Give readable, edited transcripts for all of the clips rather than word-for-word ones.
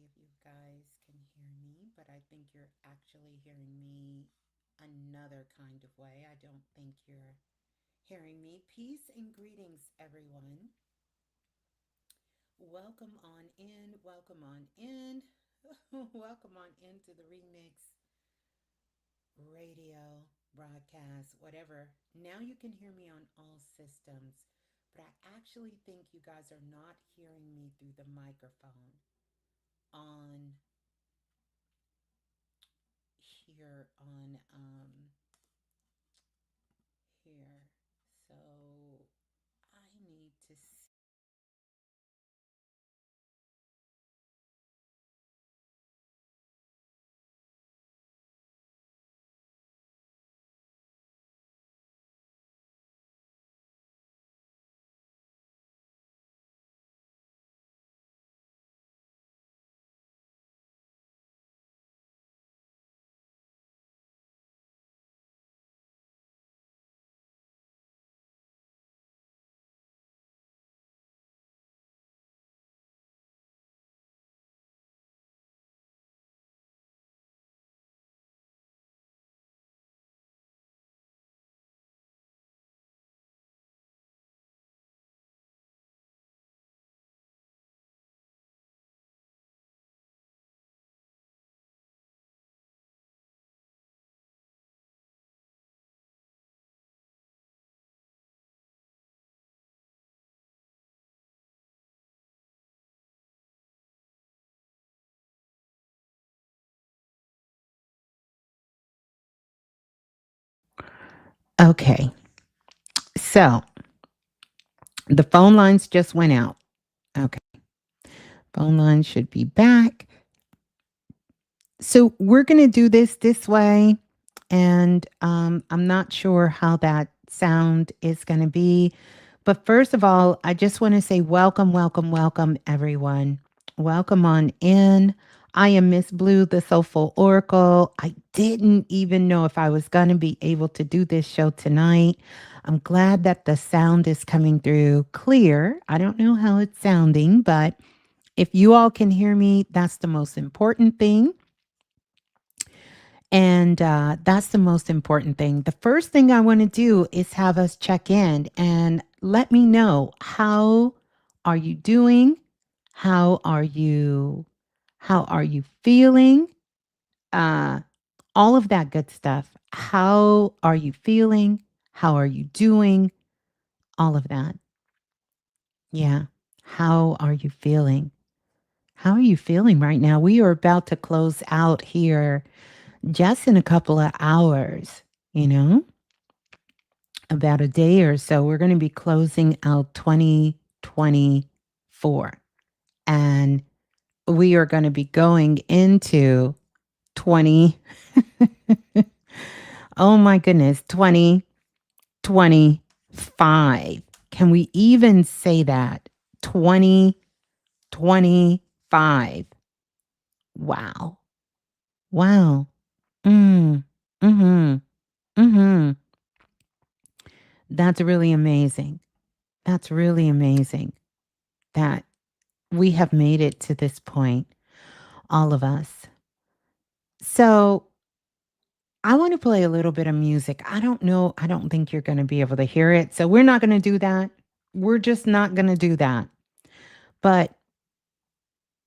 if you guys can hear me, but I think you're actually hearing me another kind of way. I don't think you're hearing me. Peace and greetings, everyone. Welcome on in. Welcome on in. Welcome on into the remix radio broadcast, whatever. Now you can hear me on all systems, but I actually think you guys are not hearing me through the microphone on here on here. So I need to Okay. So the phone lines just went out. Okay. Phone lines should be back. So we're going to do this way. And I'm not sure how that sound is going to be. But first of all, I just want to say welcome, welcome, welcome, everyone. Welcome on in. I am Ms.Blue, the Soulful Oracle. I didn't even know if I was going to be able to do this show tonight. I'm glad that the sound is coming through clear. I don't know how it's sounding, but if you all can hear me, that's the most important thing. And that's the most important thing. The first thing I want to do is have us check in and let me know, how are you doing? How are you feeling? Uh all of that good stuff. How are you feeling? How are you doing? All of that. Yeah. How are you feeling? How are you feeling right now? We are about to close out here just in a couple of hours, you know? About a day or so, we're going to be closing out 2024. And we are going to be going into 20. Oh my goodness, 2025. Can we even say that? 2025. Wow. Wow. Mm. Mhm. Mhm. That's really amazing. That's really amazing that we have made it to this point, all of us. So I want to play a little bit of music. I don't know. I don't think you're going to be able to hear it. So we're not going to do that. We're just not going to do that. But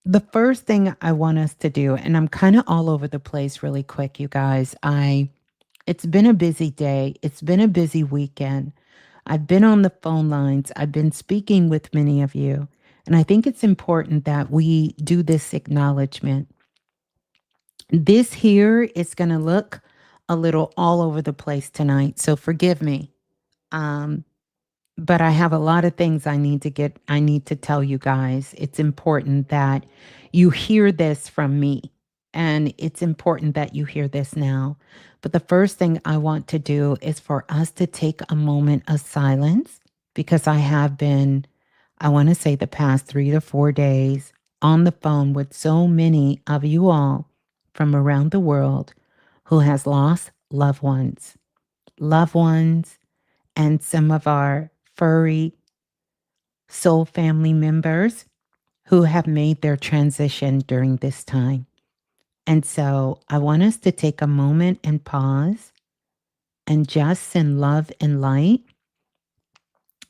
the first thing I want us to do, and I'm kind of all over the place really quick, you guys. It's been a busy day. It's been a busy weekend. I've been on the phone lines. I've been speaking with many of you. And I think it's important that we do this acknowledgement. This here is going to look a little all over the place tonight. So forgive me. Um, but I have a lot of things I need to tell you guys. It's important that you hear this from me. And it's important that you hear this now. But the first thing I want to do is for us to take a moment of silence, because I have been, I want to say, the past 3 to 4 days on the phone with so many of you all from around the world who has lost loved ones, and some of our furry soul family members who have made their transition during this time. And so I want us to take a moment and pause and just send love and light,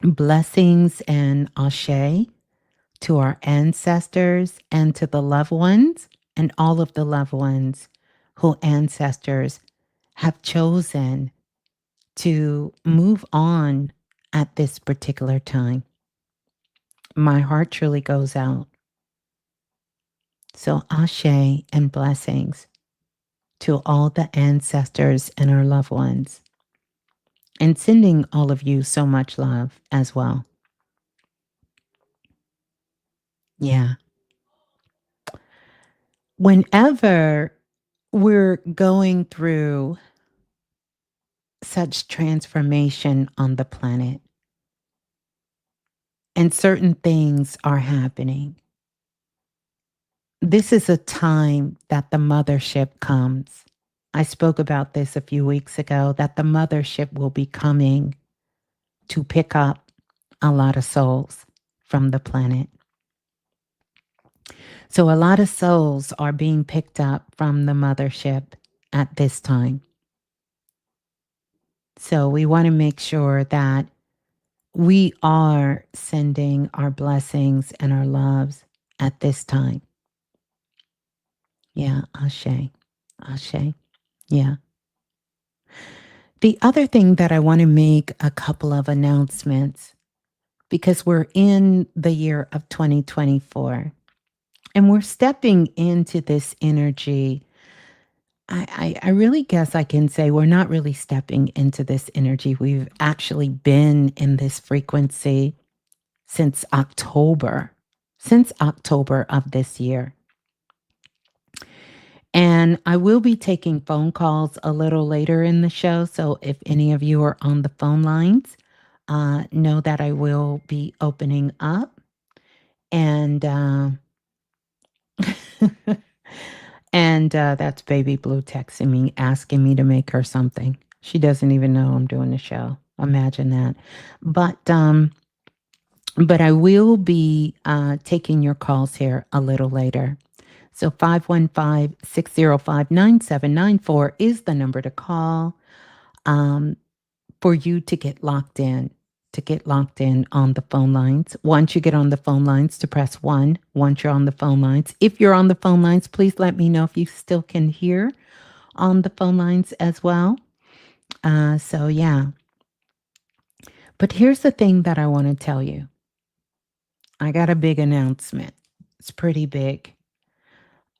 blessings and ashe to our ancestors and to the loved ones and all of the loved ones who ancestors have chosen to move on at this particular time. My heart truly goes out. So, ashe and blessings to all the ancestors and our loved ones, and sending all of you so much love as well. Yeah. Whenever we're going through such transformation on the planet and certain things are happening, this is a time that the mothership comes. I spoke about this a few weeks ago, that the mothership will be coming to pick up a lot of souls from the planet. So, a lot of souls are being picked up from the mothership at this time. So, we want to make sure that we are sending our blessings and our loves at this time. Yeah, ashe. Ashe. Yeah. The other thing that I want to make a couple of announcements, because we're in the year of 2024 and we're stepping into this energy. I really guess I can say we're not really stepping into this energy. We've actually been in this frequency since October of this year. And I will be taking phone calls a little later in the show. So if any of you are on the phone lines, know that I will be opening up. And and that's Baby Blue texting me, asking me to make her something. She doesn't even know I'm doing the show. Imagine that. But I will be taking your calls here a little later. So 515-605-9794 is the number to call for you to get locked in, on the phone lines. Once you get on the phone lines, to press 1 once you're on the phone lines. If you're on the phone lines, please let me know if you still can hear on the phone lines as well. So yeah. But here's the thing that I want to tell you. I got a big announcement. It's pretty big.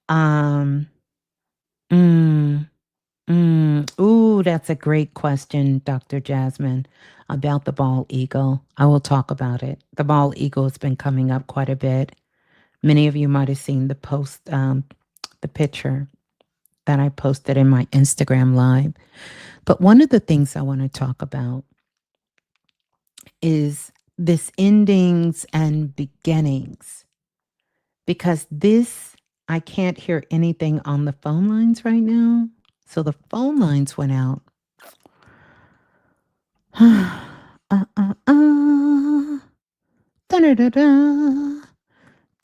Um, mm, Ooh, that's a great question, Dr. Jasmine, about the bald eagle. I will talk about it. The bald eagle has been coming up quite a bit. Many of you might have seen the post, the picture that I posted in my Instagram live. But one of the things I want to talk about is this endings and beginnings, because I can't hear anything on the phone lines right now. So the phone lines went out. Da-da-da-da.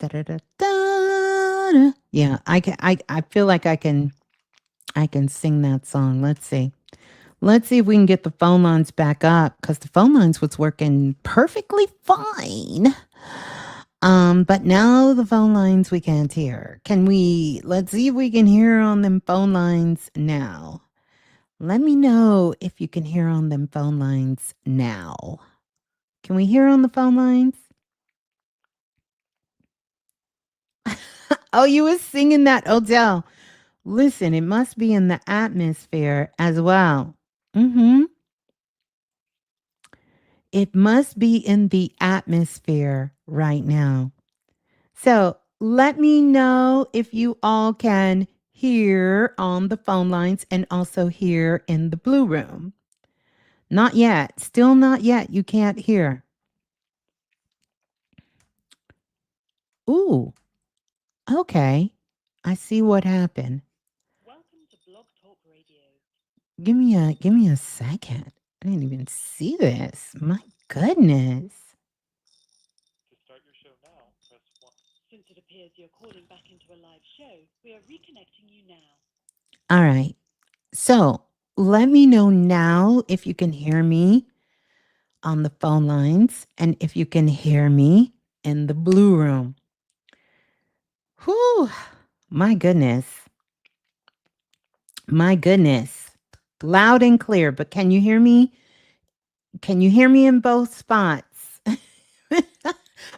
Da-da-da-da-da. Yeah, I feel like I can sing that song. Let's see. Let's see if we can get the phone lines back up, because the phone lines was working perfectly fine. But now the phone lines we can't hear. Let's see if we can hear on them phone lines now. Let me know if you can hear on them phone lines now. Can we hear on the phone lines? Oh, you was singing that, Odell. Listen, it must be in the atmosphere as well. It must be in the atmosphere right now. So let me know if you all can hear on the phone lines and also hear in the blue room. Not yet. Still not yet. You can't hear. Ooh, okay. I see what happened. Give me a second. I didn't even see this. My goodness. All right. So let me know now if you can hear me on the phone lines and if you can hear me in the blue room. Whew, my goodness. My goodness. Loud and clear, but can you hear me? Can you hear me in both spots?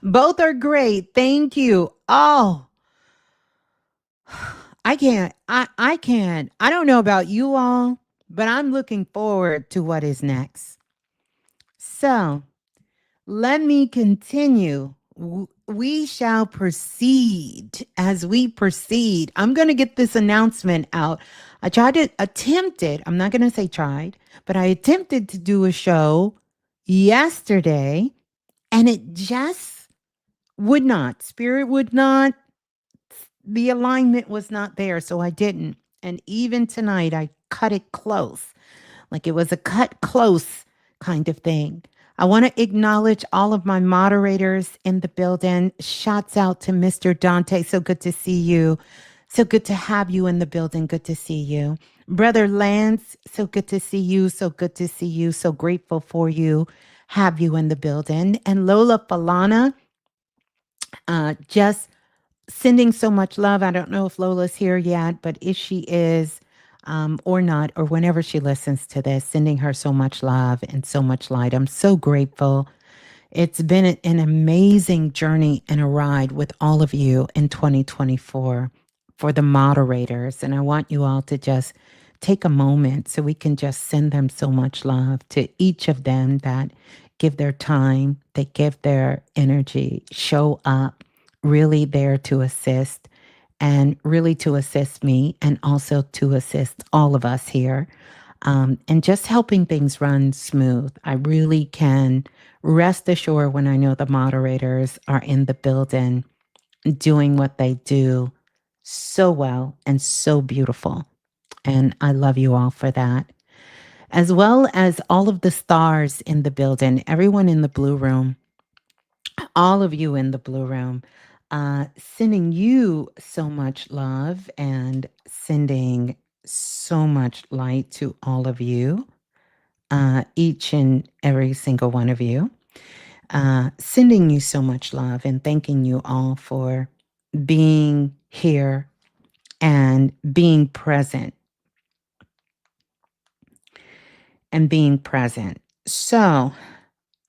Both are great. Thank you. Oh, I can't. I can't. I don't know about you all, but I'm looking forward to what is next. So, let me continue. We shall proceed as we proceed. I'm going to get this announcement out. I attempted, I'm not going to say tried, but I attempted to do a show yesterday and it just would not. Spirit would not. The alignment was not there. So I didn't. And even tonight, I cut it close. Like it was a cut close kind of thing. I want to acknowledge all of my moderators in the building. Shouts out to Mr. Dante. So good to see you. So good to have you in the building. Good to see you. Brother Lance, so good to see you. So good to see you. So grateful for you. Have you in the building. And Lola Falana, just sending so much love. I don't know if Lola's here yet, but if she is or not, or whenever she listens to this, sending her so much love and so much light. I'm so grateful. It's been an amazing journey and a ride with all of you in 2024 for the moderators. And I want you all to just take a moment so we can just send them so much love to each of them that give their time, they give their energy, show up, really there to assist and really to assist me and also to assist all of us here and just helping things run smooth. I really can rest assured when I know the moderators are in the building doing what they do so well and so beautiful. And I love you all for that. As well as all of the stars in the building, everyone in the blue room, all of you in the blue room, sending you so much love and sending so much light to all of you, each and every single one of you, sending you so much love and thanking you all for being here and being present and being present. So,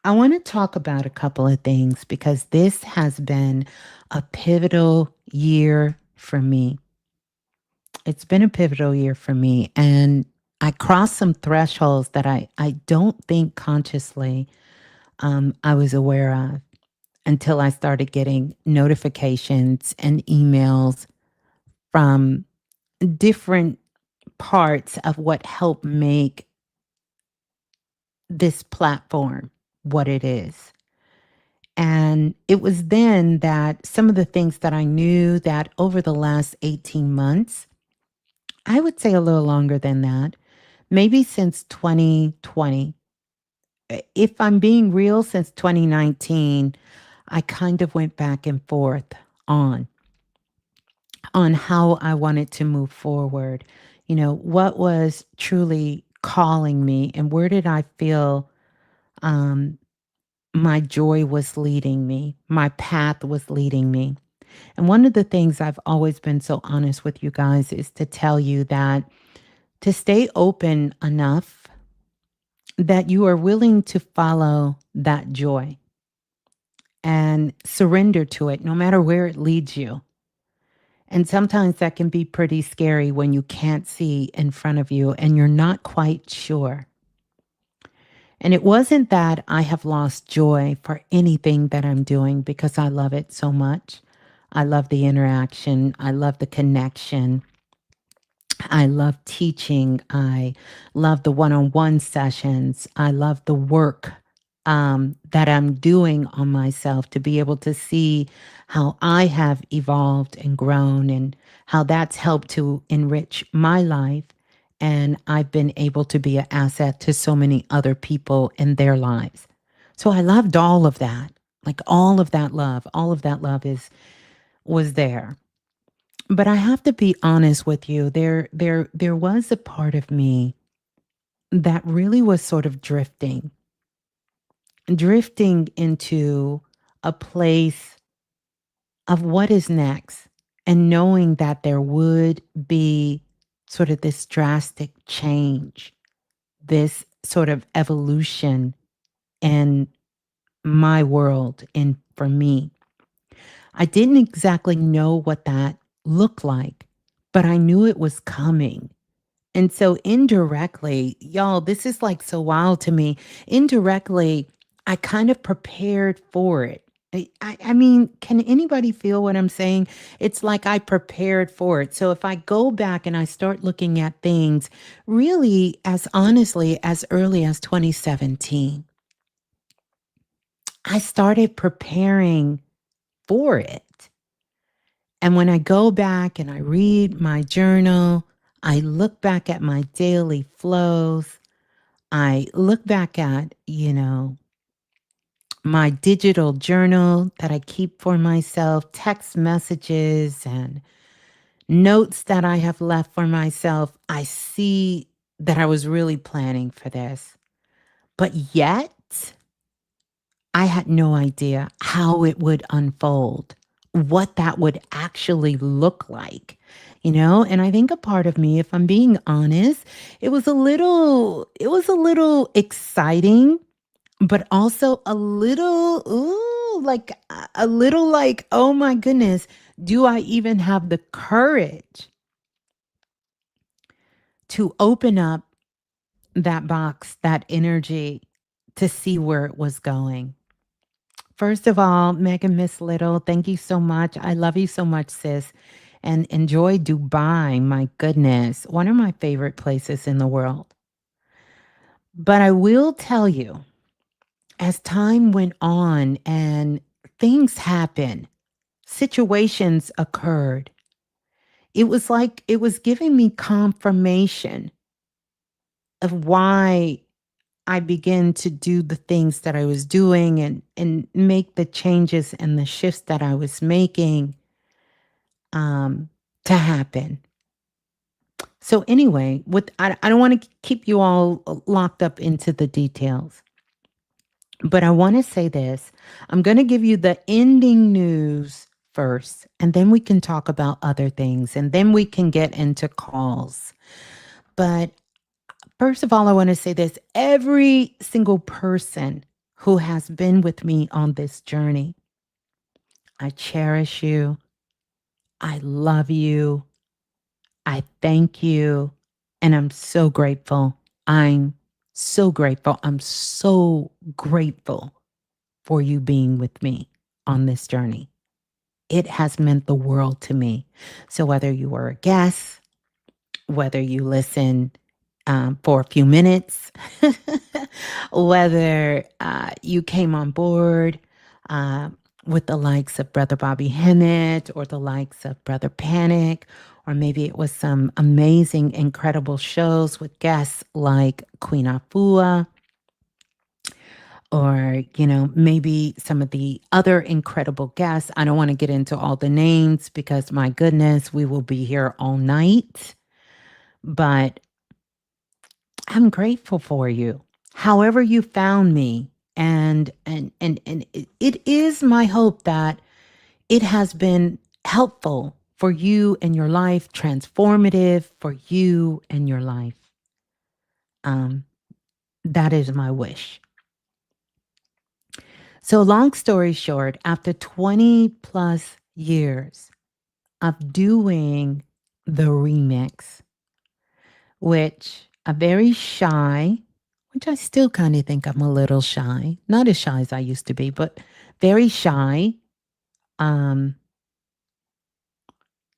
I want to talk about a couple of things because this has been a pivotal year for me. It's been a pivotal year for me. And I crossed some thresholds that I don't think consciously I was aware of until I started getting notifications and emails from different parts of what helped make this platform what it is. And it was then that some of the things that I knew that over the last 18 months, I would say a little longer than that, maybe since 2020. If I'm being real, since 2019, I kind of went back and forth on how I wanted to move forward. You know, what was truly calling me and where did I feel um, my joy was leading me, my path was leading me. And one of the things I've always been so honest with you guys is to tell you that to stay open enough that you are willing to follow that joy and surrender to it, no matter where it leads you. And sometimes that can be pretty scary when you can't see in front of you and you're not quite sure. And it wasn't that I have lost joy for anything that I'm doing because I love it so much. I love the interaction. I love the connection. I love teaching. I love the one-on-one sessions. I love the work that I'm doing on myself to be able to see how I have evolved and grown and how that's helped to enrich my life. And I've been able to be an asset to so many other people in their lives. So I loved all of that. Like all of that love is was there. But I have to be honest with you. There was a part of me that really was sort of drifting into a place of what is next, and knowing that there would be sort of this drastic change, this sort of evolution in my world and for me. I didn't exactly know what that looked like, but I knew it was coming. And so indirectly, y'all, this is like so wild to me. Indirectly, I kind of prepared for it. I mean, can anybody feel what I'm saying? It's like I prepared for it. So if I go back and I start looking at things really as honestly as early as 2017, I started preparing for it. And when I go back and I read my journal, I look back at my daily flows, I look back at, my digital journal that I keep for myself, text messages and notes that I have left for myself. I see that I was really planning for this. But yet, I had no idea how it would unfold, what that would actually look like, And I think a part of me, if I'm being honest, it was a little exciting, but also a little, ooh, like a little like, oh my goodness, do I even have the courage to open up that box, that energy, to see where it was going? First of all, Megan Miss Little, thank you so much. I love you so much, sis. And enjoy Dubai. My goodness, one of my favorite places in the world. But I will tell you, as time went on and things happened, situations occurred, it was like it was giving me confirmation of why I began to do the things that I was doing, and make the changes and the shifts that I was making um, to happen. So anyway, I don't want to keep you all locked up into the details, but I want to say this. I'm going to give you the ending news first, and then we can talk about other things, and then we can get into calls. But first of all, I want to say this. Every single person who has been with me on this journey, I cherish you. I love you. I thank you. And I'm so grateful. I'm so grateful. I'm so grateful for you being with me on this journey. It has meant the world to me. So whether you were a guest, whether you listen for a few minutes, whether you came on board uh, with the likes of Brother Bobby Hennett or the likes of Brother Panic, or maybe it was some amazing, incredible shows with guests like Queen Afua, or, maybe some of the other incredible guests. I don't want to get into all the names because, my goodness, we will be here all night. But I'm grateful for you. However you found me, and it is my hope that it has been helpful for you and your life, transformative for you and your life. Um, that is my wish. So, long story short, after 20 plus years of doing the remix, which a very shy, which I still kind of think I'm a little shy, not as shy as I used to be, but very shy, um,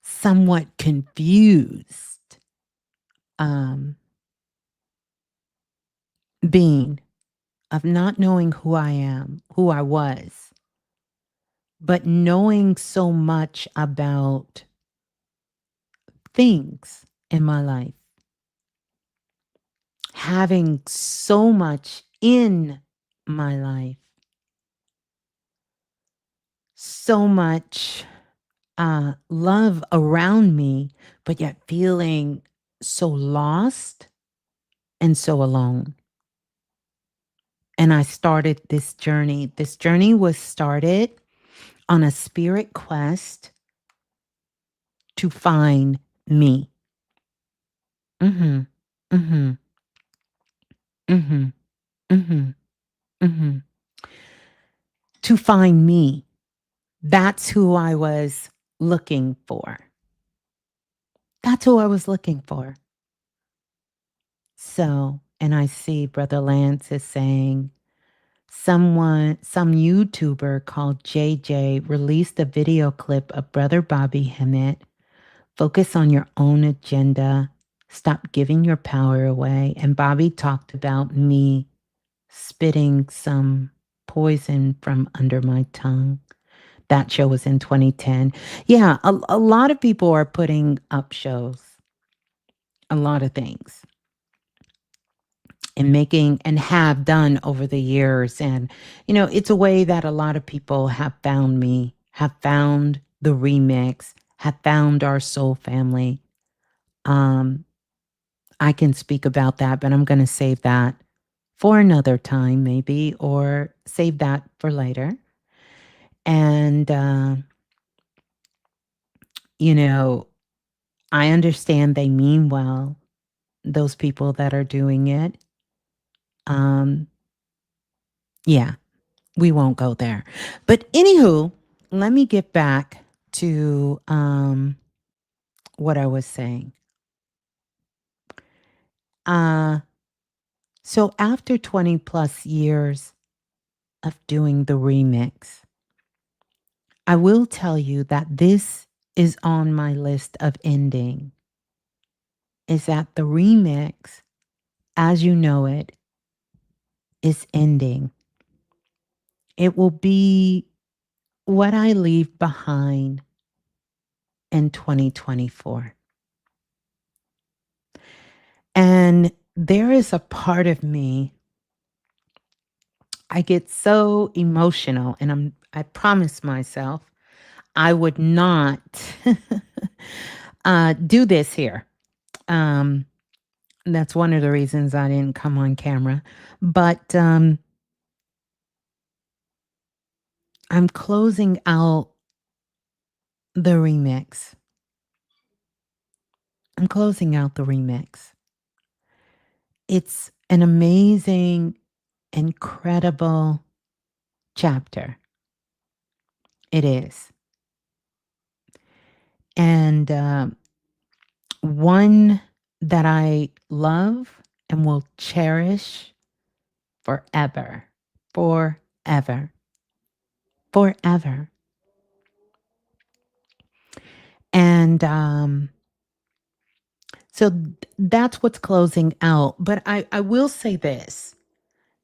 somewhat confused um, being of not knowing who I am, who I was, but knowing so much about things in my life, having so much in my life, so much love around me, but yet feeling so lost and so alone. And I started this journey. This journey was started on a spirit quest to find me. Mm-hmm. Mm-hmm. Mm-hmm. Mm-hmm. Mm-hmm. To find me. That's who I was looking for. That's who I was looking for. So, and I see Brother Lance is saying, some YouTuber called JJ released a video clip of Brother Bobby Hemmett. Focus on your own agenda. Stop giving your power away. And Bobby talked about me spitting some poison from under my tongue. That show was in 2010. Yeah, a lot of people are putting up shows, a lot of things, and making and have done over the years. And, it's a way that a lot of people have found me, have found the remix, have found our soul family. Um, I can speak about that, but I'm going to save that for another time, maybe, or save that for later. And, you know, I understand they mean well, those people that are doing it. Um, yeah, we won't go there. But anywho, let me get back to what I was saying. Uh, so after 20 plus years of doing the remix, I will tell you that this is on my list of ending. Is that the remix, as you know it, is ending. It will be what I leave behind in 2024. And there is a part of me, I get so emotional, and I promised myself I would not do this here. Um, that's one of the reasons I didn't come on camera. But I'm closing out the remix. I'm closing out the remix. It's an amazing, incredible chapter. It is. And one that I love and will cherish forever, forever, forever. And so that's what's closing out. But I will say this,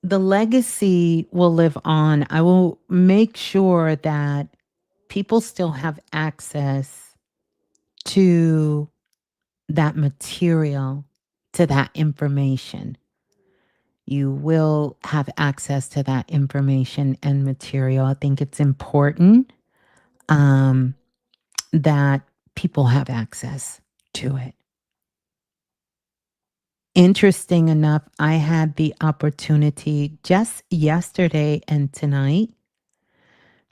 the legacy will live on. I will make sure that people still have access to that material, to that information. You will have access to that information and material. I think it's important um, that people have access to it. Interesting enough, I had the opportunity just yesterday and tonight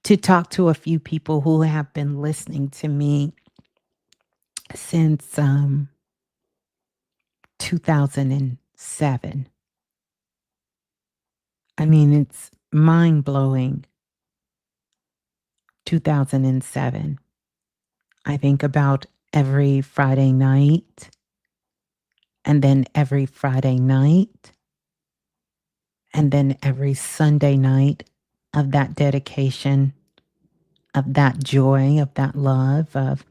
to talk to a few people who have been listening to me since 2007. I mean, it's mind blowing. 2007. I think about every Friday night, and then every Friday night, and then every Sunday night of that dedication, of that joy, of that love, of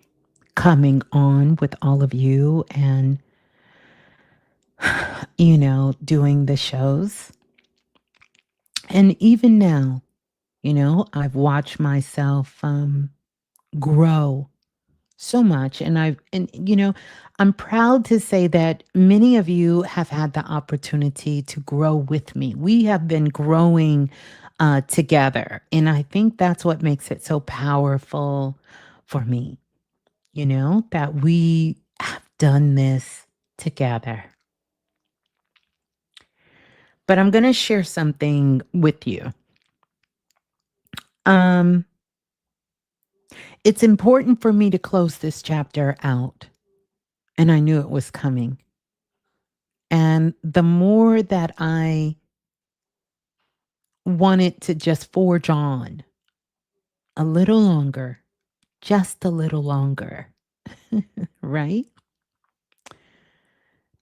coming on with all of you and, doing the shows. And even now, I've watched myself grow so much. And I'm proud to say that many of you have had the opportunity to grow with me. We have been growing together. And I think that's what makes it so powerful for me, that we have done this together. But I'm going to share something with you. It's important for me to close this chapter out, and I knew it was coming. And the more that I wanted to just forge on a little longer, just a little longer, right?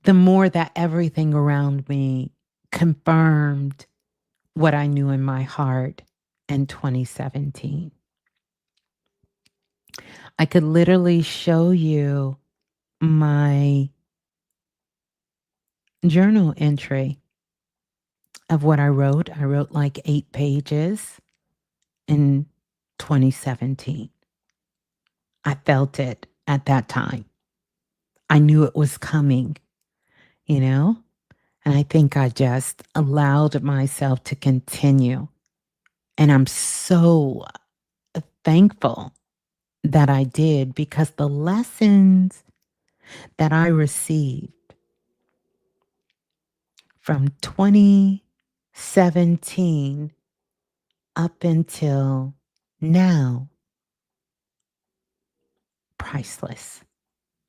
The more that everything around me confirmed what I knew in my heart in 2017. I could literally show you my journal entry of what I wrote. I wrote like 8 pages in 2017. I felt it at that time. I knew it was coming, you know? And I think I just allowed myself to continue. And I'm so thankful that I did, because the lessons that I received from 2017 up until now, priceless.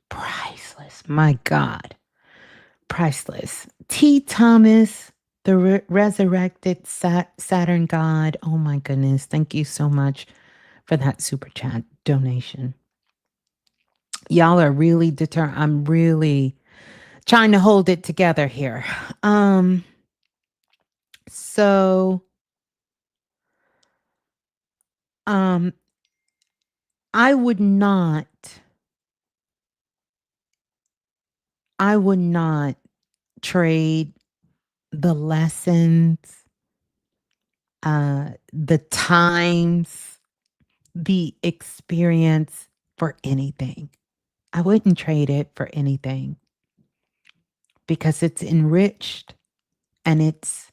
Priceless. My God. Priceless. T. Thomas, the resurrected Saturn god. Oh my goodness. Thank you so much for that super chat donation. Y'all are really determined. I'm really trying to hold it together here. So um I would not trade the lessons, the times, the experience for anything. I wouldn't trade it for anything, because it's enriched and it's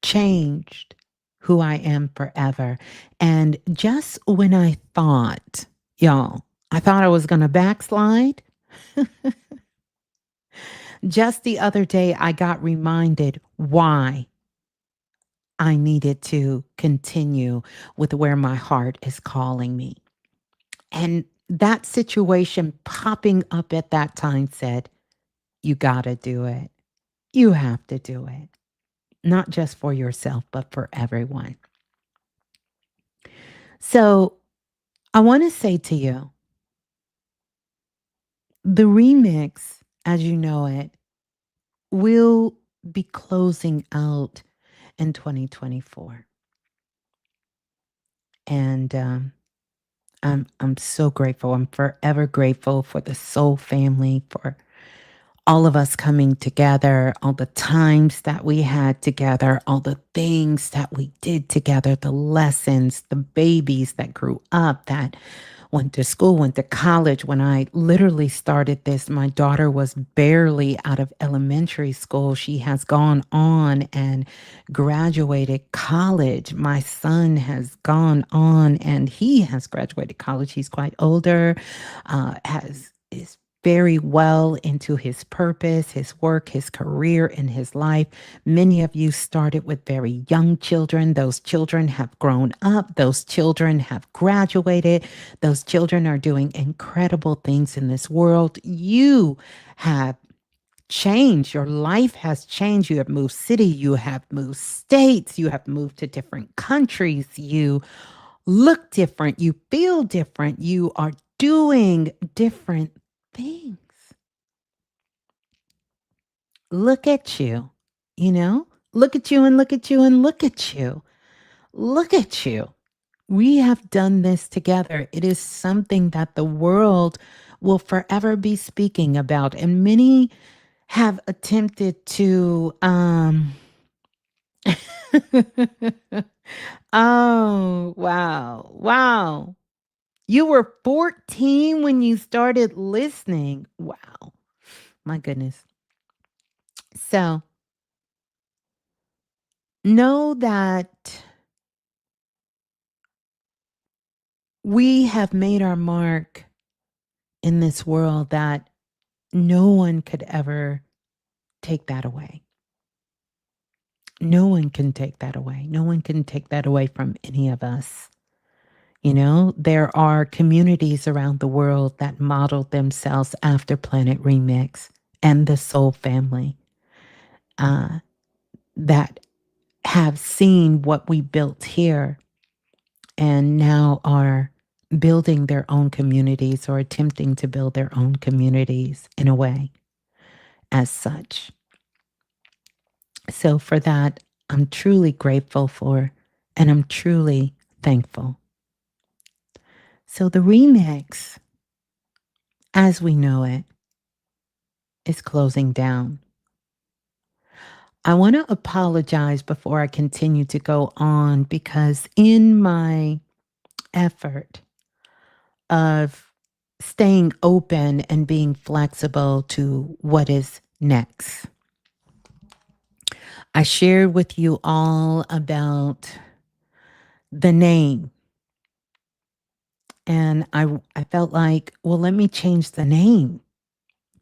changed who I am forever. And just when I thought, y'all, I thought I was going to backslide, just the other day I got reminded why I needed to continue with where my heart is calling me. And that situation popping up at that time said, you got to do it. You have to do it. Not just for yourself, but for everyone. So I want to say to you, the remix, as you know it, will be closing out in 2024. And I'm so grateful. I'm forever grateful for the soul family, for all of us coming together, all the times that we had together, all the things that we did together, the lessons, the babies that grew up, that went to school, went to college. When I literally started this, my daughter was barely out of elementary school. She has gone on and graduated college. My son has gone on and he has graduated college. He's quite older, is very well into his purpose, his work, his career, in his life. Many of you started with very young children. Those children have grown up. Those children have graduated. Those children are doing incredible things in this world. You have changed. Your life has changed. You have moved city. You have moved states. You have moved to different countries. You look different. You feel different. You are doing different things. Look at you, look at you and look at you and look at you. Look at you. We have done this together. It is something that the world will forever be speaking about. And many have attempted to, oh, wow. Wow. You were 14 when you started listening. Wow. My goodness. So know that we have made our mark in this world that no one could ever take that away. No one can take that away. No one can take that away from any of us. You know, there are communities around the world that modeled themselves after Planet Remix and the Soul Family that have seen what we built here and now are building their own communities or attempting to build their own communities in a way as such. So for that, I'm truly grateful for, and I'm truly thankful. So the remix, as we know it, is closing down. I want to apologize before I continue to go on because in my effort of staying open and being flexible to what is next, I shared with you all about the name. And I felt like, well, let me change the name.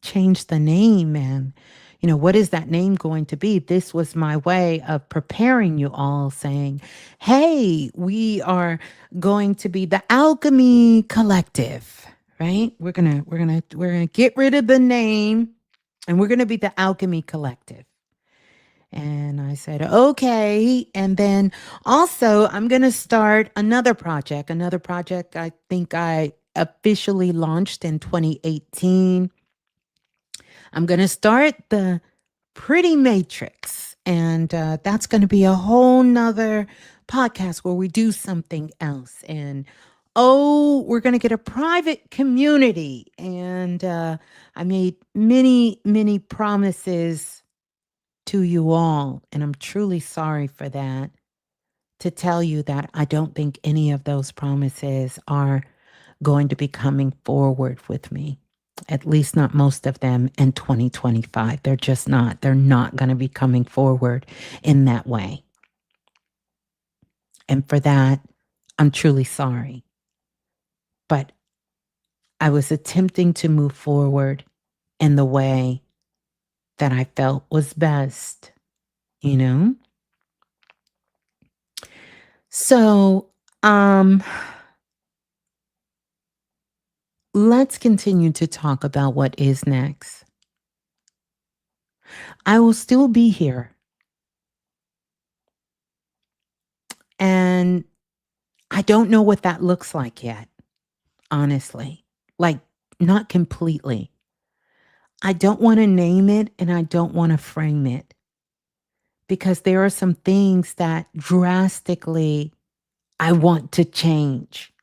Change the name. And, you know, what is that name going to be? This was my way of preparing you all, saying, hey, we are going to be the Alchemy Collective, right? We're gonna get rid of the name and we're gonna be the Alchemy Collective. And I said, okay. And then also, I'm going to start another project. Another project I think I officially launched in 2018. I'm going to start the Pretty Matrix. And that's going to be a whole nother podcast where we do something else. And oh, we're going to get a private community. And I made many, many promises to you all, and I'm truly sorry for that, to tell you that I don't think any of those promises are going to be coming forward with me, at least not most of them in 2025. They're just not. They're not going to be coming forward in that way. And for that, I'm truly sorry. But I was attempting to move forward in the way that I felt was best, you know? So, let's continue to talk about what is next. I will still be here. And I don't know what that looks like yet, honestly. Like, not completely. I don't want to name it and I don't want to frame it because there are some things that drastically I want to change.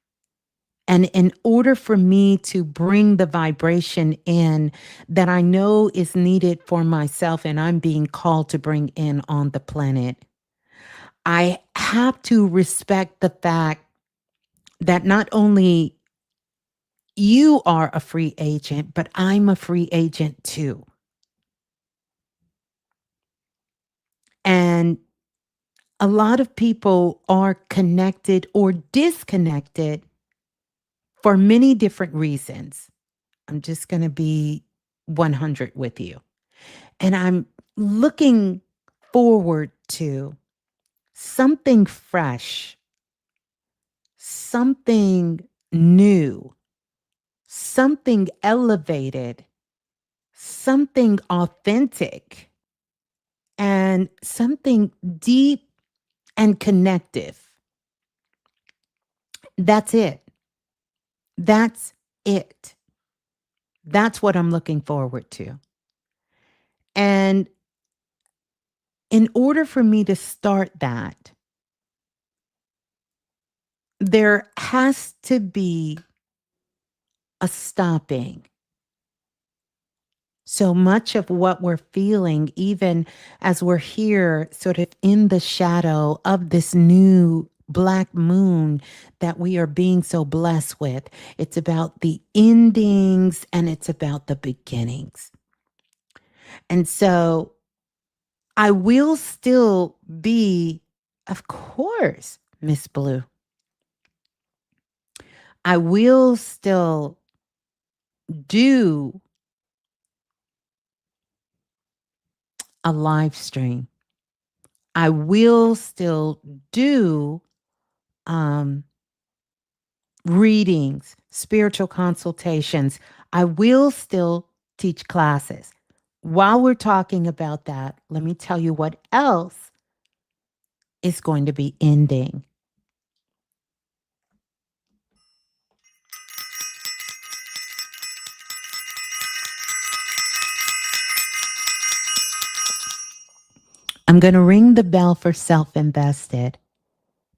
And in order for me to bring the vibration in that I know is needed for myself and I'm being called to bring in on the planet, I have to respect the fact that not only you are a free agent, but I'm a free agent too. And a lot of people are connected or disconnected for many different reasons. I'm just going to be 100 with you. And I'm looking forward to something fresh, something new, something elevated, something authentic, and something deep and connective. That's it. That's it. That's what I'm looking forward to. And in order for me to start that, there has to be a stopping. So much of what we're feeling, even as we're here, sort of in the shadow of this new black moon that we are being so blessed with, it's about the endings and it's about the beginnings. And so I will still be, of course, Ms.Blue. I will still do a live stream. I will still do um, readings, spiritual consultations. I will still teach classes. While we're talking about that, let me tell you what else is going to be ending. I'm going to ring the bell for self-invested.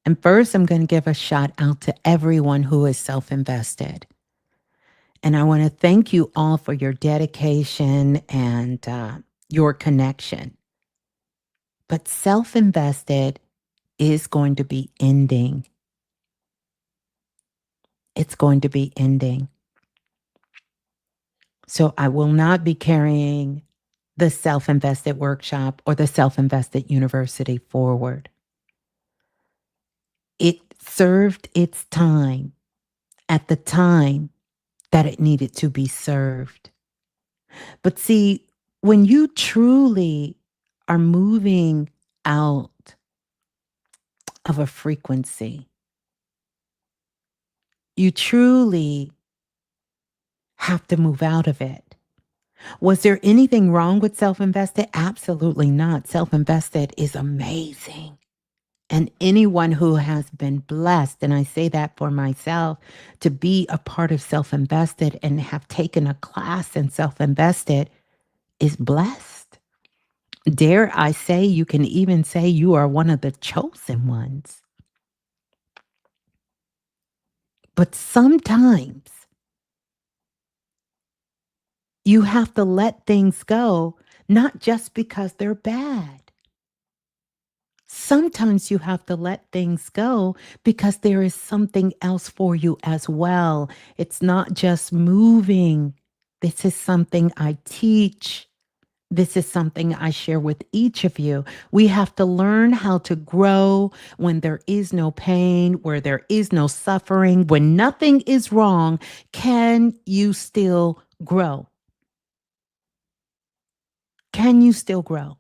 And first, I'm going to give a shout out to everyone who is self-invested. And I want to thank you all for your dedication and your connection. But self-invested is going to be ending. It's going to be ending. So I will not be carrying the self-invested workshop or the self-invested university forward. It served its time at the time that it needed to be served. But see, when you truly are moving out of a frequency, you truly have to move out of it. Was there anything wrong with self-invested? Absolutely not. Self-invested is amazing. And anyone who has been blessed, and I say that for myself, to be a part of self-invested and have taken a class in self-invested is blessed. Dare I say, you can even say you are one of the chosen ones. But sometimes you have to let things go, not just because they're bad. Sometimes you have to let things go because there is something else for you as well. It's not just moving. This is something I teach. This is something I share with each of you. We have to learn how to grow when there is no pain, where there is no suffering, when nothing is wrong. Can you still grow? Can you still grow?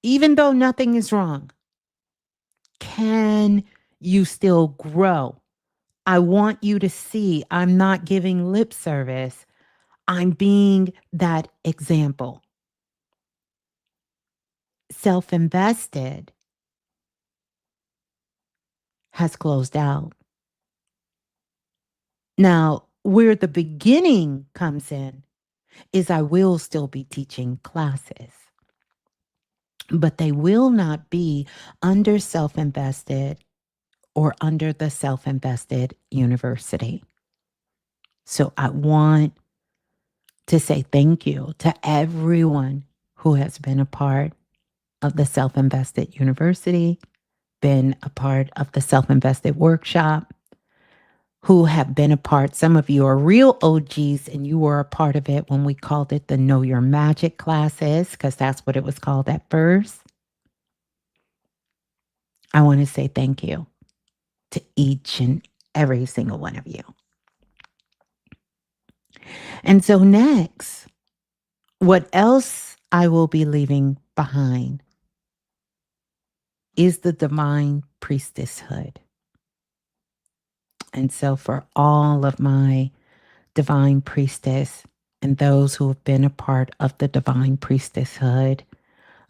Even though nothing is wrong, can you still grow? I want you to see I'm not giving lip service. I'm being that example. Self-invested has closed out. Now, where the beginning comes in is I will still be teaching classes, but they will not be under self-invested or under the self-invested university. So I want to say thank you to everyone who has been a part of the self-invested university, been a part of the self-invested workshop, who have been a part. Some of you are real OGs and you were a part of it when we called it the Know Your Magic classes, because that's what it was called at first. I want to say thank you to each and every single one of you. And so next, what else I will be leaving behind is the divine priestesshood. And so for all of my divine priestess and those who have been a part of the divine priestesshood,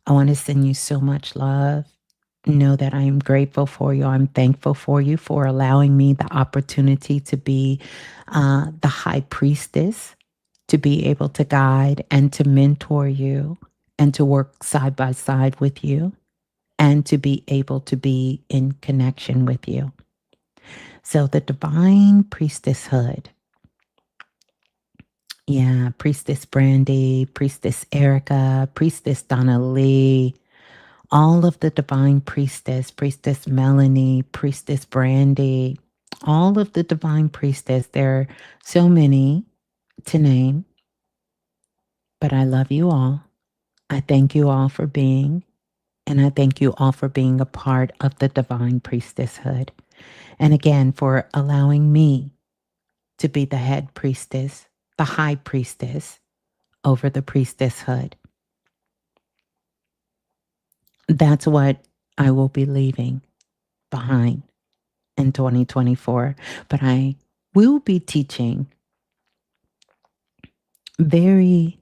I want to send you so much love. Know that I am grateful for you. I'm thankful for you for allowing me the opportunity to be the high priestess, to be able to guide and to mentor you and to work side by side with you and to be able to be in connection with you. So the divine priestesshood. Yeah, Priestess Brandy, Priestess Erica, Priestess Donna Lee, all of the divine priestess, Priestess Melanie, Priestess Brandy, all of the divine priestess. There are so many to name, but I love you all. I thank you all for being, and I thank you all for being a part of the divine priestesshood. And again, for allowing me to be the head priestess, the high priestess over the priestesshood. That's what I will be leaving behind in 2024. But I will be teaching very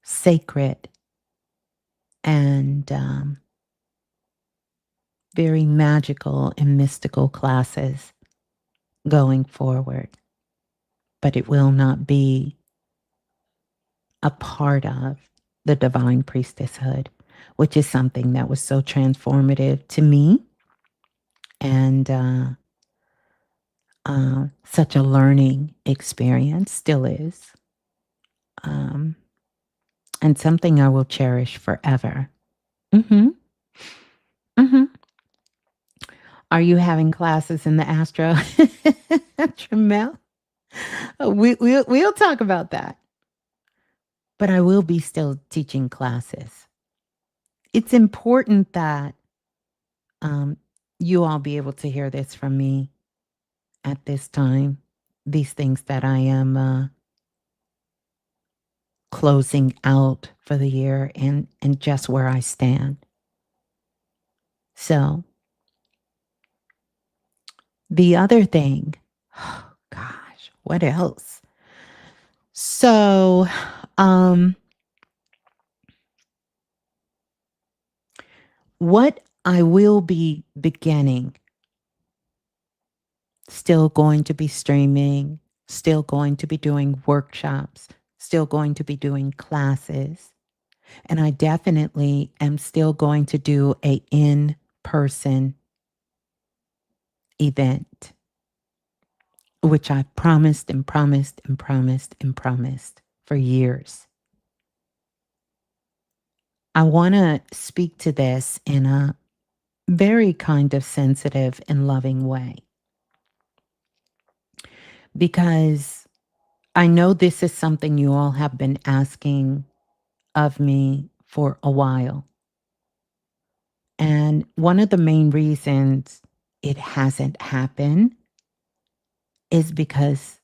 sacred and very magical and mystical classes going forward. But it will not be a part of the divine priestesshood, which is something that was so transformative to me and such a learning experience, still is, and something I will cherish forever. Mm-hmm. Mm-hmm. Are you having classes in the Astro? Tramel? We'll talk about that. But I will be still teaching classes. It's important that you all be able to hear this from me at this time. These things that I am closing out for the year and just where I stand. So the other thing, oh gosh, what else? So what I will be beginning, still going to be streaming, still going to be doing workshops, still going to be doing classes. And I definitely am still going to do a in-person event, which I've promised and promised and promised and promised for years. I want to speak to this in a very kind of sensitive and loving way because I know this is something you all have been asking of me for a while. And one of the main reasons it hasn't happened is because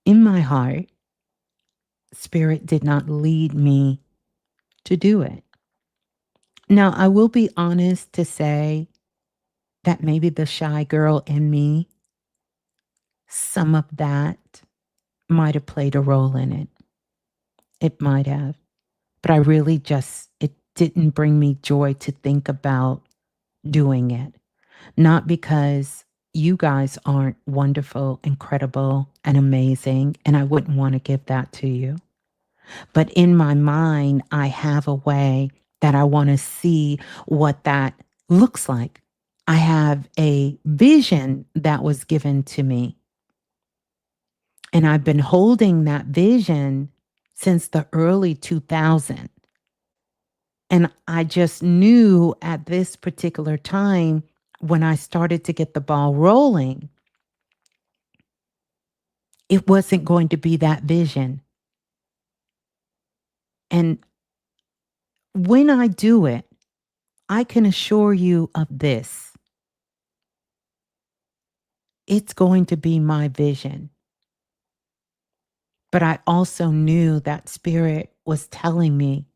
in my heart, Spirit did not lead me to do it. Now, I will be honest to say that maybe the shy girl in me, some of that might have played a role in it. It might have. But I really it didn't bring me joy to think about doing it. Not because you guys aren't wonderful, incredible, and amazing, and I wouldn't want to give that to you. But in my mind, I have a way that I want to see what that looks like. I have a vision that was given to me. And I've been holding that vision since the early 2000s. And I just knew at this particular time when I started to get the ball rolling, it wasn't going to be that vision. And when I do it, I can assure you of this. It's going to be my vision. But I also knew that Spirit was telling me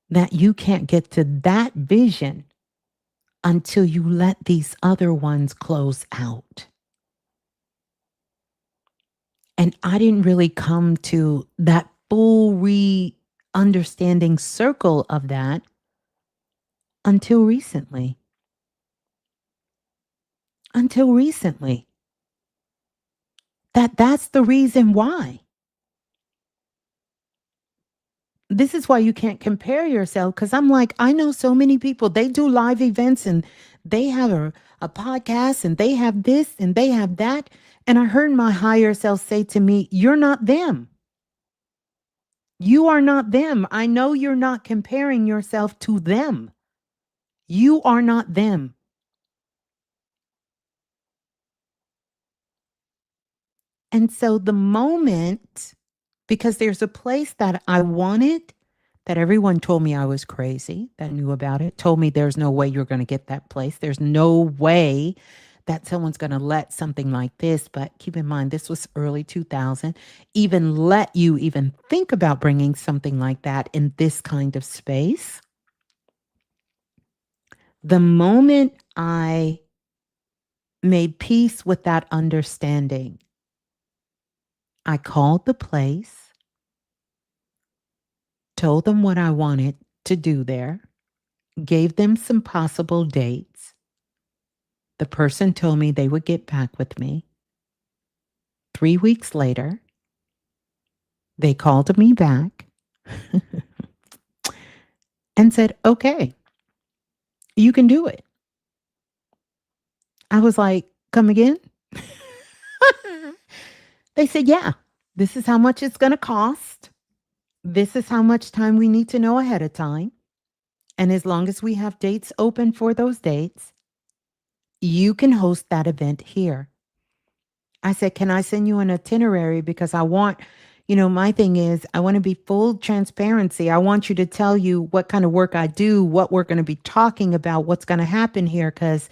that you can't get to that vision until you let these other ones close out. And I didn't really come to that full understanding circle of that until recently. Until recently. That's the reason why. This is why you can't compare yourself, because I'm like, I know so many people, they do live events and they have a podcast and they have this and they have that. And I heard my higher self say to me, you're not them. You are not them. I know you're not comparing yourself to them. You are not them. And so the moment, because there's a place that I wanted, that everyone told me I was crazy, that knew about it, told me there's no way you're going to get that place. There's no way that someone's going to let something like this, but keep in mind, this was early 2000, even let you even think about bringing something like that in this kind of space. The moment I made peace with that understanding, I called the place, told them what I wanted to do there, gave them some possible dates. The person told me they would get back with me. 3 weeks later, they called me back and said, okay, you can do it. I was like, come again? They said, yeah, this is how much it's going to cost. This is how much time we need to know ahead of time. And as long as we have dates open for those dates, you can host that event here. I said, can I send you an itinerary? Because I want, my thing is, I want to be full transparency. I want you to tell you what kind of work I do, what we're going to be talking about, what's going to happen here. Because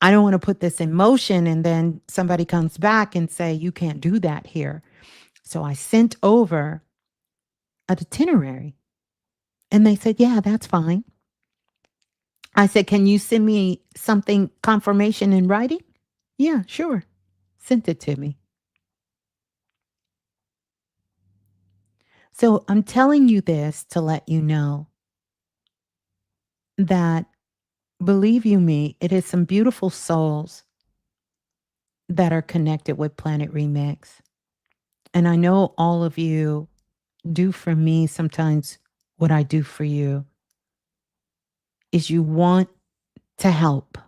I don't want to put this in motion and then somebody comes back and say, you can't do that here. So I sent over an itinerary and they said, yeah, that's fine. I said, can you send me something, confirmation in writing? Yeah, sure. Sent it to me. So I'm telling you this to let you know that, believe you me, it is some beautiful souls that are connected with Planet Remix. And I know all of you do for me sometimes what I do for you is you want to help.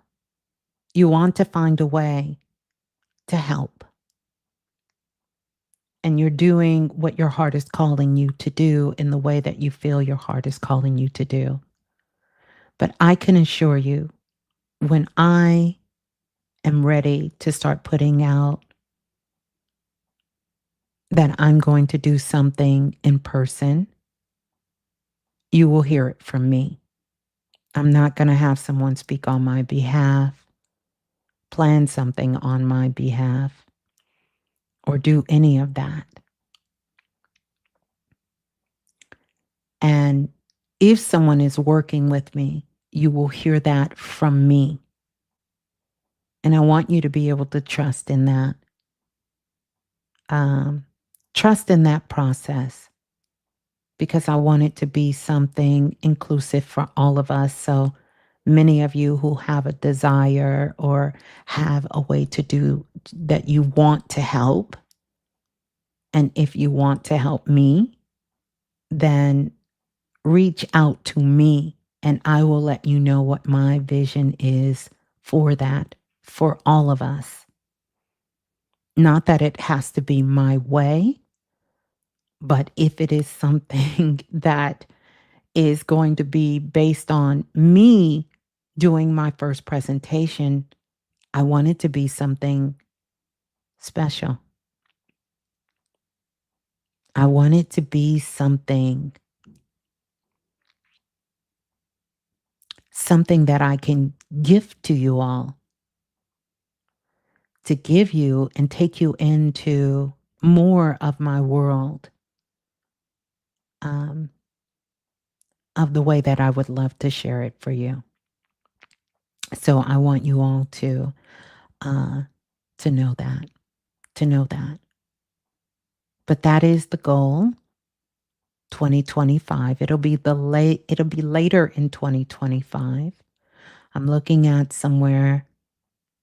You want to find a way to help. And you're doing what your heart is calling you to do in the way that you feel your heart is calling you to do. But I can assure you, when I am ready to start putting out that I'm going to do something in person, you will hear it from me. I'm not going to have someone speak on my behalf, plan something on my behalf, or do any of that. And if someone is working with me, you will hear that from me. And I want you to be able to trust in that. Trust in that process, because I want it to be something inclusive for all of us. So many of you who have a desire or have a way to do that you want to help. And if you want to help me, then reach out to me and I will let you know what my vision is for that, for all of us. Not that it has to be my way, but if it is something that is going to be based on me doing my first presentation, I want it to be something special. I want it to be something that I can gift to you all, to give you and take you into more of my world, of the way that I would love to share it for you. So I want you all uh, to know that. But that is the goal. 2025. It'll be later in 2025. I'm looking at somewhere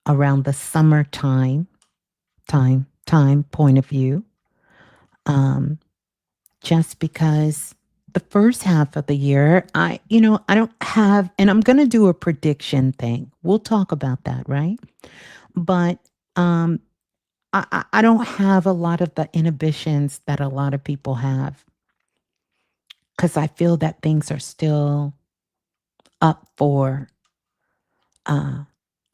around the summertime time point of view. Just because the first half of the year, I don't have, and I'm going to do a prediction thing. We'll talk about that, right? But I don't have a lot of the inhibitions that a lot of people have, because I feel that things are still up for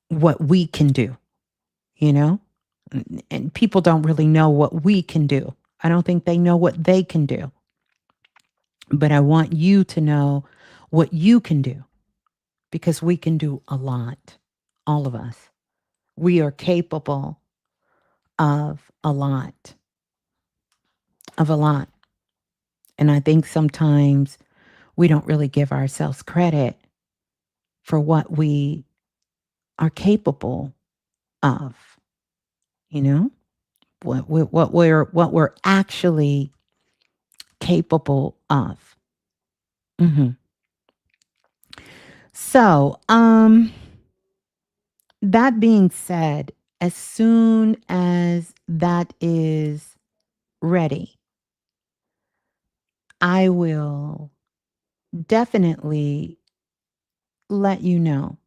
what we can do, you know? And people don't really know what we can do. I don't think they know what they can do. But I want you to know what you can do, because we can do a lot, all of us. We are capable of a lot, of a lot. And I think sometimes we don't really give ourselves credit for what we are capable of, you know? What we're actually capable of. Mhm. So, that being said, as soon as that is ready, I will definitely let you know,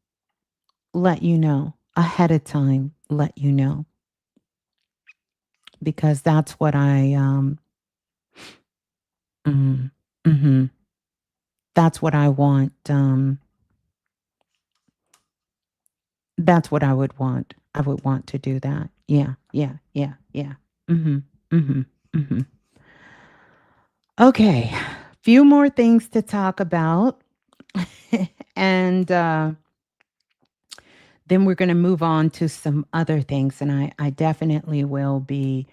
let you know ahead of time, let you know, because that's what mm, mhm, that's what I want. That's what I would want. I would want to do that. Yeah, yeah, yeah, yeah. Mhm, mhm, mhm. Okay, few more things to talk about, and then we're going to move on to some other things. And I definitely will be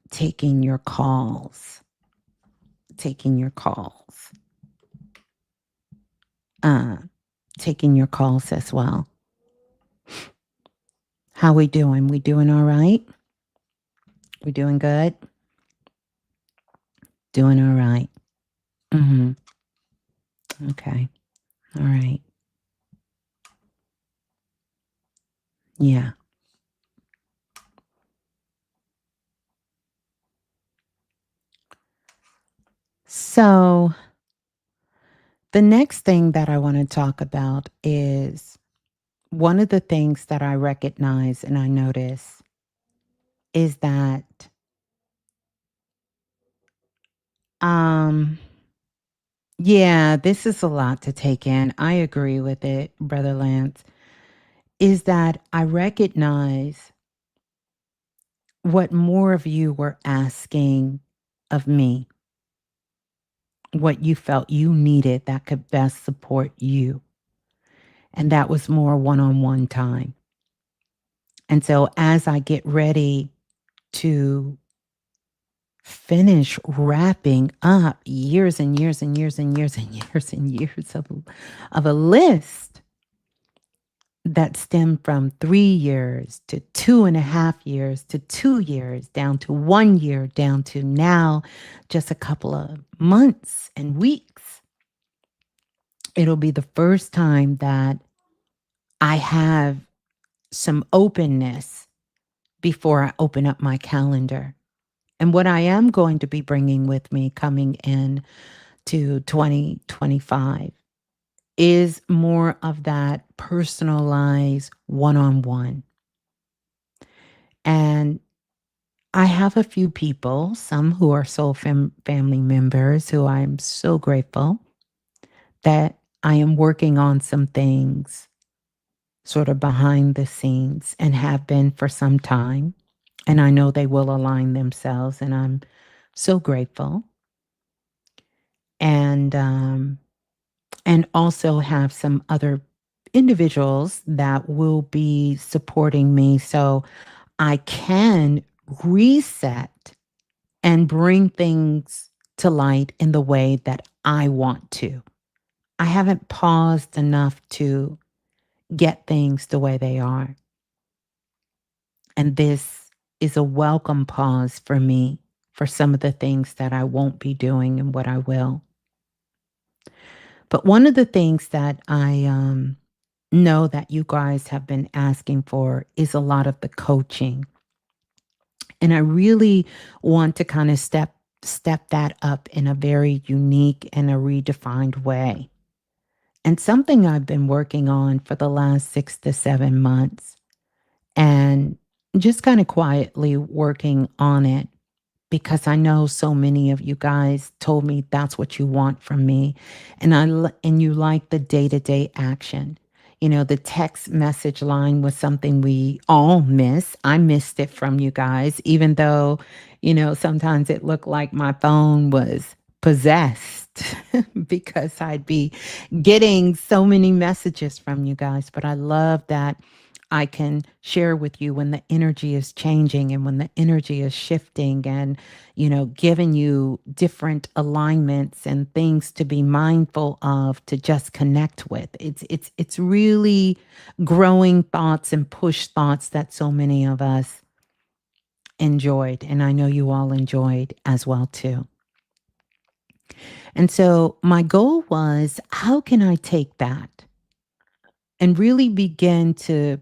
taking your calls, taking your calls, uh, taking your calls as well. How we doing? We doing all right? We doing good? Doing all right. Mm-hmm. Okay. All right. Yeah. So the next thing that I want to talk about is one of the things that I recognize and I notice is that um yeah, this is a lot to take in. I agree with it, Brother Lance. Is that I recognize what more of you were asking of me, what you felt you needed that could best support you. And that was more one on one time. And so as I get ready to finish wrapping up years and years and years and years and years and years of a list that stemmed from 3 years to 2.5 years to 2 years, down to 1 year, down to now just a couple of months and weeks. It'll be the first time that I have some openness before I open up my calendar. And what I am going to be bringing with me coming in to 2025 is more of that personalized one on one. And I have a few people, some who are soul family members, who I'm so grateful that I am working on some things sort of behind the scenes and have been for some time. And I know they will align themselves, and I'm so grateful. And also have some other individuals that will be supporting me so I can reset and bring things to light in the way that I want to. I haven't paused enough to get things the way they are. And this is a welcome pause for me for some of the things that I won't be doing and what I will. But one of the things that I know that you guys have been asking for is a lot of the coaching. And I really want to kind of step that up in a very unique and a redefined way. And something I've been working on for the last 6 to 7 months and just kind of quietly working on it because I know so many of you guys told me that's what you want from me, and and you like the day-to-day action. You know, the text message line was something we all miss. I missed it from you guys, even though, sometimes it looked like my phone was possessed because I'd be getting so many messages from you guys. But I love that I can share with you when the energy is changing and when the energy is shifting and, giving you different alignments and things to be mindful of to just connect with. It's really growing thoughts and push thoughts that so many of us enjoyed. And I know you all enjoyed as well too. And so my goal was, how can I take that and really begin to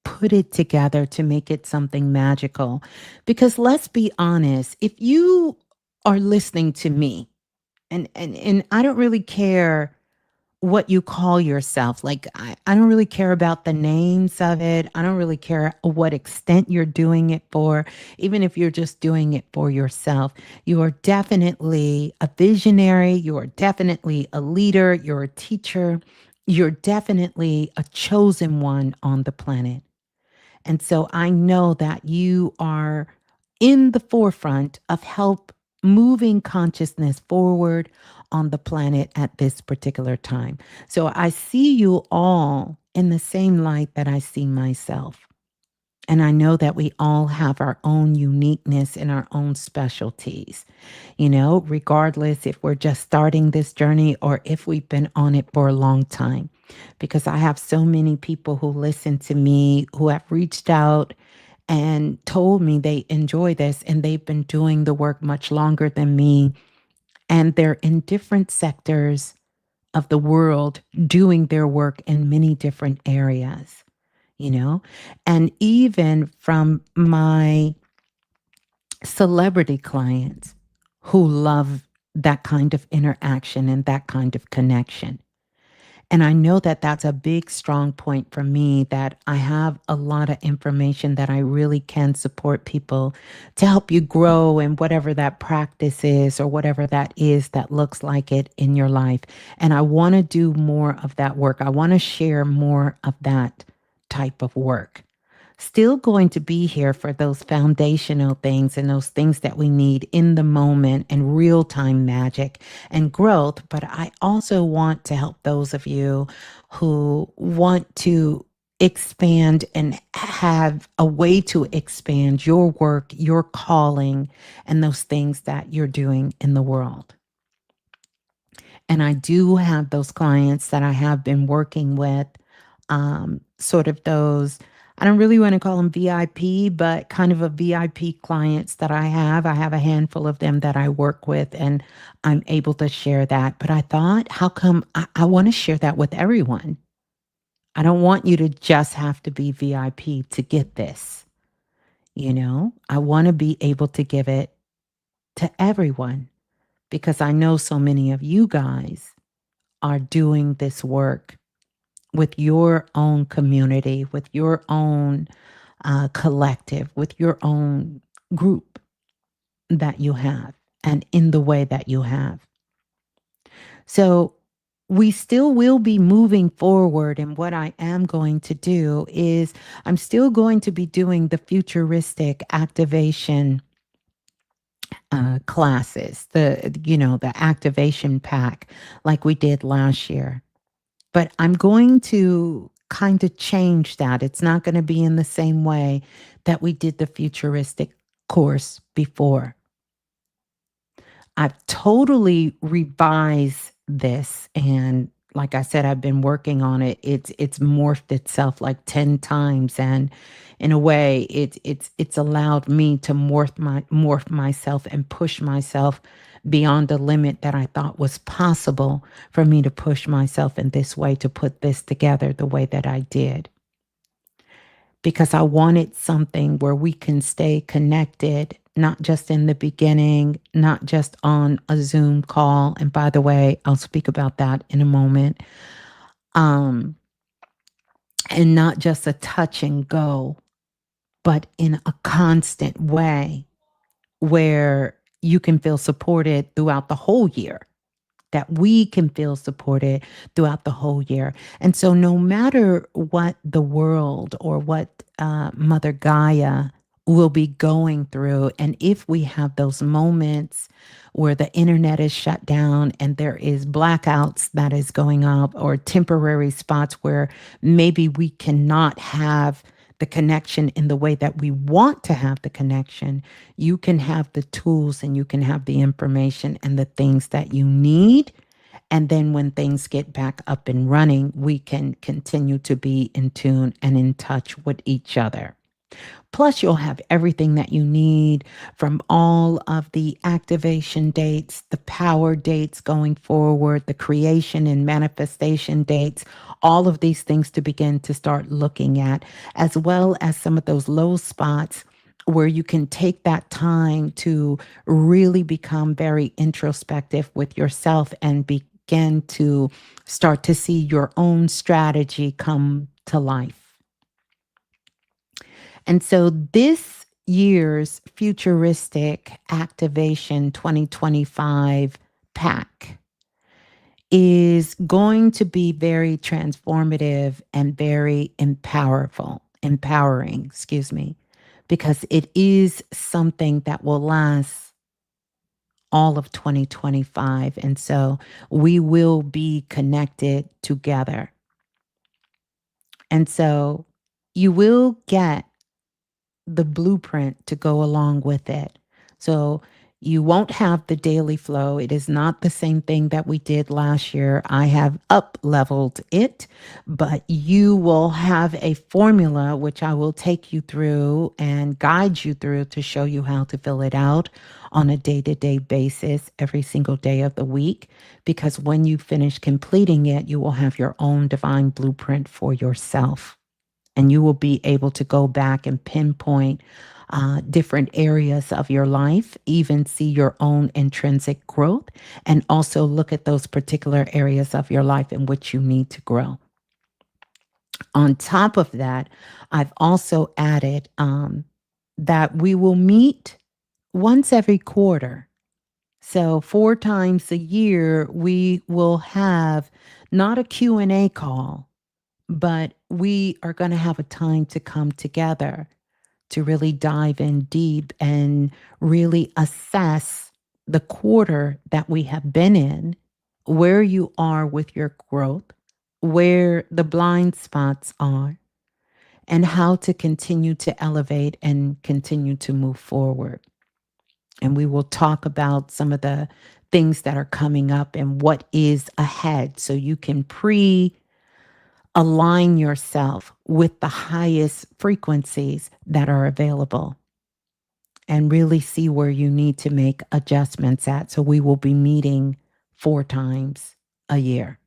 put it together to make it something magical? Because let's be honest, if you are listening to me, and I don't really care what you call yourself. Like, I don't really care about the names of it. I don't really care what extent you're doing it for, even if you're just doing it for yourself. You are definitely a visionary. You are definitely a leader. You're a teacher. You're definitely a chosen one on the planet. And so I know that you are in the forefront of help moving consciousness forward on the planet at this particular time. So I see you all in the same light that I see myself. And I know that we all have our own uniqueness and our own specialties, regardless if we're just starting this journey or if we've been on it for a long time. Because I have so many people who listen to me who have reached out and told me they enjoy this and they've been doing the work much longer than me. And they're in different sectors of the world doing their work in many different areas, and even from my celebrity clients who love that kind of interaction and that kind of connection. And I know that that's a big, strong point for me, that I have a lot of information that I really can support people to help you grow in whatever that practice is or whatever that is that looks like it in your life. And I want to do more of that work. I want to share more of that type of work. Still going to be here for those foundational things and those things that we need in the moment and real time magic and growth. But I also want to help those of you who want to expand and have a way to expand your work, your calling, and those things that you're doing in the world. And I do have those clients that I have been working with, sort of those, I don't really want to call them VIP, but kind of a VIP clients that I have. I have a handful of them that I work with, and I'm able to share that. But I thought, how come I want to share that with everyone? I don't want you to just have to be VIP to get this. I want to be able to give it to everyone because I know so many of you guys are doing this work with your own community, with your own collective, with your own group that you have, and in the way that you have. So we still will be moving forward. And what I am going to do is I'm still going to be doing the futuristic activation classes, the activation pack like we did last year. But I'm going to kind of change that. It's not going to be in the same way that we did the futuristic course before. I've totally revised this, and like I said, I've been working on it. It's morphed itself like 10 times, and in a way it's allowed me to morph myself and push myself beyond the limit that I thought was possible for me to push myself in this way, to put this together the way that I did. Because I wanted something where we can stay connected, not just in the beginning, not just on a Zoom call. And by the way, I'll speak about that in a moment. And not just a touch and go, but in a constant way where you can feel supported throughout the whole year, that we can feel supported throughout the whole year. And so no matter what the world or what Mother Gaia will be going through. And if we have those moments where the internet is shut down and there is blackouts that is going up, or temporary spots where maybe we cannot have the connection in the way that we want to have the connection, you can have the tools and you can have the information and the things that you need. And then when things get back up and running, we can continue to be in tune and in touch with each other. Plus, you'll have everything that you need from all of the activation dates, the power dates going forward, the creation and manifestation dates, all of these things to begin to start looking at, as well as some of those low spots where you can take that time to really become very introspective with yourself and begin to start to see your own strategy come to life. And so this year's Futuristic Activation 2025 pack is going to be very transformative and very empowering, because it is something that will last all of 2025. And so we will be connected together. And so you will get the blueprint to go along with it. So you won't have the daily flow. It is not the same thing that we did last year. I have up leveled it, but you will have a formula which I will take you through and guide you through to show you how to fill it out on a day-to-day basis every single day of the week. Because when you finish completing it, you will have your own divine blueprint for yourself. And you will be able to go back and pinpoint different areas of your life, even see your own intrinsic growth, and also look at those particular areas of your life in which you need to grow. On top of that, I've also added that we will meet once every quarter. So 4 times a year, we will have not a Q&A call, but we are going to have a time to come together to really dive in deep and really assess the quarter that we have been in, where you are with your growth, where the blind spots are, and how to continue to elevate and continue to move forward. And we will talk about some of the things that are coming up and what is ahead so you can align yourself with the highest frequencies that are available and really see where you need to make adjustments at. So we will be meeting 4 times a year.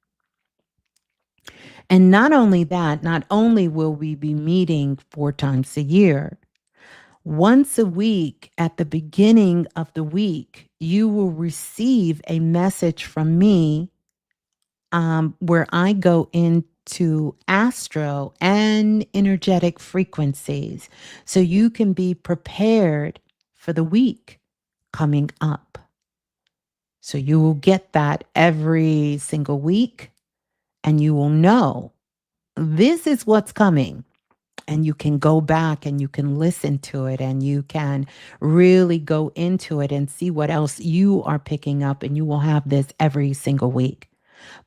And not only that, not only will we be meeting 4 times a year, once a week at the beginning of the week, you will receive a message from me where I go into astro and energetic frequencies so you can be prepared for the week coming up. So you will get that every single week and you will know this is what's coming. And you can go back and you can listen to it and you can really go into it and see what else you are picking up. And you will have this every single week.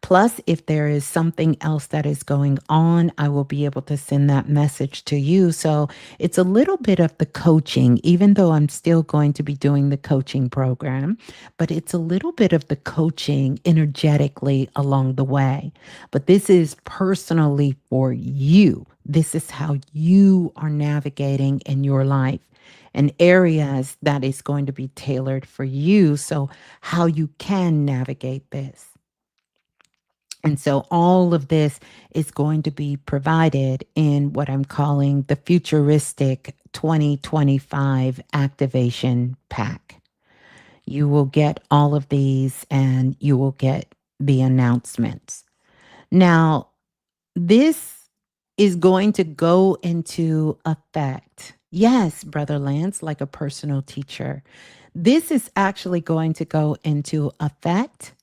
Plus, if there is something else that is going on, I will be able to send that message to you. So it's a little bit of the coaching, even though I'm still going to be doing the coaching program, but it's a little bit of the coaching energetically along the way. But this is personally for you. This is how you are navigating in your life and areas that is going to be tailored for you. So how you can navigate this. And so all of this is going to be provided in what I'm calling the Futuristic 2025 Activation Pack. You will get all of these and you will get the announcements. Now, this is going to go into effect. Yes, Brother Lance, like a personal teacher. This is actually going to go into effect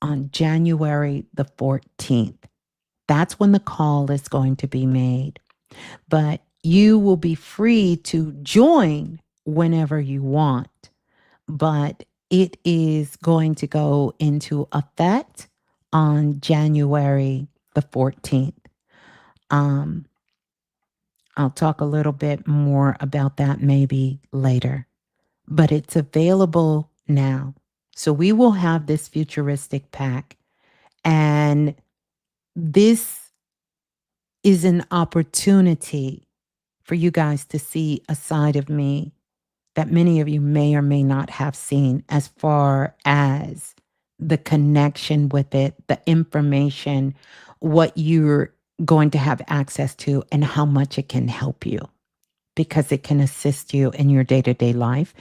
on January the 14th. That's when the call is going to be made. But You will be free to join whenever you want, but it is going to go into effect on January the 14th. Um, I'll talk a little bit more about that maybe later, but it's available now. So we will have this futuristic pack, and this is an opportunity for you guys to see a side of me that many of you may or may not have seen, as far as the connection with it, the information, what you're going to have access to, and how much it can help you, because it can assist you in your day to day life.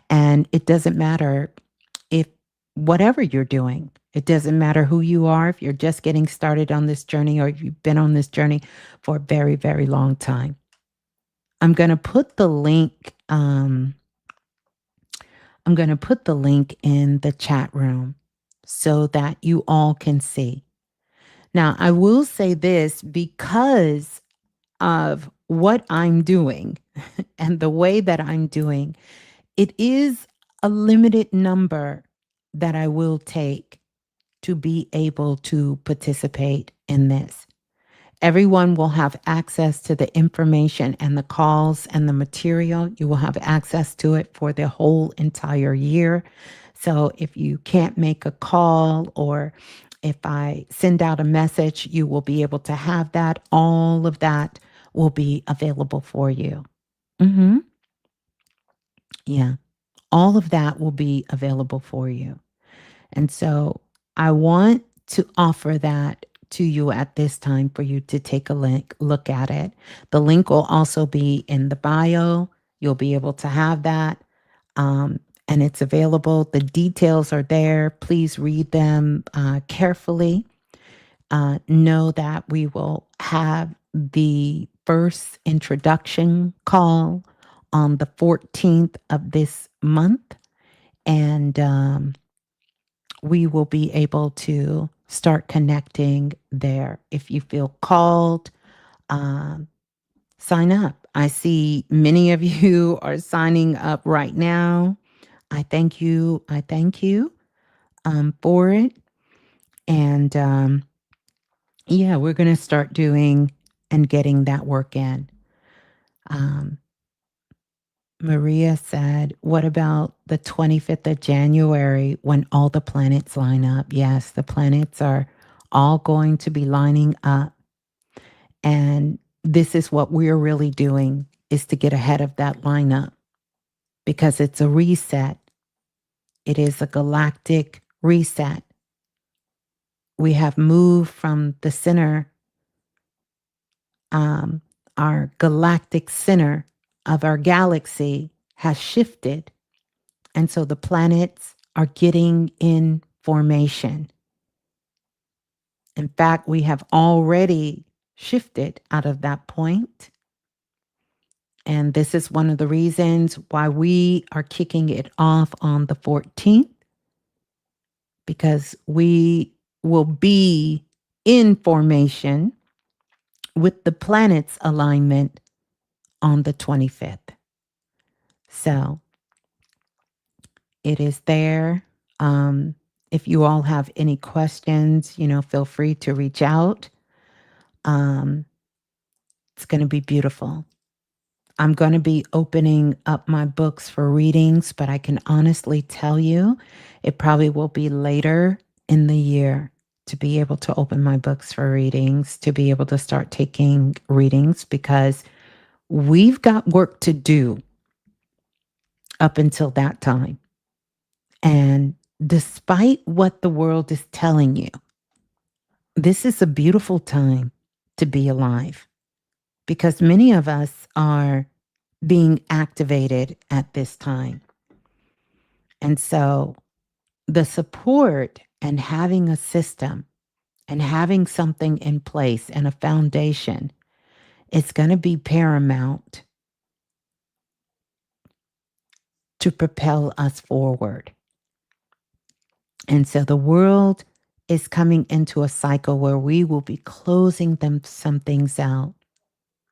And it doesn't matter if whatever you're doing, it doesn't matter who you are, if you're just getting started on this journey or if you've been on this journey for a very, very long time. I'm going to put the link. I'm going to put the link in the chat room so that you all can see. Now, I will say this, because of what I'm doing and the way that I'm doing, it is a limited number that I will take to be able to participate in this. Everyone will have access to the information and the calls and the material. You will have access to it for the whole entire year. So if you can't make a call, or if I send out a message, you will be able to have that. All of that will be available for you. Yeah. All of that will be available for you. And so I want to offer that to you at this time for you to take a look at it. The link will also be in the bio. You'll be able to have that. And it's available. The details are there. Please read them carefully. Know that we will have the first introduction call on the 14th of this month. And we will be able to start connecting there. If you feel called, sign up. I see many of you are signing up right now. I thank you. I thank you for it. And yeah, we're going to start doing and getting that work in. Maria said, what about the 25th of January when all the planets line up? Yes, the planets are all going to be lining up. And this is what we're really doing, is to get ahead of that lineup, because it's a reset. It is a galactic reset. We have moved from the center, our galactic center of our galaxy has shifted. And so the planets are getting in formation. In fact, we have already shifted out of that point. And this is one of the reasons why we are kicking it off on the 14th, because we will be in formation with the planets' alignment on the 25th. So it is there. If you all have any questions, feel free to reach out. It's going to be beautiful. I'm going to be opening up my books for readings, but I can honestly tell you it probably will be later in the year to be able to open my books for readings, to be able to start taking readings, because we've got work to do up until that time. And despite what the world is telling you, this is a beautiful time to be alive, because many of us are being activated at this time. And so the support and having a system and having something in place and a foundation is going to be paramount to propel us forward. And so the world is coming into a cycle where we will be closing some things out,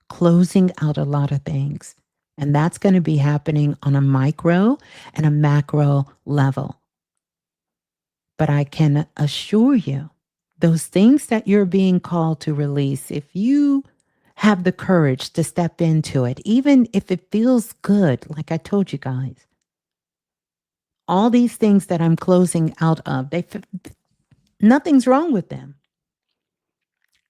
closing out a lot of things. And that's going to be happening on a micro and a macro level. But I can assure you, those things that you're being called to release, if you have the courage to step into it, even if it feels good, like I told you guys, all these things that I'm closing out of, nothing's wrong with them.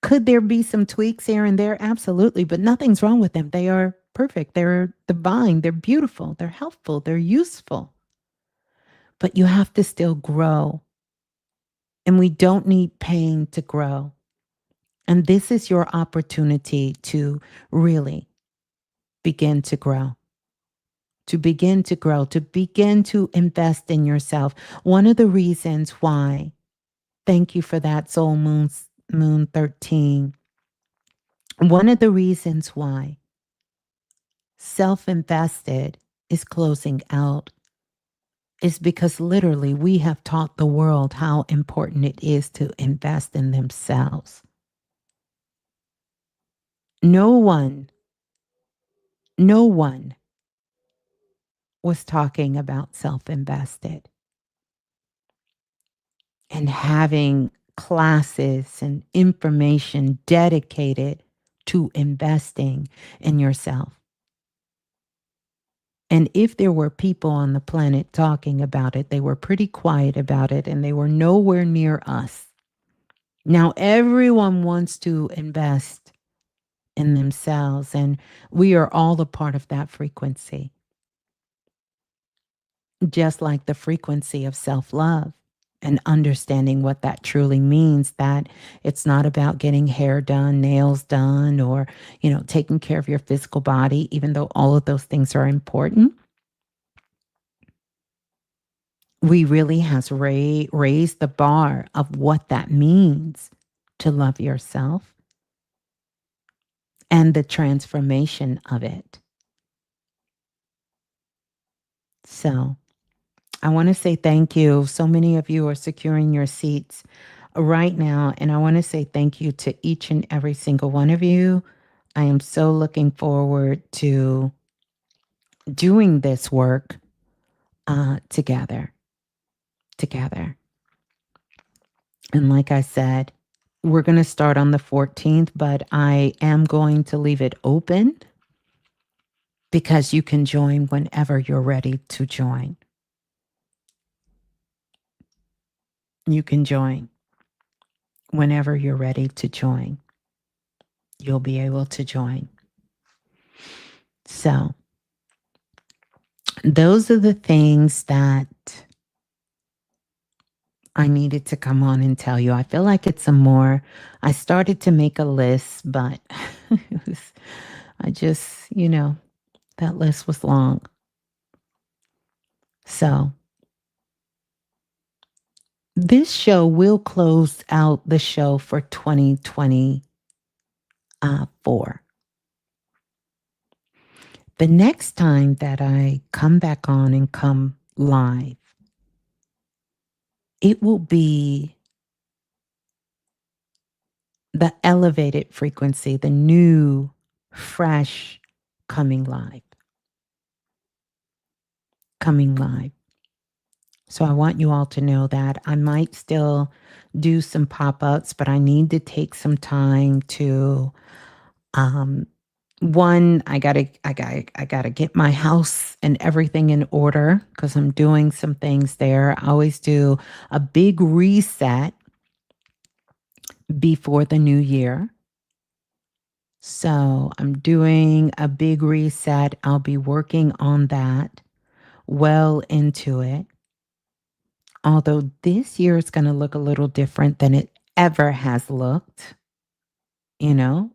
Could there be some tweaks here and there? Absolutely, but nothing's wrong with them. They are perfect. They're divine. They're beautiful. They're helpful. They're useful. But you have to still grow. And we don't need pain to grow. And this is your opportunity to really begin to grow, to begin to grow, to begin to invest in yourself. One of the reasons why, thank you for that, Soul Moon 13. One of the reasons why self-invested is closing out is because literally we have taught the world how important it is to invest in themselves. No one was talking about self-invested and having classes and information dedicated to investing in yourself. And if there were people on the planet talking about it, they were pretty quiet about it and they were nowhere near us. Now, everyone wants to invest in themselves, and we are all a part of that frequency, just like the frequency of self-love and understanding what that truly means, that it's not about getting hair done, nails done, or, taking care of your physical body, even though all of those things are important. We really has raised the bar of what that means to love yourself and the transformation of it. So I want to say thank you. So many of you are securing your seats right now, and I want to say thank you to each and every single one of you. I am so looking forward to doing this work together. And like I said, we're going to start on the 14th, but I am going to leave it open because you can join whenever you're ready to join. You can join whenever you're ready to join. You'll be able to join. So those are the things that I needed to come on and tell you. I feel like it's some more. I started to make a list, but I just, that list was long. So this show will close out the show for 2024. The next time that I come back on and come live, it will be the elevated frequency, the new, fresh coming live. So I want you all to know that I might still do some pop-ups, but I need to take some time to one, I gotta get my house and everything in order because I'm doing some things there. I always do a big reset before the new year. So I'm doing a big reset. I'll be working on that well into it. Although this year is going to look a little different than it ever has looked,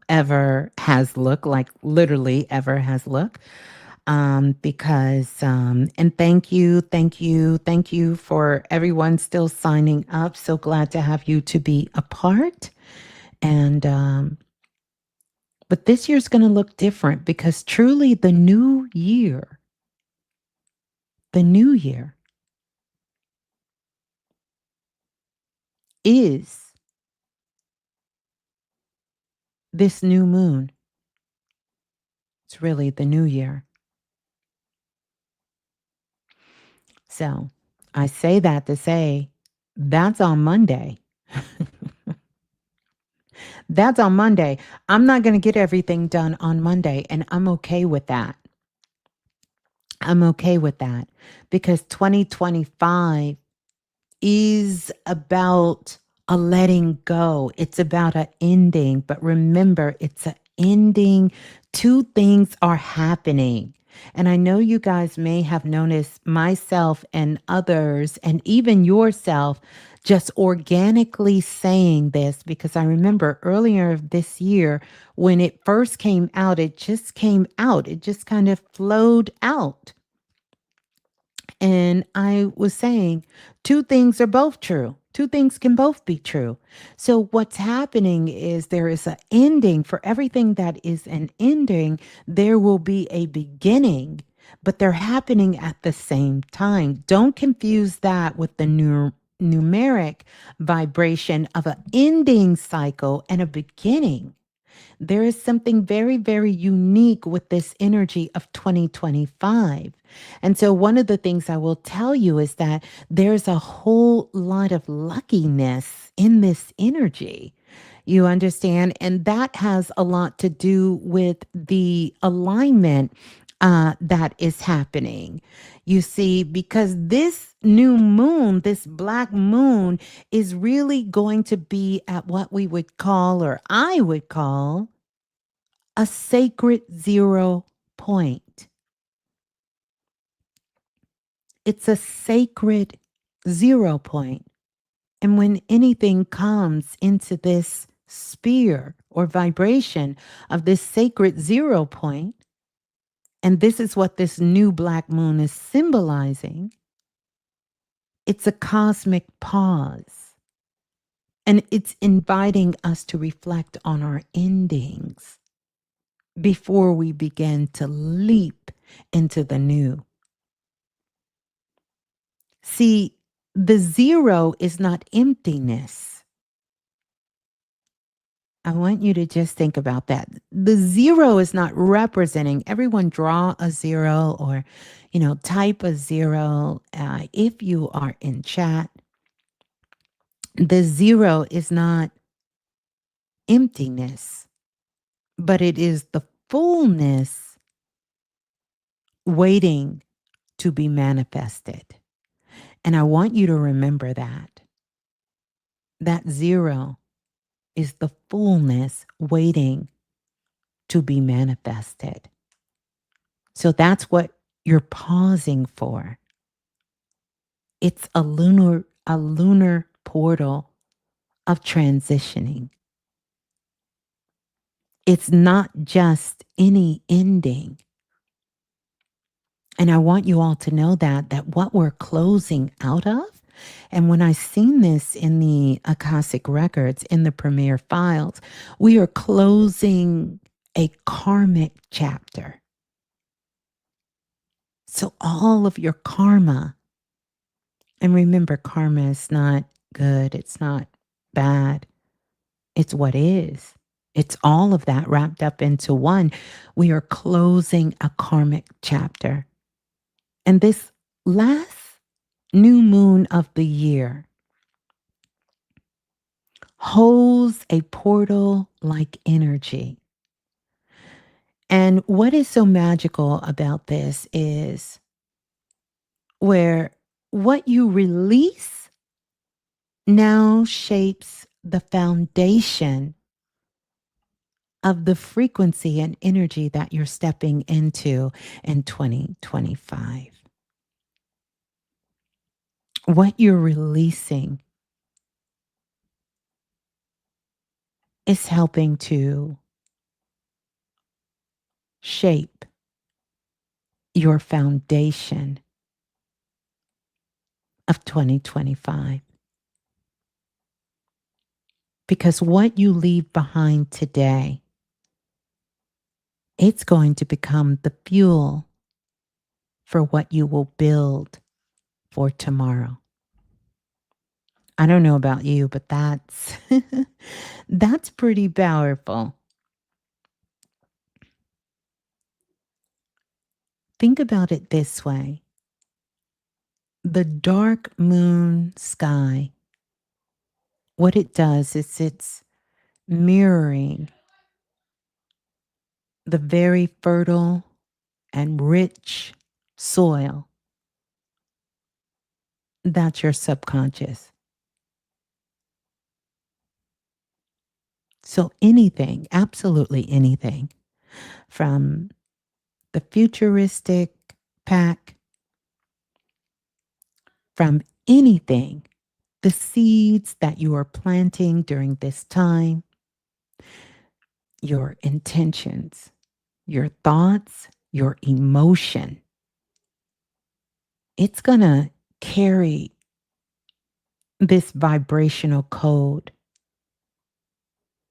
ever has looked, like literally ever has looked. Because, and thank you for everyone still signing up. So glad to have you to be a part. And, but this year's going to look different because truly the new year is this new moon. It's really the new year. So I say that to say that's on Monday. That's on Monday. I'm not going to get everything done on Monday, and I'm okay with that. I'm okay with that because 2025 is about a letting go. It's about an ending. But remember, it's an ending. Two things are happening. And I know you guys may have noticed myself and others, and even yourself, just organically saying this because I remember earlier this year when it first came out, it just came out. It just kind of flowed out. And I was saying two things are both true. Two things can both be true. So what's happening is there is an ending for everything that is an ending. There will be a beginning, but they're happening at the same time. Don't confuse that with the numeric vibration of an ending cycle and a beginning. There is something very, very unique with this energy of 2025. And so, one of the things I will tell you is that there's a whole lot of luckiness in this energy. You understand? And that has a lot to do with the alignment that is happening. You see, because this new moon, this black moon, is really going to be at what we would call, or I would call, a sacred 0 point. It's a sacred 0 point. And when anything comes into this sphere or vibration of this sacred 0 point, and this is what this new black moon is symbolizing, it's a cosmic pause. And it's inviting us to reflect on our endings before we begin to leap into the new. See, the 0 is not emptiness. I want you to just think about that. The 0 is not representing, everyone draw a 0 or, type a 0. If you are in chat, the 0 is not emptiness, but it is the fullness waiting to be manifested. And I want you to remember that. That 0 is the fullness waiting to be manifested. So that's what you're pausing for. It's a lunar portal of transitioning. It's not just any ending. And I want you all to know that what we're closing out of, and when I seen this in the Akashic records, in the premier files, we are closing a karmic chapter. So all of your karma, and remember, karma is not good, it's not bad, it's what is. It's all of that wrapped up into one. We are closing a karmic chapter. And this last new moon of the year holds a portal like energy. And what is so magical about this is where what you release now shapes the foundation of the frequency and energy that you're stepping into in 2025. What you're releasing is helping to shape your foundation of 2025. Because what you leave behind today, it's going to become the fuel for what you will build for tomorrow. I don't know about you, but that's that's pretty powerful. Think about it this way: the dark moon sky, what it does is it's mirroring the very fertile and rich soil that's your subconscious. So anything, absolutely anything, from the futuristic pack, from anything, the seeds that you are planting during this time, your intentions, your thoughts, your emotion, it's going to carry this vibrational code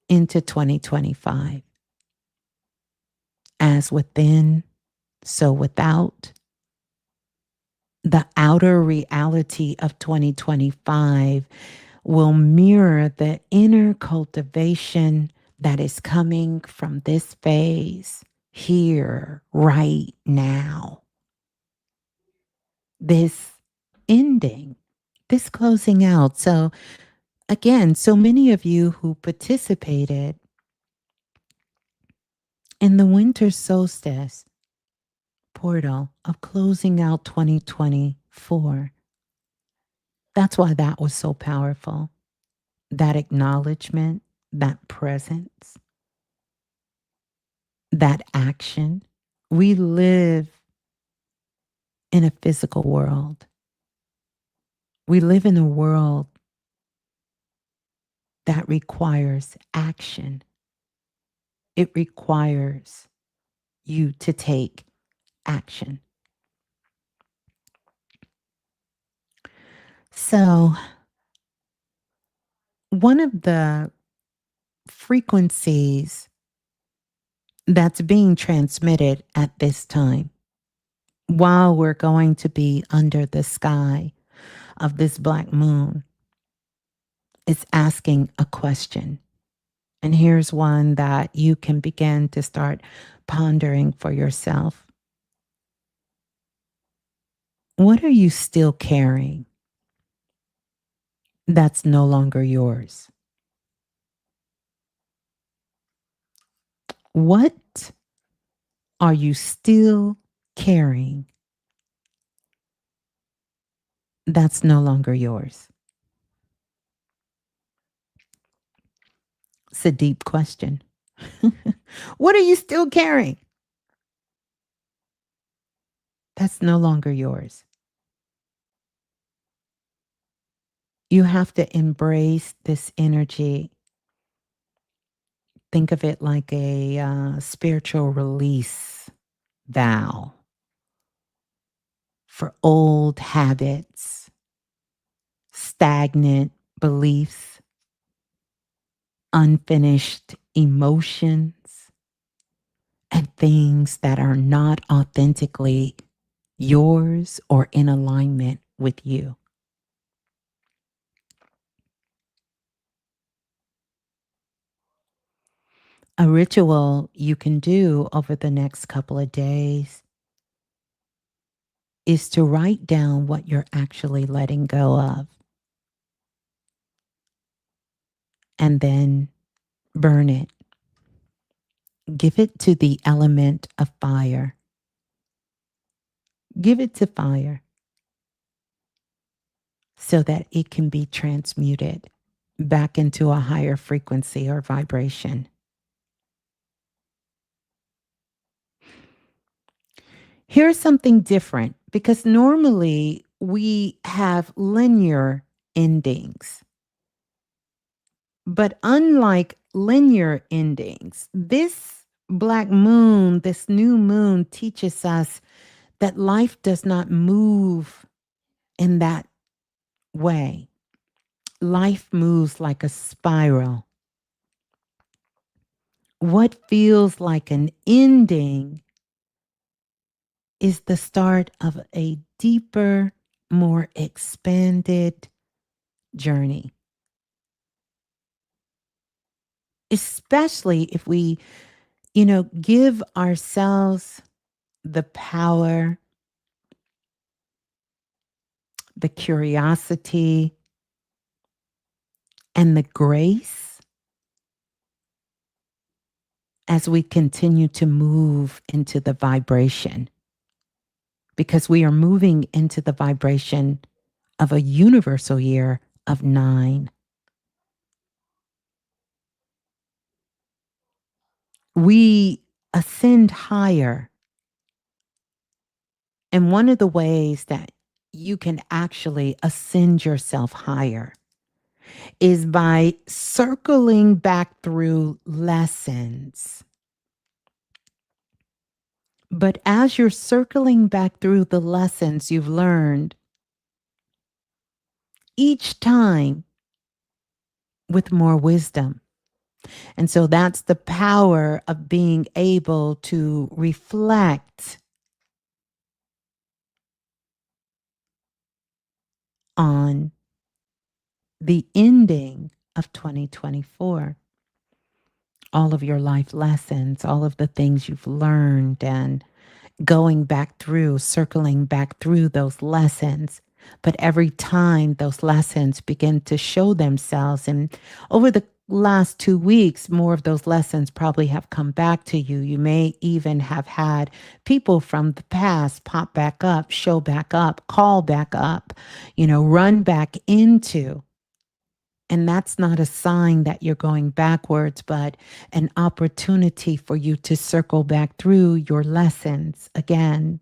into 2025. As within, so without. The outer reality of 2025 will mirror the inner cultivation that is coming from this phase here, right now. This ending, this closing out. So, again, so many of you who participated in the winter solstice portal of closing out 2024. That's why that was so powerful. That acknowledgement, that presence, that action. We live in a physical world. We live in a world that requires action. It requires you to take action. So, one of the frequencies that's being transmitted at this time, while we're going to be under the sky of this black moon, is asking a question. And here's one that you can begin to start pondering for yourself. What are you still carrying that's no longer yours? What are you still carrying that's no longer yours? It's a deep question. What are you still carrying that's no longer yours? You have to embrace this energy. Think of it like a spiritual release vow for old habits, stagnant beliefs, unfinished emotions, and things that are not authentically yours or in alignment with you. A ritual you can do over the next couple of days is to write down what you're actually letting go of and then burn it. Give it to the element of fire. Give it to fire so that it can be transmuted back into a higher frequency or vibration. Here's something different because normally we have linear endings. But unlike linear endings, this black moon, this new moon teaches us that life does not move in that way. Life moves like a spiral. What feels like an ending is the start of a deeper, more expanded journey. Especially if we, give ourselves the power, the curiosity, and the grace as we continue to move into the vibration, because we are moving into the vibration of a universal year of 9. We ascend higher. And one of the ways that you can actually ascend yourself higher is by circling back through lessons. But as you're circling back through the lessons you've learned, each time with more wisdom. And so that's the power of being able to reflect on the ending of 2024. All of your life lessons, all of the things you've learned, and going back through, circling back through those lessons. But every time those lessons begin to show themselves, and over the last 2 weeks, more of those lessons probably have come back to you. You may even have had people from the past pop back up, show back up, call back up, run back into. And that's not a sign that you're going backwards, but an opportunity for you to circle back through your lessons again.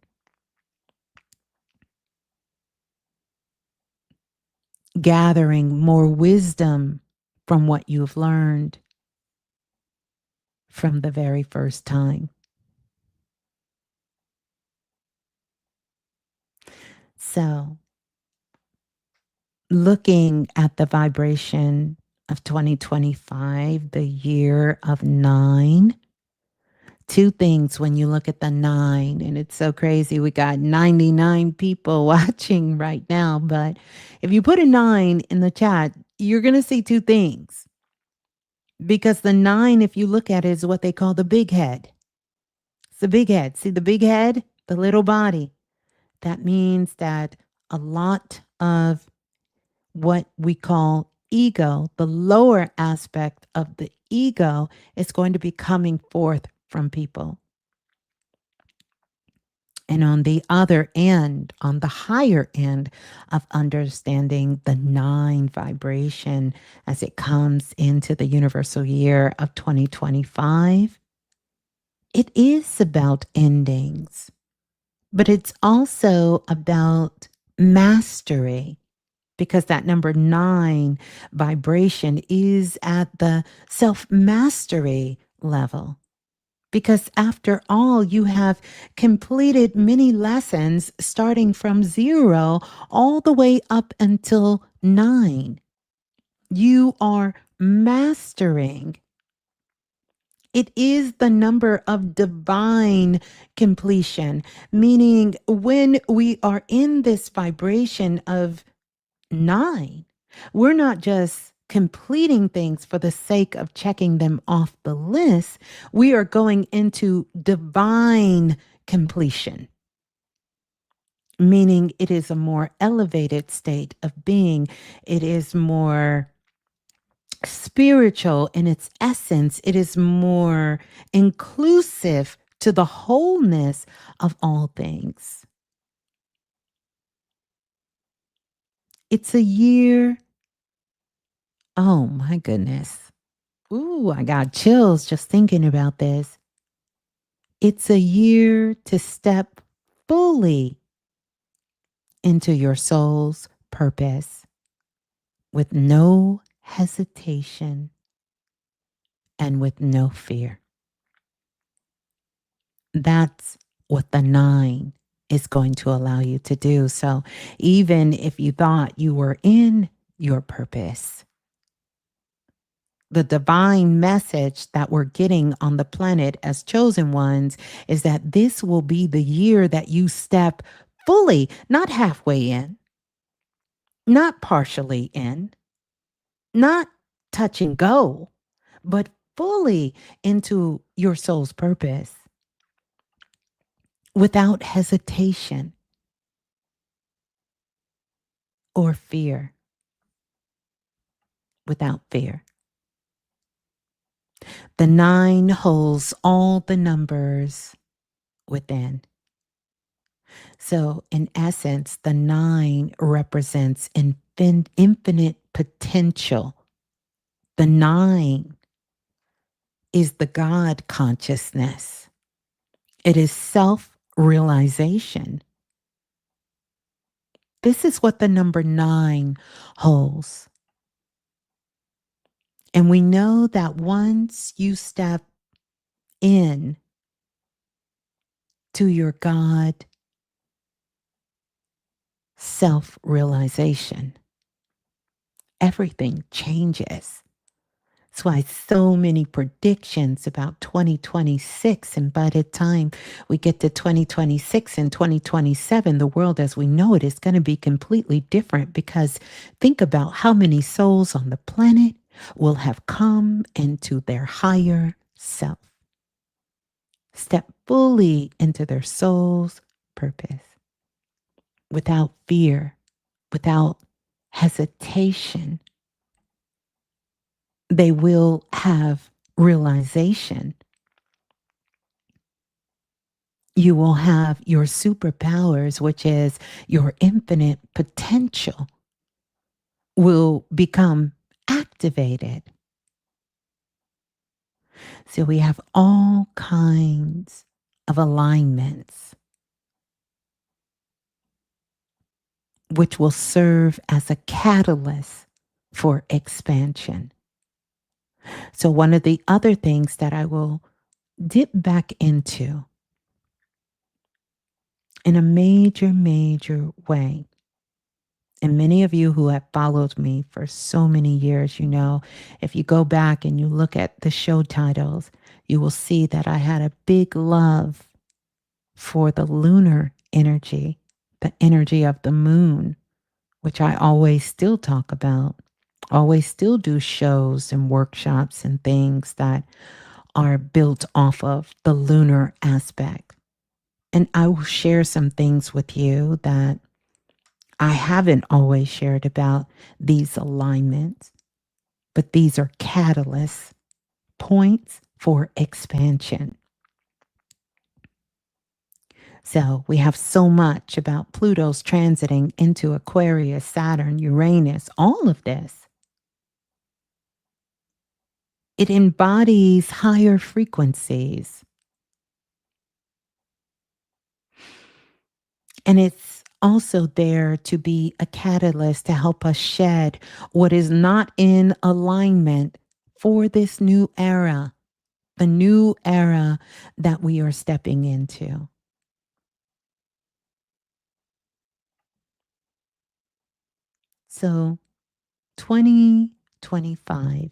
Gathering more wisdom from what you've learned from the very first time. So, looking at the vibration of 2025, the year of 9, two things when you look at the 9, and it's so crazy. We got 99 people watching right now, but if you put a 9 in the chat, you're going to see two things. Because the 9, if you look at it, is what they call the big head. It's the big head. See the big head, the little body. That means that a lot of what we call ego, the lower aspect of the ego, is going to be coming forth from people. And on the other end, on the higher end of understanding the 9 vibration as it comes into the universal year of 2025, it is about endings, but it's also about mastery, because that number 9 vibration is at the self-mastery level. Because after all, you have completed many lessons starting from 0 all the way up until 9. You are mastering. It is the number of divine completion, meaning when we are in this vibration of 9, we're not just completing things for the sake of checking them off the list. We are going into divine completion, meaning it is a more elevated state of being. It is more spiritual in its essence. It is more inclusive to the wholeness of all things. It's a year. Oh my goodness. Ooh, I got chills just thinking about this. It's a year to step fully into your soul's purpose with no hesitation and with no fear. That's what the 9 is going to allow you to do. So even if you thought you were in your purpose, the divine message that we're getting on the planet as chosen ones is that this will be the year that you step fully, not halfway in, not partially in, not touch and go, but fully into your soul's purpose without hesitation or fear. Without fear. The 9 holds all the numbers within. So, in essence, the 9 represents infinite potential. The 9 is the God consciousness, it is self realization. This is what the number 9 holds. And we know that once you step in to your God self realization, everything changes. That's why so many predictions about 2026. And by the time we get to 2026 and 2027, the world as we know it is going to be completely different, because think about how many souls on the planet will have come into their higher self, step fully into their soul's purpose without fear, without hesitation. They will have realization. You will have your superpowers, which is your infinite potential, will become activated. So we have all kinds of alignments which will serve as a catalyst for expansion. So one of the other things that I will dip back into in a major way, and many of you who have followed me for so many years, you know, if you go back and you look at the show titles, you will see that I had a big love for the lunar energy, the energy of the moon, which I always still talk about, always still do shows and workshops and things that are built off of the lunar aspect. And I will share some things with you that I haven't always shared about these alignments, but these are catalyst points for expansion. So we have so much about Pluto's transiting into Aquarius, Saturn, Uranus, all of this. It embodies higher frequencies. And it's also there to be a catalyst to help us shed what is not in alignment for this new era, the new era that we are stepping into. So 2025,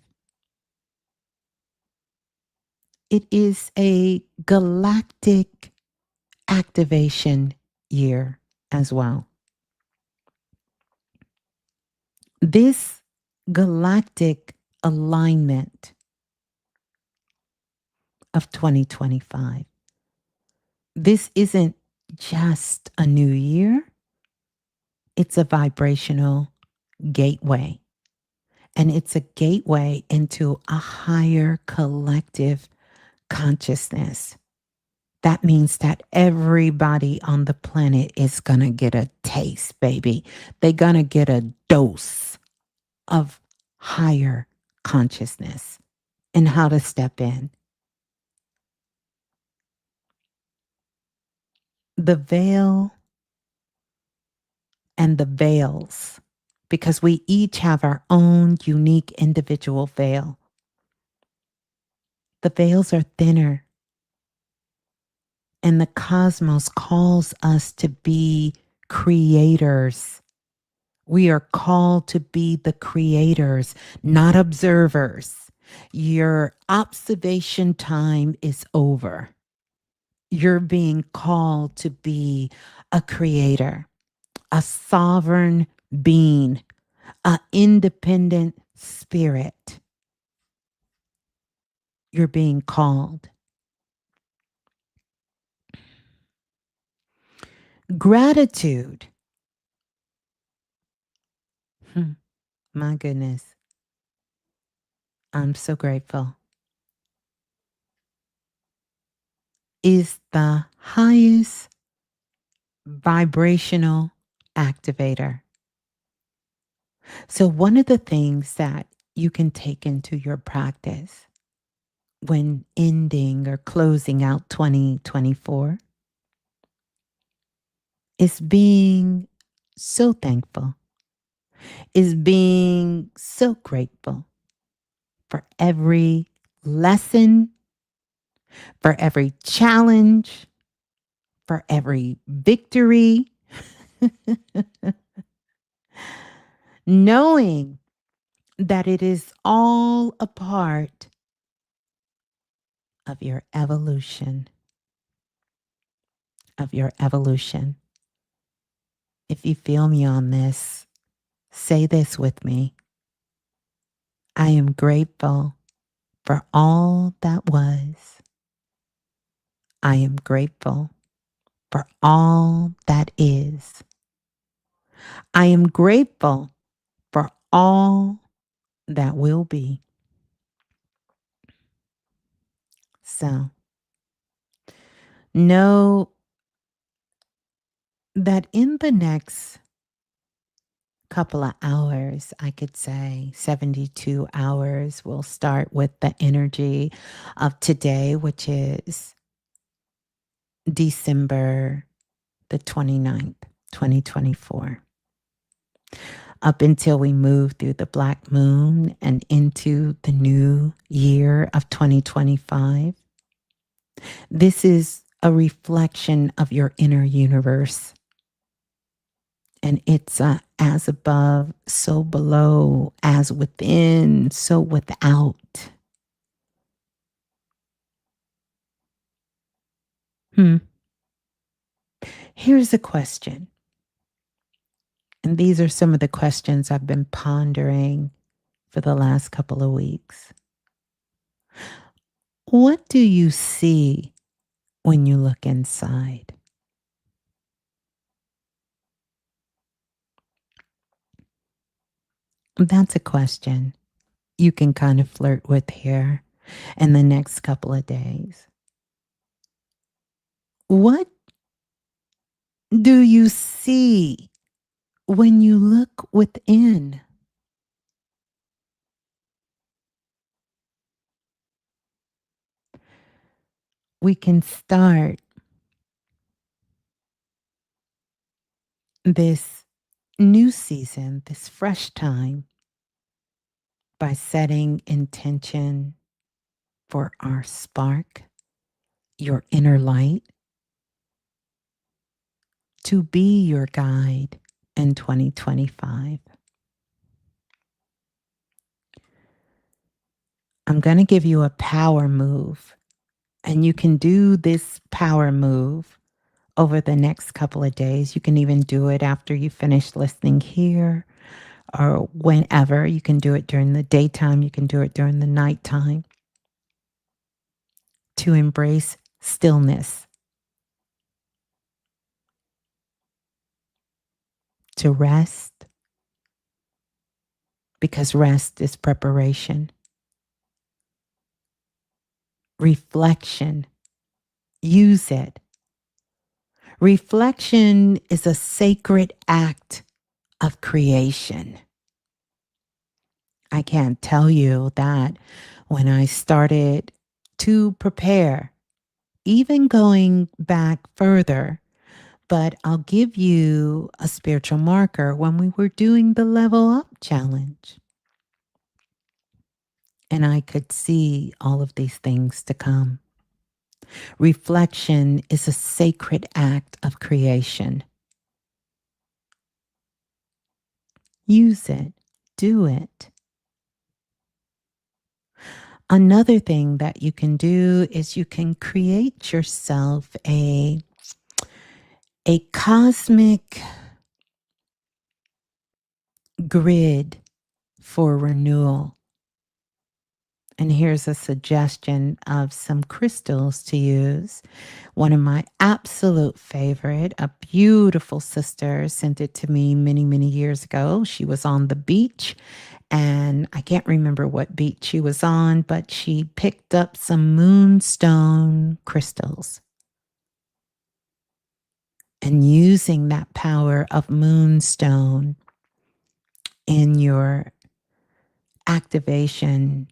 it is a galactic activation year as well. This galactic alignment of 2025, this isn't just a new year, it's a vibrational gateway. And it's a gateway into a higher collective consciousness. That means that everybody on the planet is going to get a taste, baby. They're going to get a dose of higher consciousness and how to step in. The veil and the veils, because we each have our own unique individual veil. The veils are thinner, and the cosmos calls us to be creators. We are called to be the creators, not observers. Your observation time is over. You're being called to be a creator, a sovereign being, an independent spirit. You're being called. Gratitude. My goodness. I'm so grateful. Is the highest vibrational activator. So, one of the things that you can take into your practice when ending or closing out 2024 is being so thankful, is being so grateful for every lesson, for every challenge, for every victory, knowing that it is all a part of your evolution, of your evolution. If you feel me on this, say this with me. I am grateful for all that was. I am grateful for all that is. I am grateful for all that will be. So, know that in the next couple of hours, I could say 72 hours, we'll start with the energy of today, which is December the 29th, 2024. Up until we move through the black moon and into the new year of 2025. This is a reflection of your inner universe. And it's as above, so below, as within, so without. Here's a question. And these are some of the questions I've been pondering for the last couple of weeks. What do you see when you look inside? That's a question you can kind of flirt with here in the next couple of days. What do you see when you look within? We can start this new season, this fresh time, by setting intention for our spark, your inner light, to be your guide in 2025. I'm going to give you a power move, and you can do this power move over the next couple of days. You can even do it after you finish listening here or whenever. You can do it during the daytime, you can do it during the nighttime, to embrace stillness, to rest, because rest is preparation. Reflection, use it. Reflection is a sacred act of creation. I can't tell you that when I started to prepare, even going back further, but I'll give you a spiritual marker when we were doing the level up challenge. And I could see all of these things to come. Reflection is a sacred act of creation. Use it. Do it. Another thing that you can do is you can create yourself a cosmic grid for renewal. And here's a suggestion of some crystals to use. One of my absolute favorite, a beautiful sister sent it to me many, many years ago. She was on the beach, and I can't remember what beach she was on, but she picked up some moonstone crystals. And using that power of moonstone in your activation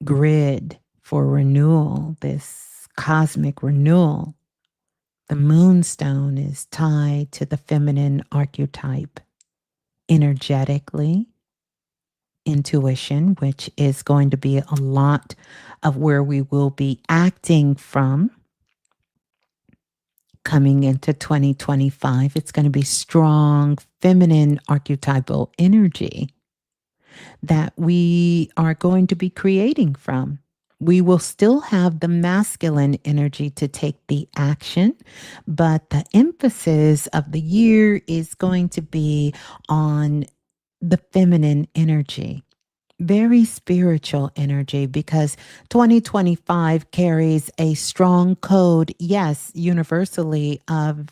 grid for renewal, this cosmic renewal, the moonstone is tied to the feminine archetype energetically, intuition, which is going to be a lot of where we will be acting from coming into 2025. It's going to be strong feminine archetypal energy that we are going to be creating from. We will still have the masculine energy to take the action, but the emphasis of the year is going to be on the feminine energy, very spiritual energy, because 2025 carries a strong code, yes, universally of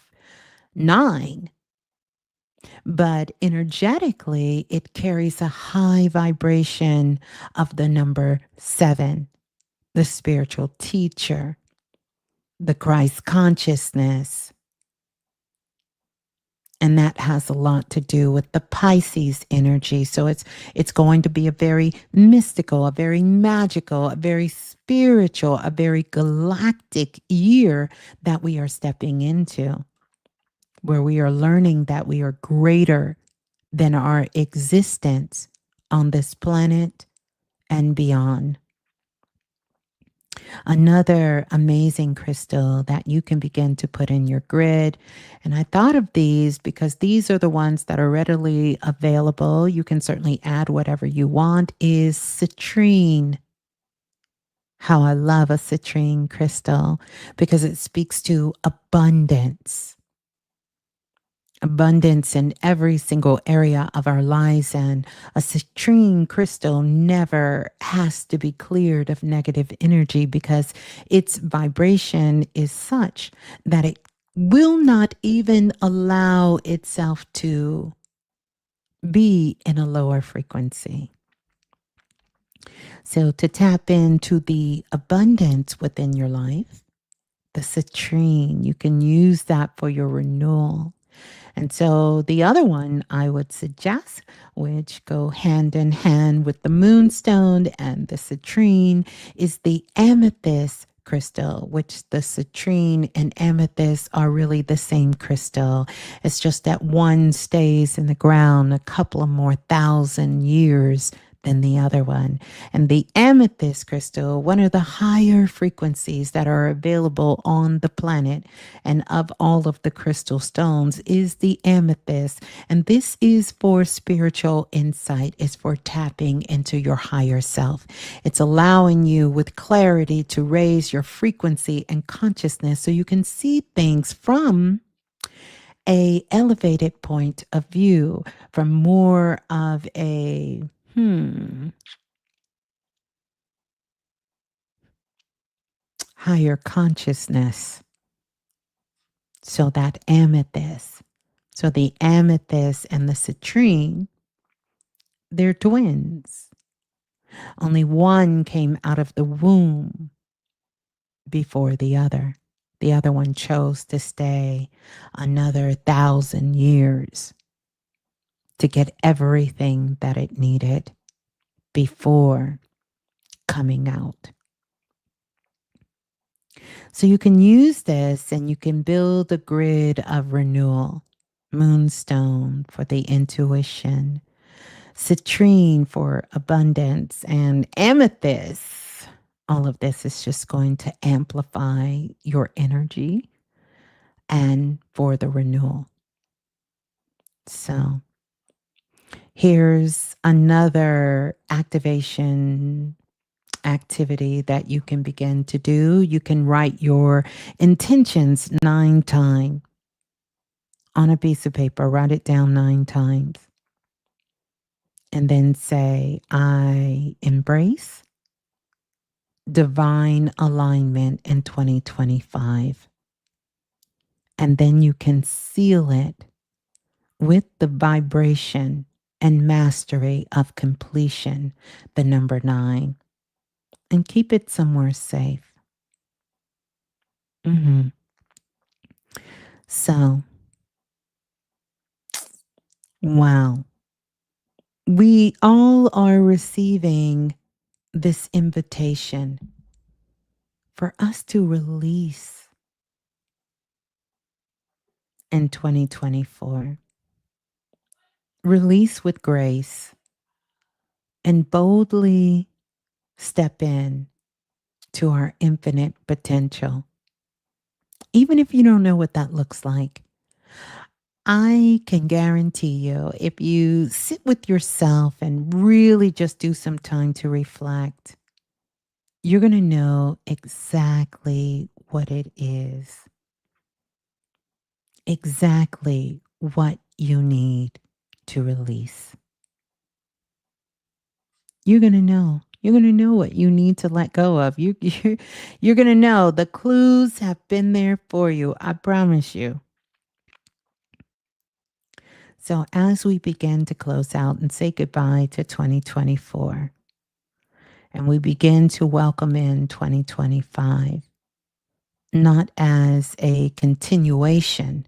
9. But energetically, it carries a high vibration of the number 7, the spiritual teacher, the Christ consciousness. And that has a lot to do with the Pisces energy. So it's going to be a very mystical, a very magical, a very spiritual, a very galactic year that we are stepping into, where we are learning that we are greater than our existence on this planet and beyond. Another amazing crystal that you can begin to put in your grid. And I thought of these because these are the ones that are readily available. You can certainly add whatever you want, is citrine. How I love a citrine crystal because it speaks to abundance. Abundance in every single area of our lives, and a citrine crystal never has to be cleared of negative energy because its vibration is such that it will not even allow itself to be in a lower frequency. So to tap into the abundance within your life, the citrine, you can use that for your renewal. And so the other one I would suggest, which go hand in hand with the moonstone and the citrine, is the amethyst crystal, which the citrine and amethyst are really the same crystal. It's just that one stays in the ground a couple of more thousand years than the other one. And the amethyst crystal, one of the higher frequencies that are available on the planet and of all of the crystal stones, is the amethyst. And this is for spiritual insight. It's for tapping into your higher self. It's allowing you with clarity to raise your frequency and consciousness so you can see things from a elevated point of view, from more of a higher consciousness. So that amethyst, so the amethyst and the citrine, they're twins. Only one came out of the womb before the other. The other one chose to stay another 1,000 years to get everything that it needed before coming out. So you can use this and you can build a grid of renewal. Moonstone for the intuition, citrine for abundance, and amethyst. All of this is just going to amplify your energy and for the renewal. So here's another activation activity that you can begin to do. You can write your intentions 9 times on a piece of paper. Write it down 9 times. And then say, I embrace, divine alignment in 2025. And then you can seal it with the vibration and mastery of completion, the number 9, and keep it somewhere safe. So, wow. We all are receiving this invitation for us to release in 2024. Release with grace and boldly step in to our infinite potential. Even if you don't know what that looks like, I can guarantee you, if you sit with yourself and really just do some time to reflect, you're going to know exactly what it is, exactly what you need to release. You're going to know. You're going to know what you need to let go of. You're going to know the clues have been there for you. I promise you. So, as we begin to close out and say goodbye to 2024, and we begin to welcome in 2025, not as a continuation,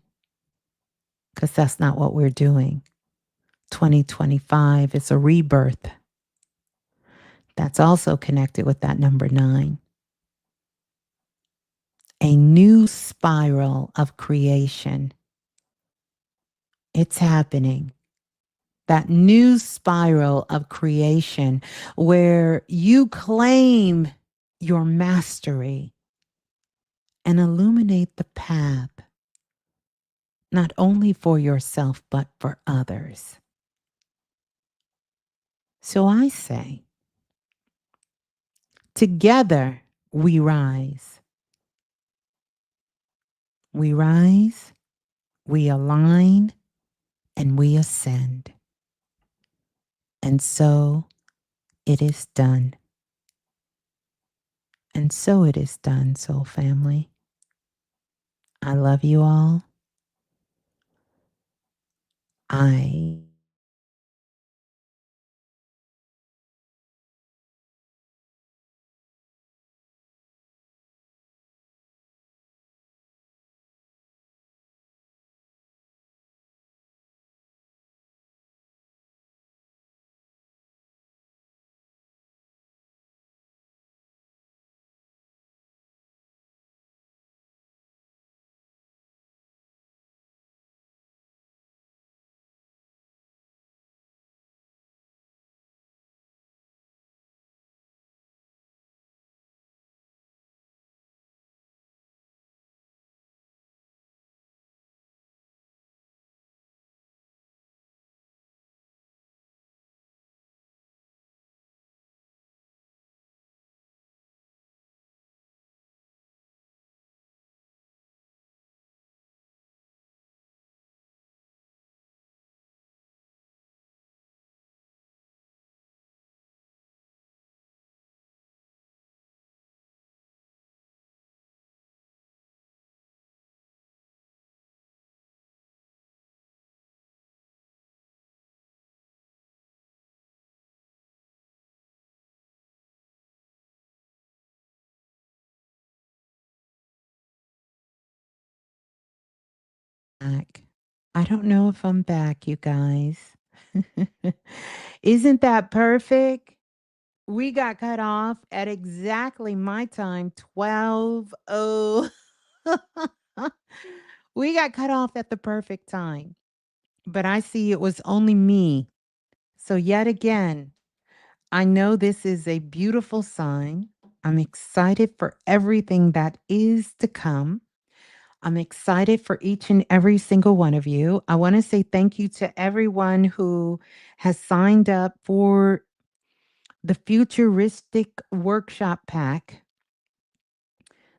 because that's not what we're doing. 2025 is a rebirth. That's also connected with that number 9. A new spiral of creation. It's happening. That new spiral of creation where you claim your mastery and illuminate the path, not only for yourself, but for others. So I say, together we rise. We rise, we align, and we ascend. And so it is done. And so it is done, soul family. I love you all. I back. I don't know if I'm back, you guys. Isn't that perfect? We got cut off at exactly my time, 12. Oh. We got cut off at the perfect time. But I see it was only me. So, yet again, I know this is a beautiful sign. I'm excited for everything that is to come. I'm excited for each and every single one of you. I want to say thank you to everyone who has signed up for the Futuristic workshop pack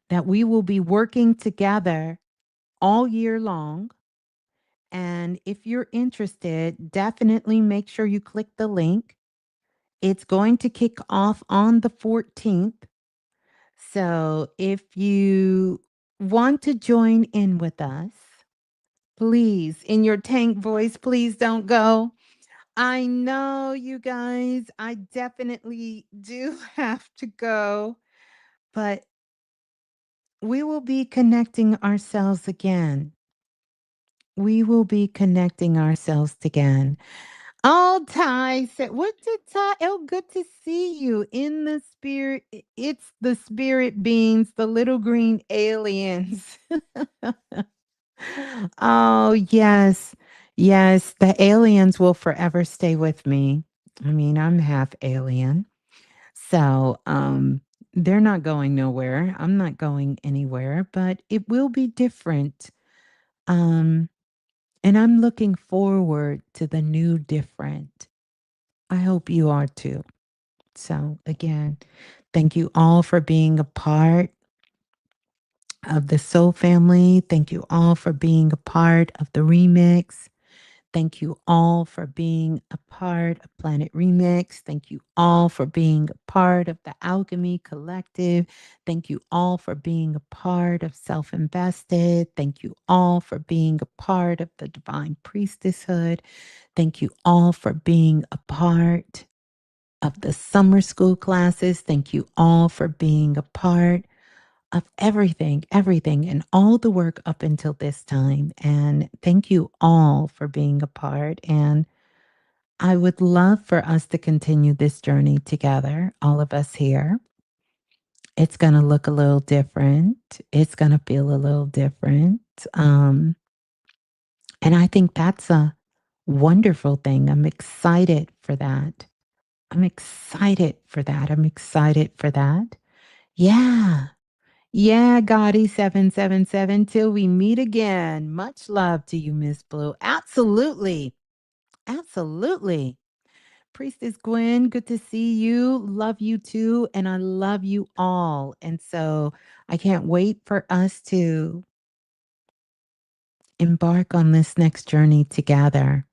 that we will be working together all year long. And if you're interested, definitely make sure you click the link. It's going to kick off on the 14th. So if you want to join in with us, please, in your tank voice, please don't go. I know, you guys, I definitely do have to go, but we will be connecting ourselves again. We will be connecting ourselves again. Oh, Ty said, what did Ty? Oh, good to see you in the spirit. It's the spirit beings, the little green aliens. Oh, yes. Yes, the aliens will forever stay with me. I mean, I'm half alien. So, they're not going nowhere. I'm not going anywhere, but it will be different. Um, and I'm looking forward to the new different. I hope you are too. So, again, thank you all for being a part of the Soul family. Thank you all for being a part of the remix. Thank you all for being a part of Planet Remix. Thank you all for being a part of the Alchemy Collective. Thank you all for being a part of Self Invested. Thank you all for being a part of the Divine Priestesshood. Thank you all for being a part of the summer school classes. Thank you all for being a part of everything, and all the work up until this time. And thank you all for being a part. And I would love for us to continue this journey together, all of us here. It's going to look a little different. It's going to feel a little different. And I think that's a wonderful thing. I'm excited for that. I'm excited for that. I'm excited for that. Yeah. Yeah, Gotti 777. Till we meet again. Much love to you, Miss Blue. Absolutely. Absolutely. Priestess Gwen, good to see you. Love you too. And I love you all. And so I can't wait for us to embark on this next journey together.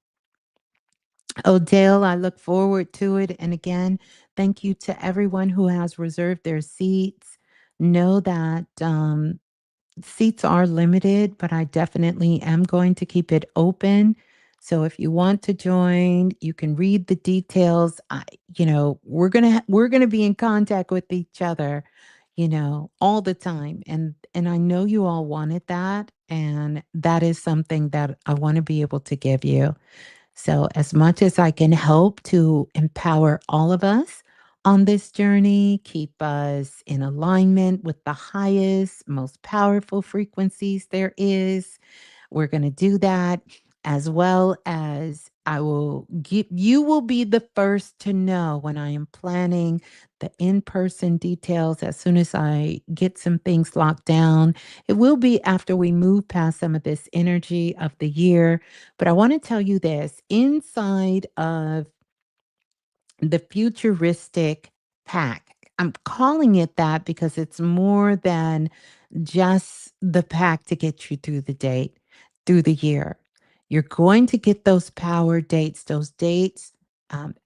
Odell, I look forward to it. And again, thank you to everyone who has reserved their seats. Know that seats are limited, but I definitely am going to keep it open. So if you want to join, you can read the details. We're gonna be in contact with each other, all the time. And I know you all wanted that, and that is something that I want to be able to give you. So, as much as I can help to empower all of us on this journey, keep us in alignment with the highest, most powerful frequencies there is, we're going to do that, as well as you will be the first to know when I am planning the in-person details as soon as I get some things locked down. It will be after we move past some of this energy of the year. But I want to tell you this, inside of the futuristic pack. I'm calling it that because it's more than just the pack to get you through the date, through the year. You're going to get those power dates, those dates,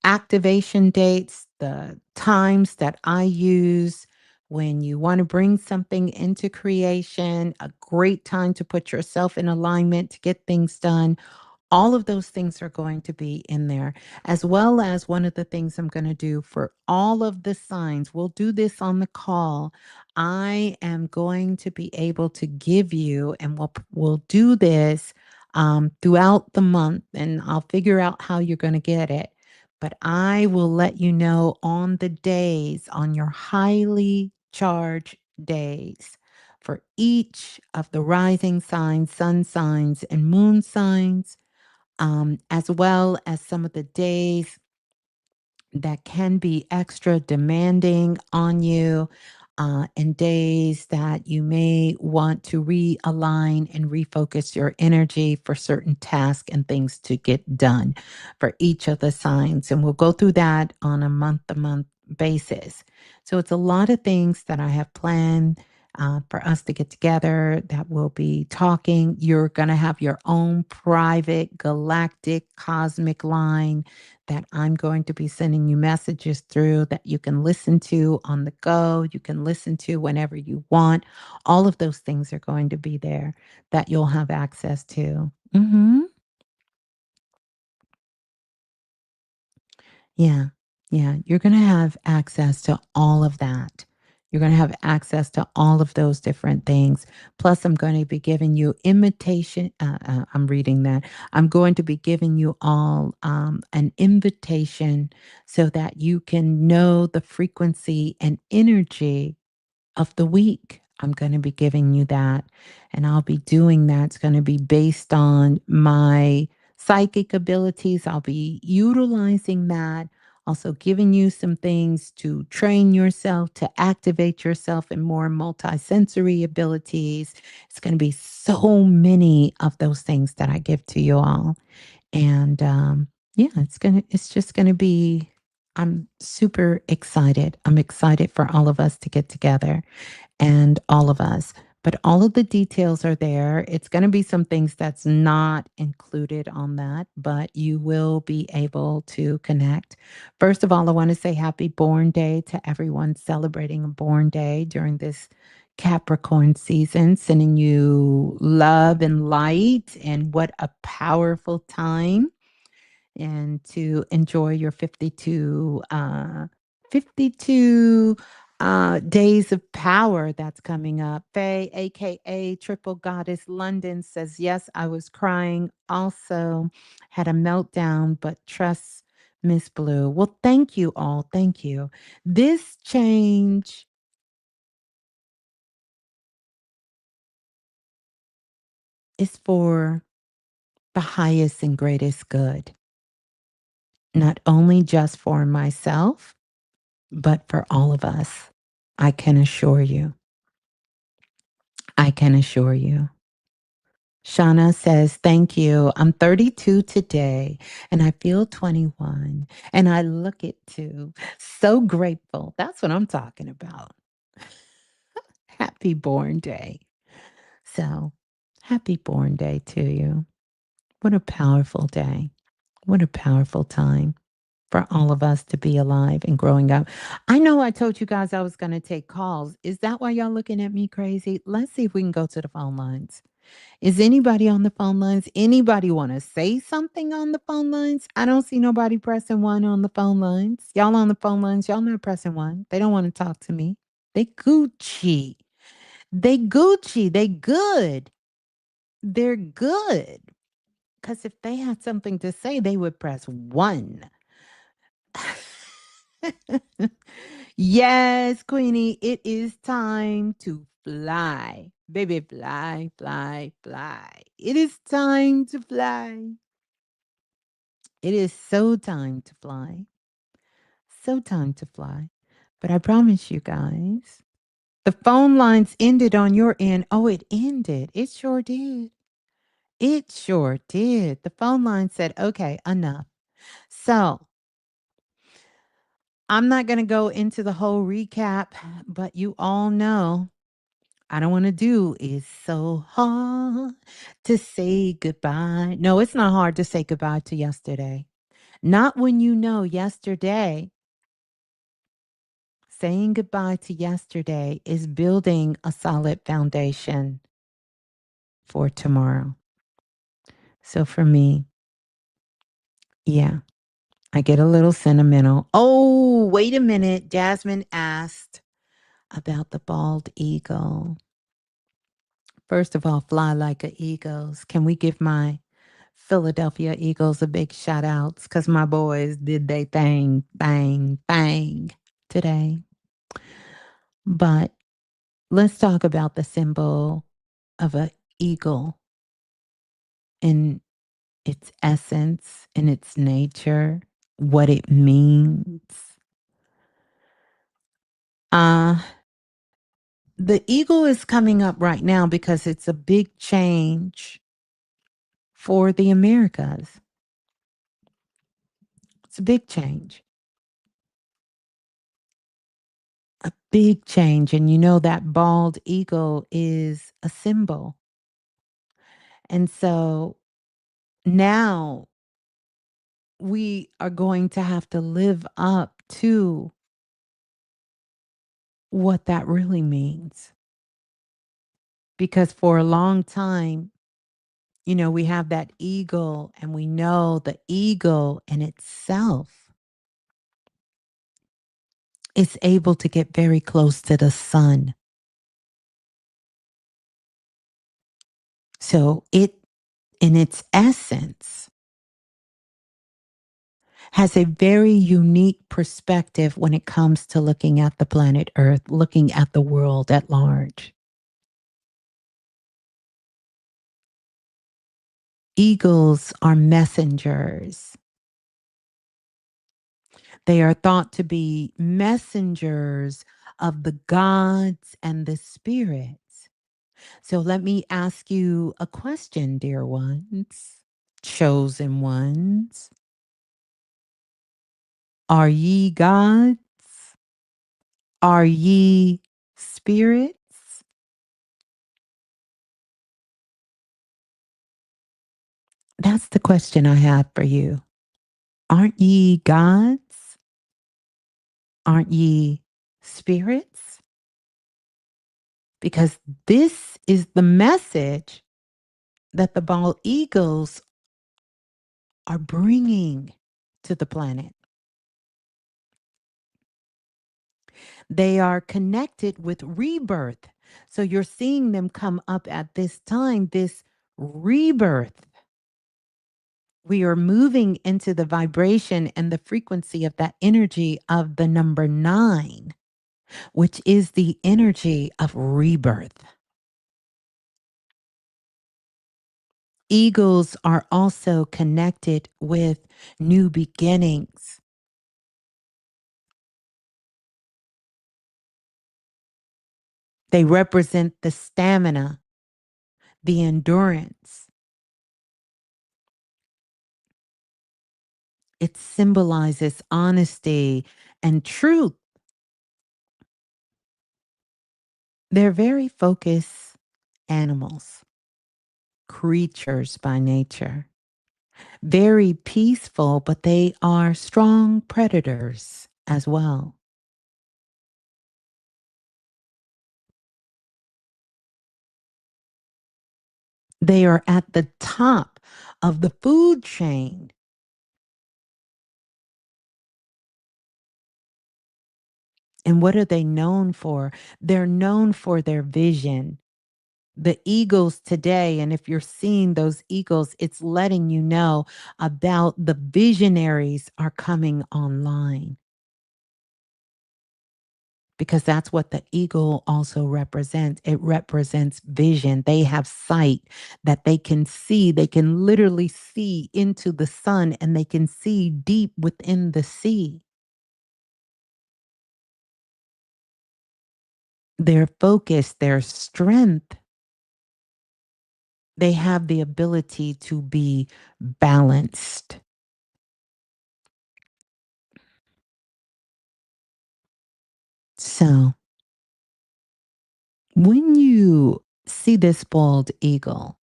activation dates, the times that I use when you want to bring something into creation, a great time to put yourself in alignment to get things done. All of those things are going to be in there, as well as one of the things I'm going to do for all of the signs. We'll do this on the call. I am going to be able to give you, and we'll do this throughout the month, and I'll figure out how you're going to get it. But I will let you know on the days, on your highly charged days, for each of the rising signs, sun signs, and moon signs, as well as some of the days that can be extra demanding on you, and days that you may want to realign and refocus your energy for certain tasks and things to get done for each of the signs. And we'll go through that on a month-to-month basis. So it's a lot of things that I have planned. for us to get together, that we'll be talking. You're going to have your own private galactic cosmic line that I'm going to be sending you messages through that you can listen to on the go. You can listen to whenever you want. All of those things are going to be there that you'll have access to. Yeah. Yeah. You're going to have access to all of that. You're going to have access to all of those different things. Plus, I'm going to be giving you invitation. I'm reading that. I'm going to be giving you all an invitation so that you can know the frequency and energy of the week. I'm going to be giving you that. And I'll be doing that. It's going to be based on my psychic abilities. I'll be utilizing that. Also, giving you some things to train yourself, to activate yourself in more multisensory abilities. It's going to be so many of those things that I give to you all. And yeah, it's just gonna be, I'm super excited. I'm excited for all of us to get together and all of us. But all of the details are there. It's going to be some things that's not included on that, but you will be able to connect. First of all, I want to say happy born day to everyone celebrating a born day during this Capricorn season, sending you love and light. And what a powerful time and to enjoy your 52 days of power that's coming up. Faye, aka Triple Goddess London, says, yes, I was crying. Also had a meltdown, but trust Miss Blue. Well, thank you all. Thank you. This change is for the highest and greatest good, not only just for myself, but for all of us. I can assure you. I can assure you. Shauna says, thank you. I'm 32 today and I feel 21 and I look it too. So grateful. That's what I'm talking about. Happy born day. So happy born day to you. What a powerful day. What a powerful time for all of us to be alive and growing up. I know I told you guys I was going to take calls. Is that why y'all looking at me crazy? Let's see if we can go to the phone lines. Is anybody on the phone lines? Anybody want to say something on the phone lines? I don't see nobody pressing one on the phone lines. Y'all on the phone lines, y'all not pressing one. They don't want to talk to me. They Gucci. They Gucci. They good. They're good. Because if they had something to say, they would press one. Yes, Queenie, it is time to fly. Baby, fly, fly, fly. It is time to fly. It is so time to fly. So time to fly. But I promise you guys, the phone lines ended on your end. Oh, it ended. It sure did. It sure did. The phone line said, okay, enough. So I'm not going to go into the whole recap, but you all know I don't want to do is so hard to say goodbye. No, it's not hard to say goodbye to yesterday. Not when you know yesterday, saying goodbye to yesterday is building a solid foundation for tomorrow. So for me, yeah, I get a little sentimental. Oh, wait a minute. Jasmine asked about the bald eagle. First of all, fly like a eagles. Can we give my Philadelphia Eagles a big shout outs? Because my boys did they thing, bang, bang today. But let's talk about the symbol of an eagle in its essence, in its nature, what it means. Uh, the eagle is coming up right now because it's a big change for the Americas. It's a big change. Big change. And you know that bald eagle is a symbol. And so now we are going to have to live up to what that really means. Because for a long time, you know, we have that eagle, and we know the eagle in itself is able to get very close to the sun. So it, in its essence, has a very unique perspective when it comes to looking at the planet Earth, looking at the world at large. Eagles are messengers. They are thought to be messengers of the gods and the spirits. So let me ask you a question, dear ones, chosen ones. Are ye gods? Are ye spirits? That's the question I have for you. Aren't ye gods? Aren't ye spirits? Because this is the message that the bald eagles are bringing to the planet. They are connected with rebirth. So you're seeing them come up at this time, this rebirth. We are moving into the vibration and the frequency of that energy of the number 9, which is the energy of rebirth. Eagles are also connected with new beginnings. They represent the stamina, the endurance. It symbolizes honesty and truth. They're very focused animals, creatures by nature. Very peaceful, but they are strong predators as well. They are at the top of the food chain. And what are they known for? They're known for their vision. The eagles today, and if you're seeing those eagles, it's letting you know about the visionaries are coming online. Because that's what the eagle also represents. It represents vision. They have sight that they can see. They can literally see into the sun, and they can see deep within the sea. Their focus, their strength, they have the ability to be balanced. So when you see this bald eagle,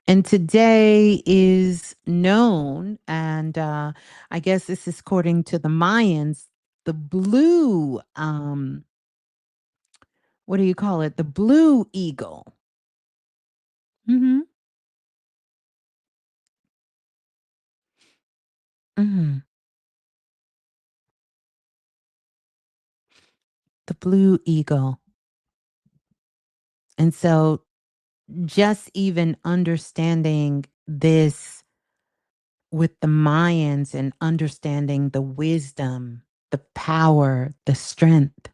and today is known, and I guess this is according to the Mayans, the blue, what do you call it? The blue eagle. Hmm. Hmm. The blue eagle. And so just even understanding this with the Mayans and understanding the wisdom, the power, the strength,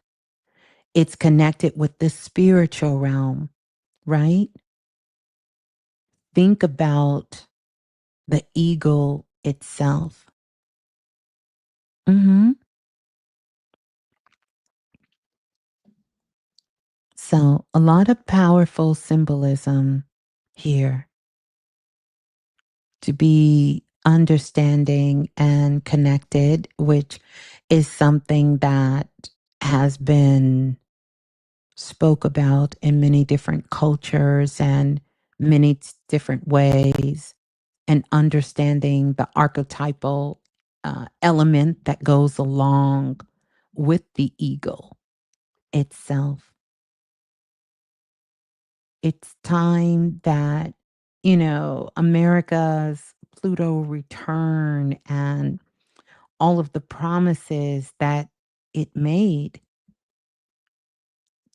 it's connected with the spiritual realm, right? Think about the eagle itself. Hmm. So, a lot of powerful symbolism here to be understanding and connected, which is something that has been spoke about in many different cultures and many different ways, and understanding the archetypal element that goes along with the ego itself. It's time that, America's Pluto return and all of the promises that it made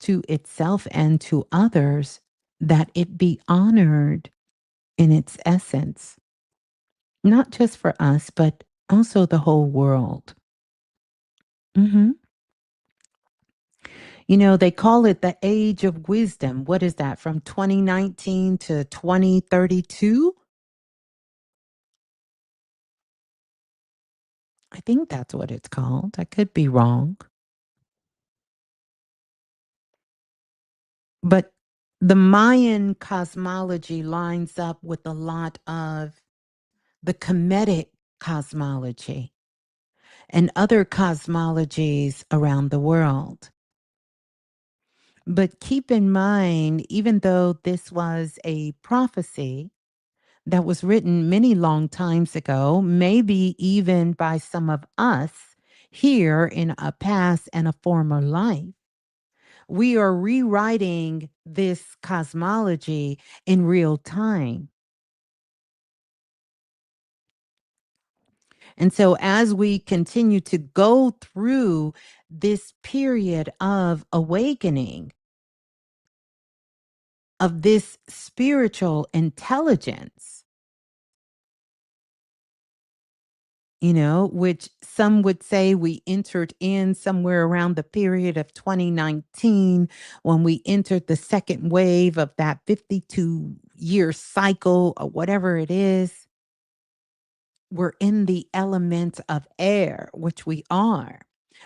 to itself and to others, that it be honored in its essence, not just for us, but also the whole world. hmm they call it the age of wisdom. What is that, from 2019 to 2032? I think that's what it's called. I could be wrong. But the Mayan cosmology lines up with a lot of the Kemetic cosmology and other cosmologies around the world. But keep in mind, even though this was a prophecy that was written many long times ago, maybe even by some of us here in a past and a former life, we are rewriting this cosmology in real time. And so, as we continue to go through this period of awakening, of this spiritual intelligence, which some would say we entered in somewhere around the period of 2019, when we entered the second wave of that 52-year cycle or whatever it is. We're in the element of air, which we are,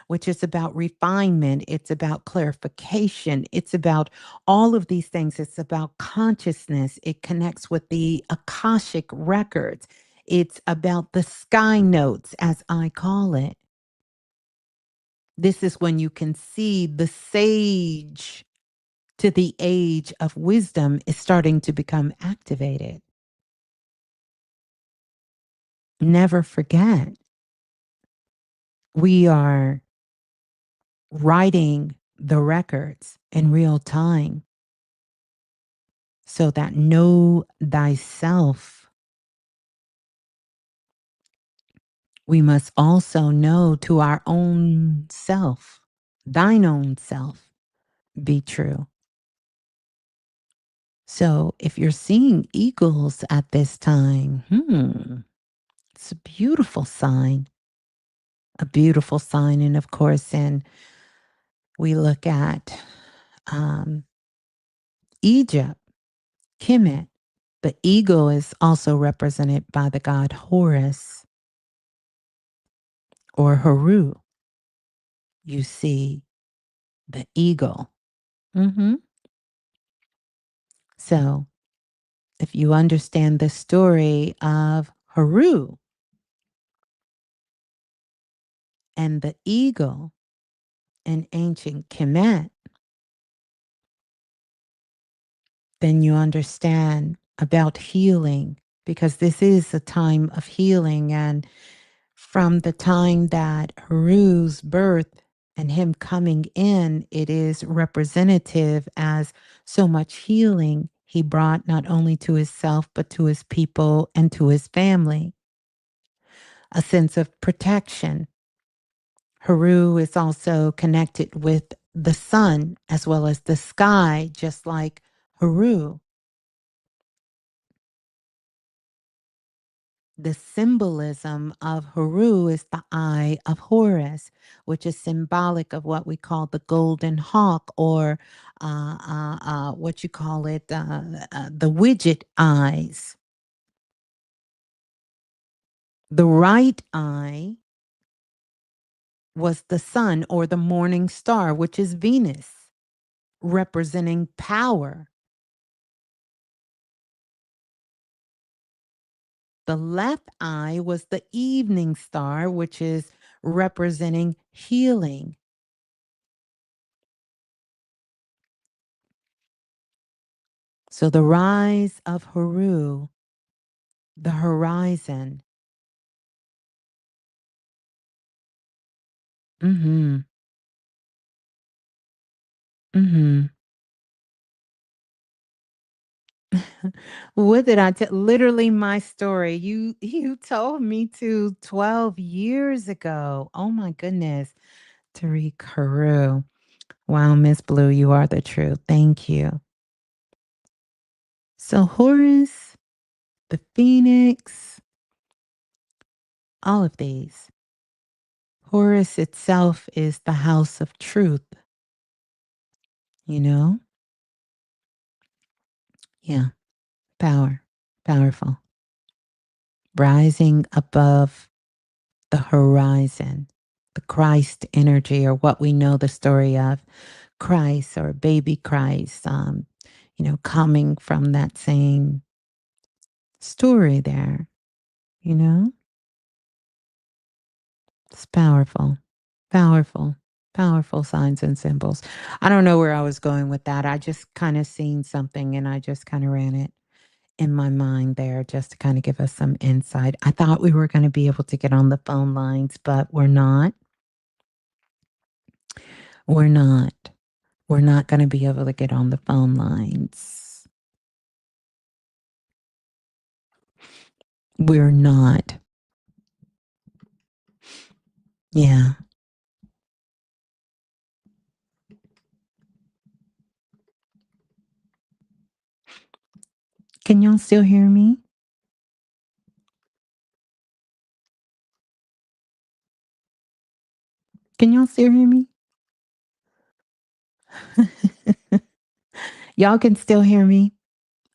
which is about refinement. It's about clarification. It's about all of these things. It's about consciousness. It connects with the Akashic records. It's about the sky notes, as I call it. This is when you can see the sage to the age of wisdom is starting to become activated. Never forget, we are writing the records in real time, so that know thyself. We must also know to our own self, thine own self, be true. So if you're seeing eagles at this time, it's a beautiful sign. A beautiful sign. And of course, and we look at Egypt, Kemet. The eagle is also represented by the god Horus or Heru. You see the eagle. So if you understand the story of Heru and the eagle in ancient Kemet, then you understand about healing, because this is a time of healing. And from the time that Heru's birth and him coming in, it is representative as so much healing he brought, not only to himself, but to his people and to his family. A sense of protection. Heru is also connected with the sun as well as the sky, just like Heru. The symbolism of Heru is the eye of Horus, which is symbolic of what we call the golden hawk, or what you call it, the widget eyes. The right eye was the sun, or the morning star, which is Venus, representing power. The left eye was the evening star, which is representing healing. So the rise of Haru, the horizon. Mhm. Mhm. What did I tell? Literally my story. You told me to 12 years ago. Oh my goodness. Tariq Haru. Wow, Ms.Blue, you are the truth. Thank you. So Horus, the Phoenix, all of these. Horus itself is the house of truth, you know? Yeah. Power. Powerful. Rising above the horizon, the Christ energy, or what we know the story of Christ or baby Christ, coming from that same story there, you know? It's powerful, powerful, powerful signs and symbols. I don't know where I was going with that. I just kind of seen something and I just kind of ran it in my mind there just to kind of give us some insight. I thought we were going to be able to get on the phone lines, but we're not. We're not. We're not going to be able to get on the phone lines. We're not. Yeah. Can y'all still hear me? Can y'all still hear me? Y'all can still hear me?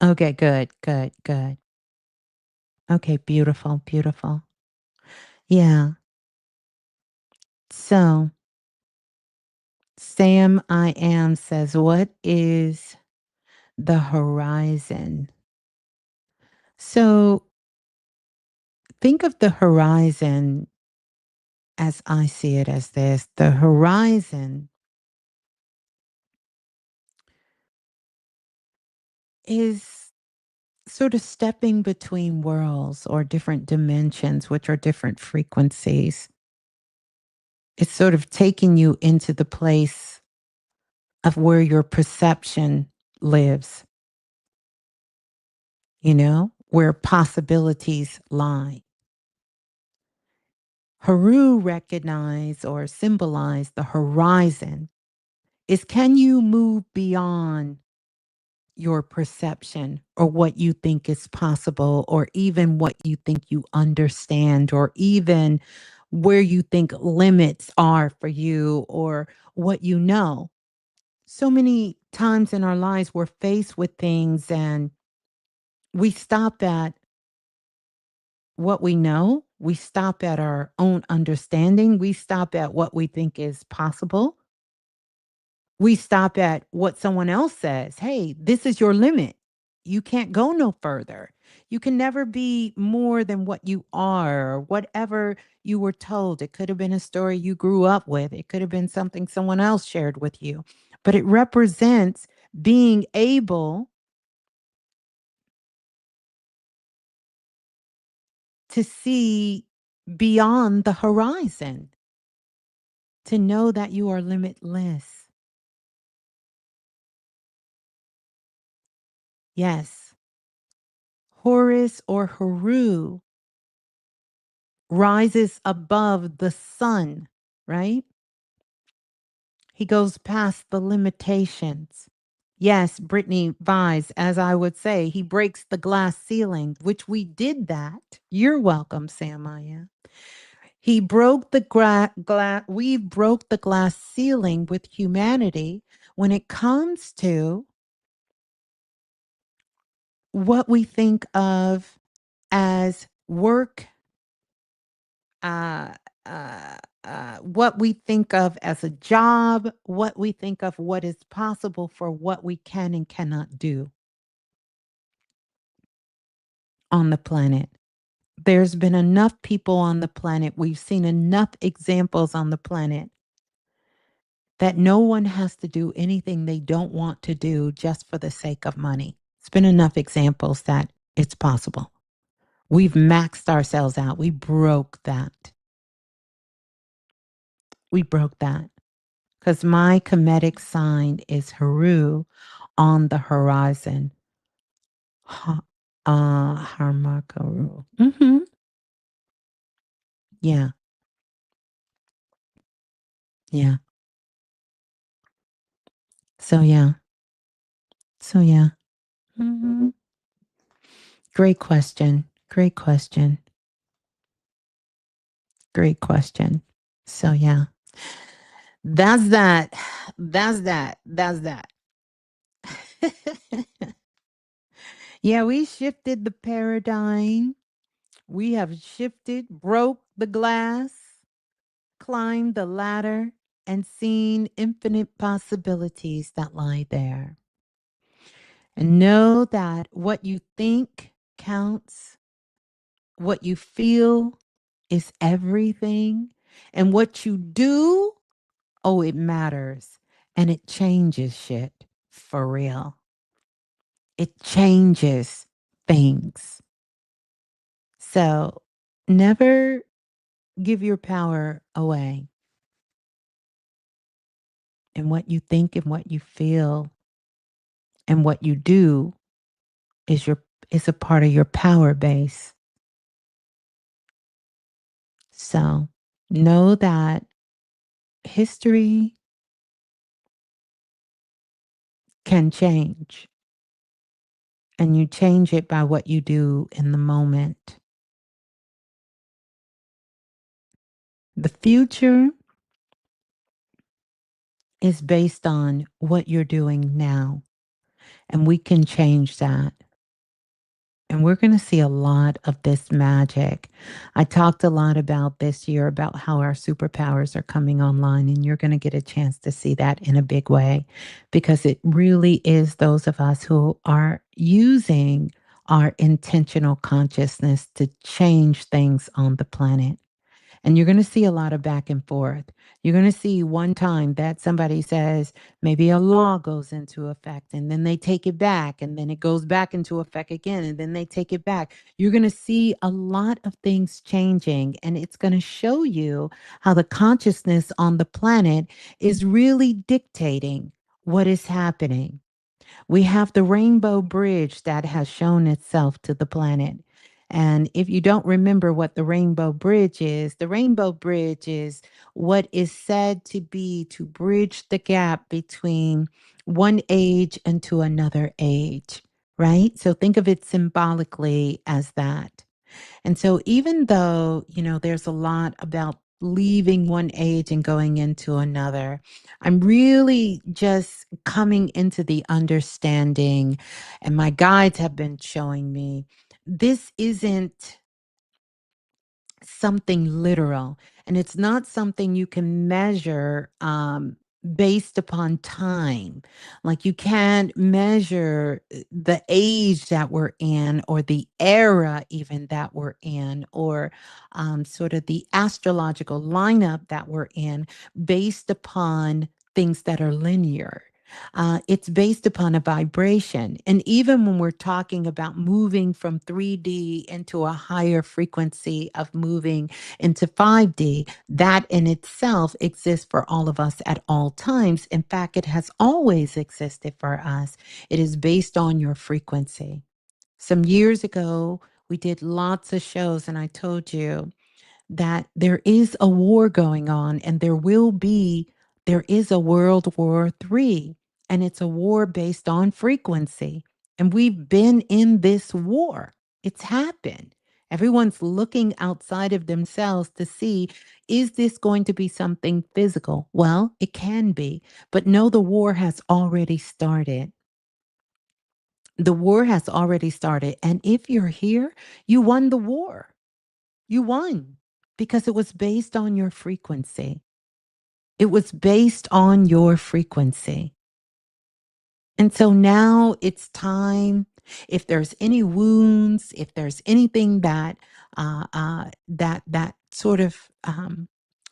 Okay, good, good, good. Okay, beautiful, beautiful. Yeah. So, Sam I am says, what is the horizon? So, think of the horizon as I see it as this. The horizon is sort of stepping between worlds or different dimensions, which are different frequencies. It's sort of taking you into the place of where your perception lives, where possibilities lie. Haru recognize or symbolize the horizon is, can you move beyond your perception or what you think is possible, or even what you think you understand, or even where you think limits are for you, or what you know. So many times in our lives, we're faced with things and we stop at what we know. We stop at our own understanding. We stop at what we think is possible. We stop at what someone else says. Hey, this is your limit. You can't go no further. You can never be more than what you are, or whatever you were told. It could have been a story you grew up with, it could have been something someone else shared with you, but it represents being able to see beyond the horizon, to know that you are limitless. Yes. Horus or Haru rises above the sun, right? He goes past the limitations. Yes, Brittany Vise, as I would say, he breaks the glass ceiling, which we did that. You're welcome, Samaya. He broke the glass. We broke the glass ceiling with humanity when it comes to what we think of as work, uh, what we think of as a job, what we think of what is possible for what we can and cannot do on the planet. There's been enough people on the planet. We've seen enough examples on the planet that no one has to do anything they don't want to do just for the sake of money. It's been enough examples that it's possible. We've maxed ourselves out. We broke that. We broke that. Because my Kemetic sign is Haru on the horizon. Harmakaru. Mm-hmm. Yeah. Yeah. So yeah. So yeah. Mm-hmm. Great question. Great question. Great question. So yeah. That's that. That's that. That's that. Yeah, we shifted the paradigm. We have shifted, broke the glass, climbed the ladder, and seen infinite possibilities that lie there. And know that what you think counts, what you feel is everything, and what you do, oh, it matters. And it changes shit for real. It changes things. So never give your power away. And what you think and what you feel and what you do is a part of your power base. So know that history can change, and you change it by what you do in the moment. The future is based on what you're doing now, and we can change that. And we're going to see a lot of this magic. I talked a lot about this year about how our superpowers are coming online, and you're going to get a chance to see that in a big way because it really is those of us who are using our intentional consciousness to change things on the planet. And you're going to see a lot of back and forth. You're going to see one time that somebody says maybe a law goes into effect and then they take it back and then it goes back into effect again and then they take it back. You're going to see a lot of things changing, and it's going to show you how the consciousness on the planet is really dictating what is happening. We have the rainbow bridge that has shown itself to the planet. And if you don't remember what the rainbow bridge is, the rainbow bridge is what is said to be to bridge the gap between one age into another age, right? So think of it symbolically as that. And so even though, there's a lot about leaving one age and going into another, I'm really just coming into the understanding, and my guides have been showing me this isn't something literal, and it's not something you can measure based upon time. Like you can't measure the age that we're in or the era even that we're in, or sort of the astrological lineup that we're in based upon things that are linear. It's based upon a vibration. And even when we're talking about moving from 3D into a higher frequency of moving into 5D, that in itself exists for all of us at all times. In fact, it has always existed for us. It is based on your frequency. Some years ago, we did lots of shows, and I told you that there is a war going on, and there is a World War III, and it's a war based on frequency. And we've been in this war. It's happened. Everyone's looking outside of themselves to see, is this going to be something physical? Well, it can be, but no, the war has already started. The war has already started. And if you're here, you won the war. You won because it was based on your frequency. It was based on your frequency. And so now it's time. If there's any wounds, if there's anything that that sort of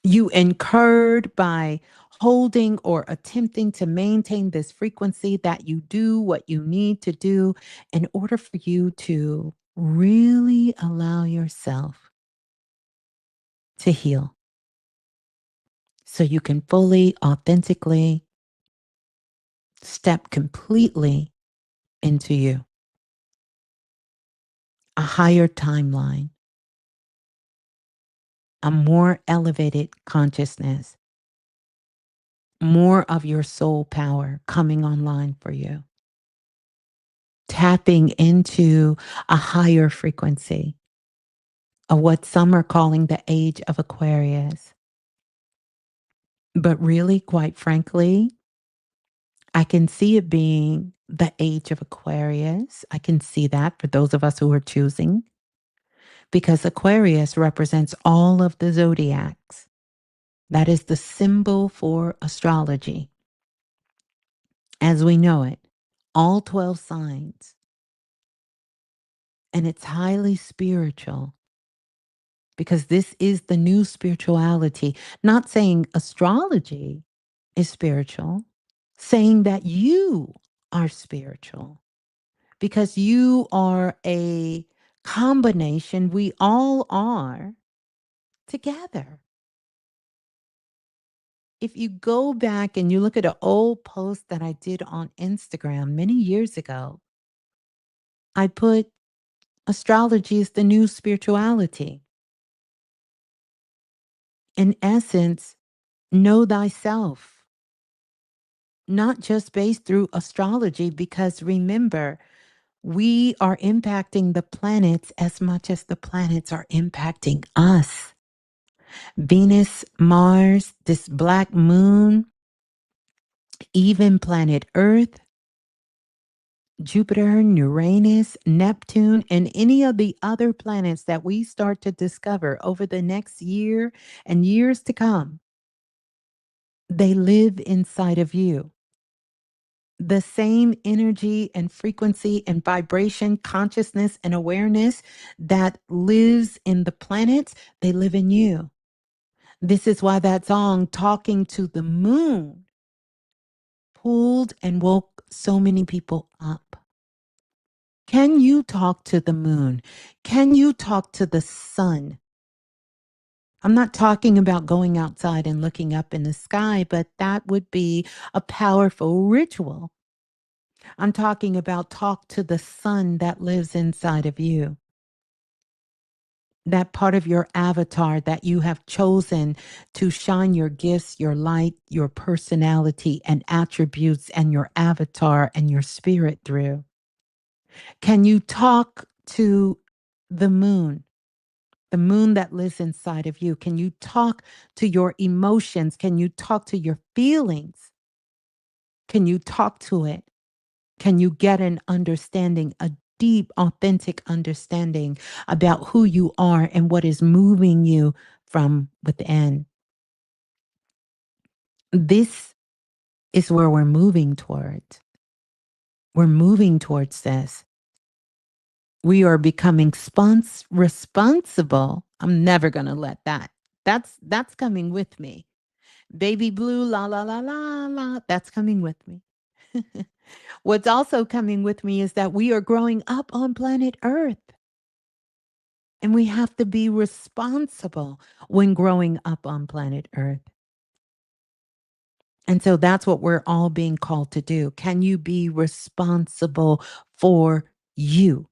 you incurred by holding or attempting to maintain this frequency, that you do what you need to do in order for you to really allow yourself to heal, so you can fully, authentically step completely into you, a higher timeline, a more elevated consciousness, more of your soul power coming online for you, tapping into a higher frequency of what some are calling the age of Aquarius. But really, quite frankly, I can see it being the age of Aquarius. I can see that for those of us who are choosing, because Aquarius represents all of the zodiacs. That is the symbol for astrology as we know it, all 12 signs. And it's highly spiritual, because this is the new spirituality. Not saying astrology is spiritual, saying that you are spiritual, because you are a combination. We all are together. If you go back and you look at an old post that I did on Instagram many years ago, I put astrology is the new spirituality. In essence, know thyself, not just based through astrology, because remember, we are impacting the planets as much as the planets are impacting us. Venus, Mars, this black moon, even planet Earth, Jupiter, Uranus, Neptune, and any of the other planets that we start to discover over the next year and years to come, they live inside of you. The same energy and frequency and vibration, consciousness and awareness that lives in the planets, they live in you. This is why that song, Talking to the Moon, pulled and woke so many people up. Can you talk to the moon? Can you talk to the sun? I'm not talking about going outside and looking up in the sky, but that would be a powerful ritual. I'm talking about talk to the sun that lives inside of you. That part of your avatar that you have chosen to shine your gifts, your light, your personality and attributes and your avatar and your spirit through. Can you talk to the moon? The moon that lives inside of you? Can you talk to your emotions? Can you talk to your feelings? Can you talk to it? Can you get an understanding, a deep, authentic understanding about who you are and what is moving you from within? This is where we're moving towards. We're moving towards this. We are becoming responsible. I'm never going to let that. That's coming with me. Baby blue, la, la, la, la, la. That's coming with me. What's also coming with me is that we are growing up on planet Earth. And we have to be responsible when growing up on planet Earth. And so that's what we're all being called to do. Can you be responsible for you?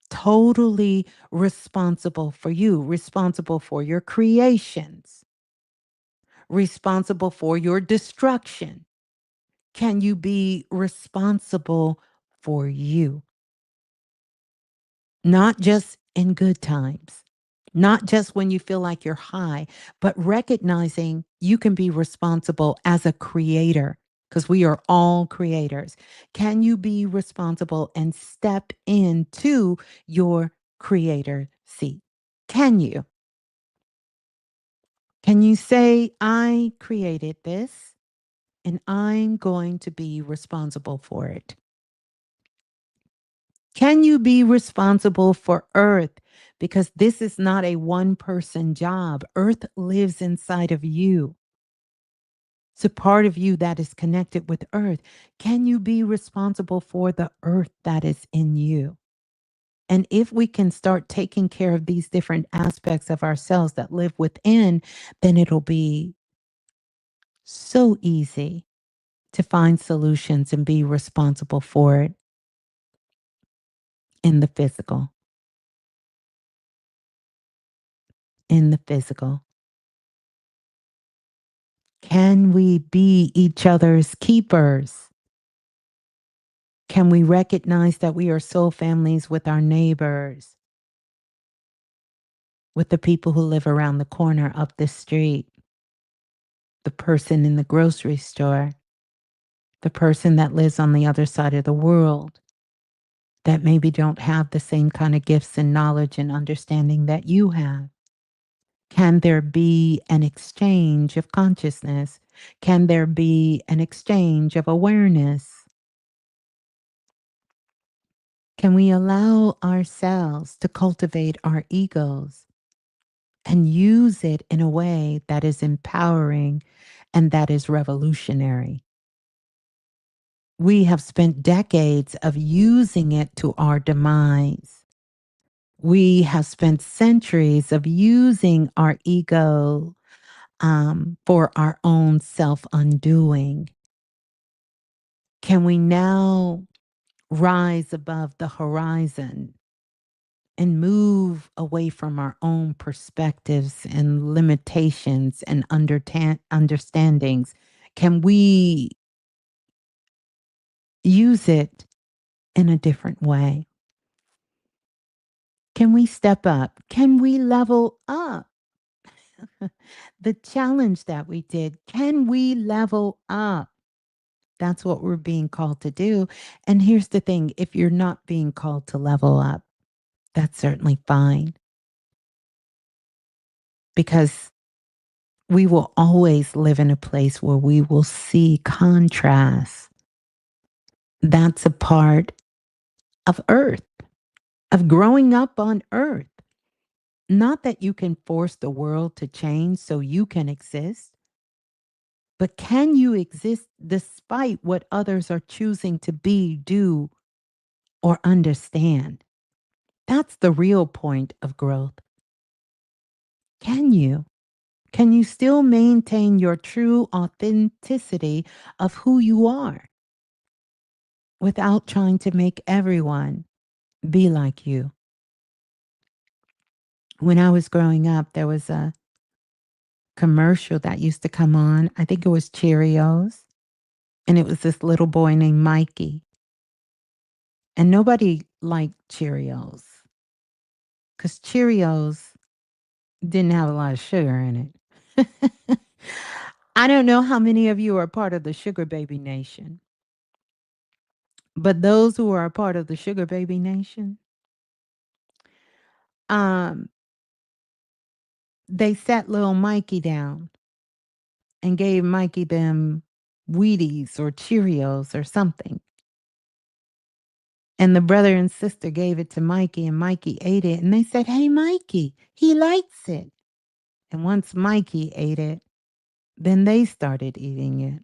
Totally responsible for you, responsible for your creations, responsible for your destruction. Can you be responsible for you? Not just in good times, not just when you feel like you're high, but recognizing you can be responsible as a creator, because we are all creators. Can you be responsible and step into your creator seat? Can you? Can you say, I created this and I'm going to be responsible for it? Can you be responsible for Earth? Because this is not a one person job. Earth lives inside of you. It's a part of you that is connected with Earth. Can you be responsible for the Earth that is in you? And if we can start taking care of these different aspects of ourselves that live within, then it'll be so easy to find solutions and be responsible for it in the physical. In the physical. Can we be each other's keepers? Can we recognize that we are soul families with our neighbors, with the people who live around the corner up the street, the person in the grocery store, the person that lives on the other side of the world that maybe don't have the same kind of gifts and knowledge and understanding that you have? Can there be an exchange of consciousness? Can there be an exchange of awareness? Can we allow ourselves to cultivate our egos and use it in a way that is empowering and that is revolutionary? We have spent decades of using it to our demise. We have spent centuries of using our ego for our own self undoing. Can we now rise above the horizon and move away from our own perspectives and limitations and understandings? Can we use it in a different way? Can we step up? Can we level up? The challenge that we did, can we level up? That's what we're being called to do. And here's the thing, if you're not being called to level up, that's certainly fine, because we will always live in a place where we will see contrast. That's a part of Earth, of growing up on Earth. Not that you can force the world to change so you can exist, but can you exist despite what others are choosing to be, do, or understand? That's the real point of growth. Can you? Can you still maintain your true authenticity of who you are without trying to make everyone be like you? When I was growing up, there was a commercial that used to come on. I think it was Cheerios. And it was this little boy named Mikey. And nobody liked Cheerios because Cheerios didn't have a lot of sugar in it. I don't know how many of you are part of the Sugar Baby Nation, but those who are a part of the Sugar Baby Nation, um, they sat little Mikey down and gave Mikey them Wheaties or Cheerios or something. And the brother and sister gave it to Mikey, and Mikey ate it. And they said, "Hey, Mikey, he likes it." And once Mikey ate it, then they started eating it.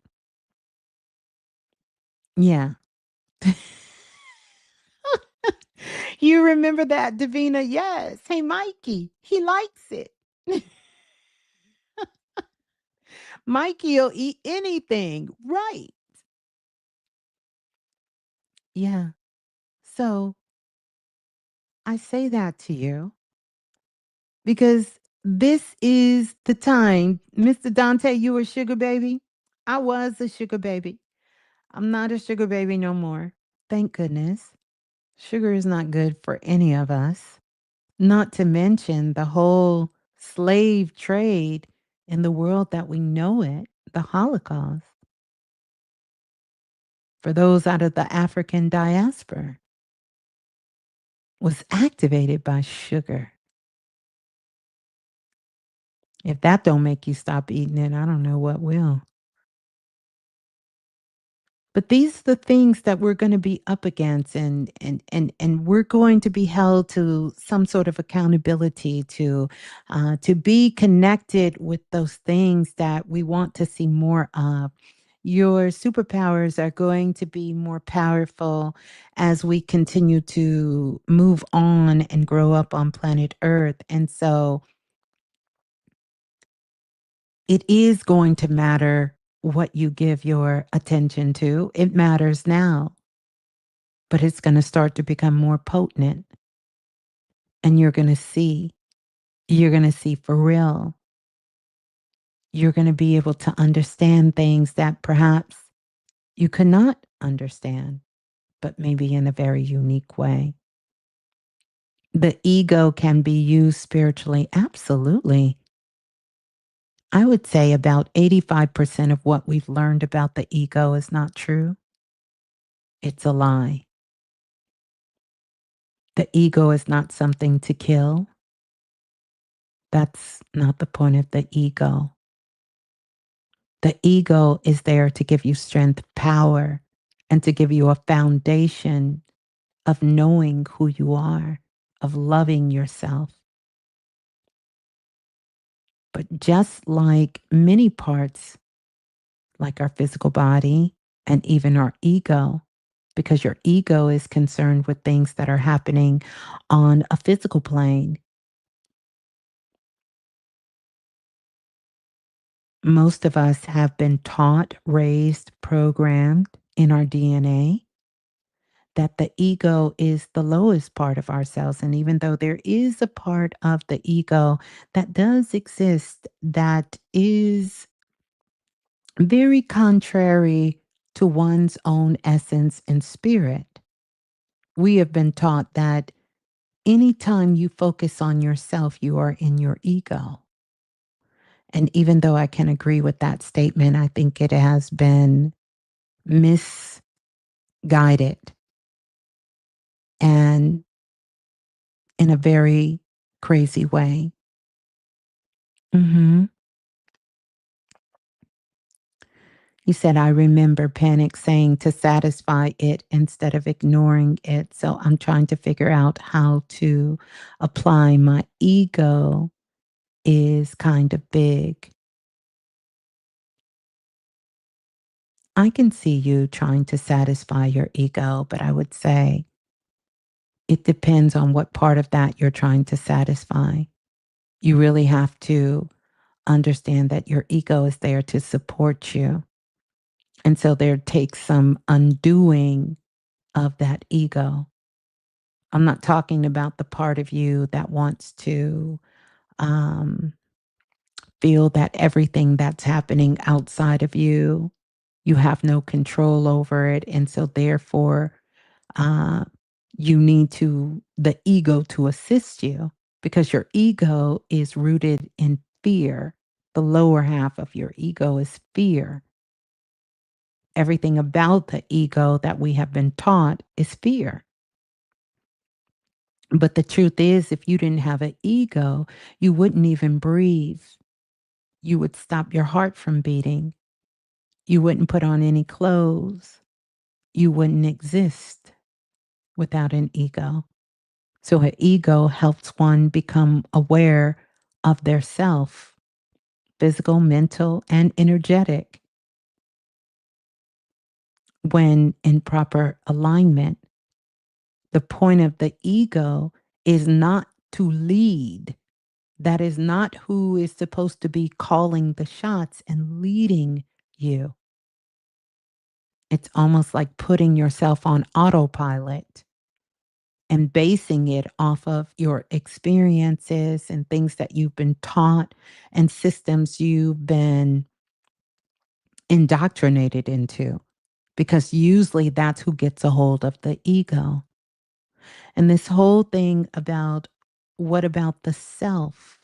Yeah. You remember that, Davina? Yes. Hey, Mikey, he likes it. Mikey'll eat anything. Right. Yeah. So I say that to you because this is the time. Mr. Dante, you were a sugar baby. I was a sugar baby. I'm not a sugar baby no more. Thank goodness. Sugar is not good for any of us. Not to mention the whole slave trade in the world that we know it, the Holocaust, for those out of the African diaspora, was activated by sugar. If that don't make you stop eating it, I don't know what will. But these are the things that we're going to be up against, and we're going to be held to some sort of accountability to be connected with those things that we want to see more of. Your superpowers are going to be more powerful as we continue to move on and grow up on planet Earth. And so it is going to matter what you give your attention to. It matters now, but it's going to start to become more potent. And you're going to see for real. You're going to be able to understand things that perhaps you could not understand, but maybe in a very unique way. The ego can be used spiritually. Absolutely. I would say about 85% of what we've learned about the ego is not true. It's a lie. The ego is not something to kill. That's not the point of the ego. The ego is there to give you strength, power, and to give you a foundation of knowing who you are, of loving yourself. But just like many parts, like our physical body and even our ego, because your ego is concerned with things that are happening on a physical plane. Most of us have been taught, raised, programmed in our DNA that the ego is the lowest part of ourselves. And even though there is a part of the ego that does exist that is very contrary to one's own essence and spirit, we have been taught that anytime you focus on yourself, you are in your ego. And even though I can agree with that statement, I think it has been misguided and in a very crazy way. Hmm. He said, I remember Panic saying to satisfy it instead of ignoring it. So I'm trying to figure out how to apply my ego is kind of big. I can see you trying to satisfy your ego, but I would say it depends on what part of that you're trying to satisfy. You really have to understand that your ego is there to support you. And so there takes some undoing of that ego. I'm not talking about the part of you that wants to um, feel that everything that's happening outside of you, you have no control over it. And so therefore, uh, you need the ego to assist you because your ego is rooted in fear. The lower half of your ego is fear. Everything about the ego that we have been taught is fear. But the truth is, if you didn't have an ego, you wouldn't even breathe. You would stop your heart from beating. You wouldn't put on any clothes. You wouldn't exist without an ego. So an ego helps one become aware of their self, physical, mental, and energetic, when in proper alignment. The point of the ego is not to lead. That is not who is supposed to be calling the shots and leading you. It's almost like putting yourself on autopilot and basing it off of your experiences and things that you've been taught and systems you've been indoctrinated into, because usually that's who gets a hold of the ego. And this whole thing about what about the self?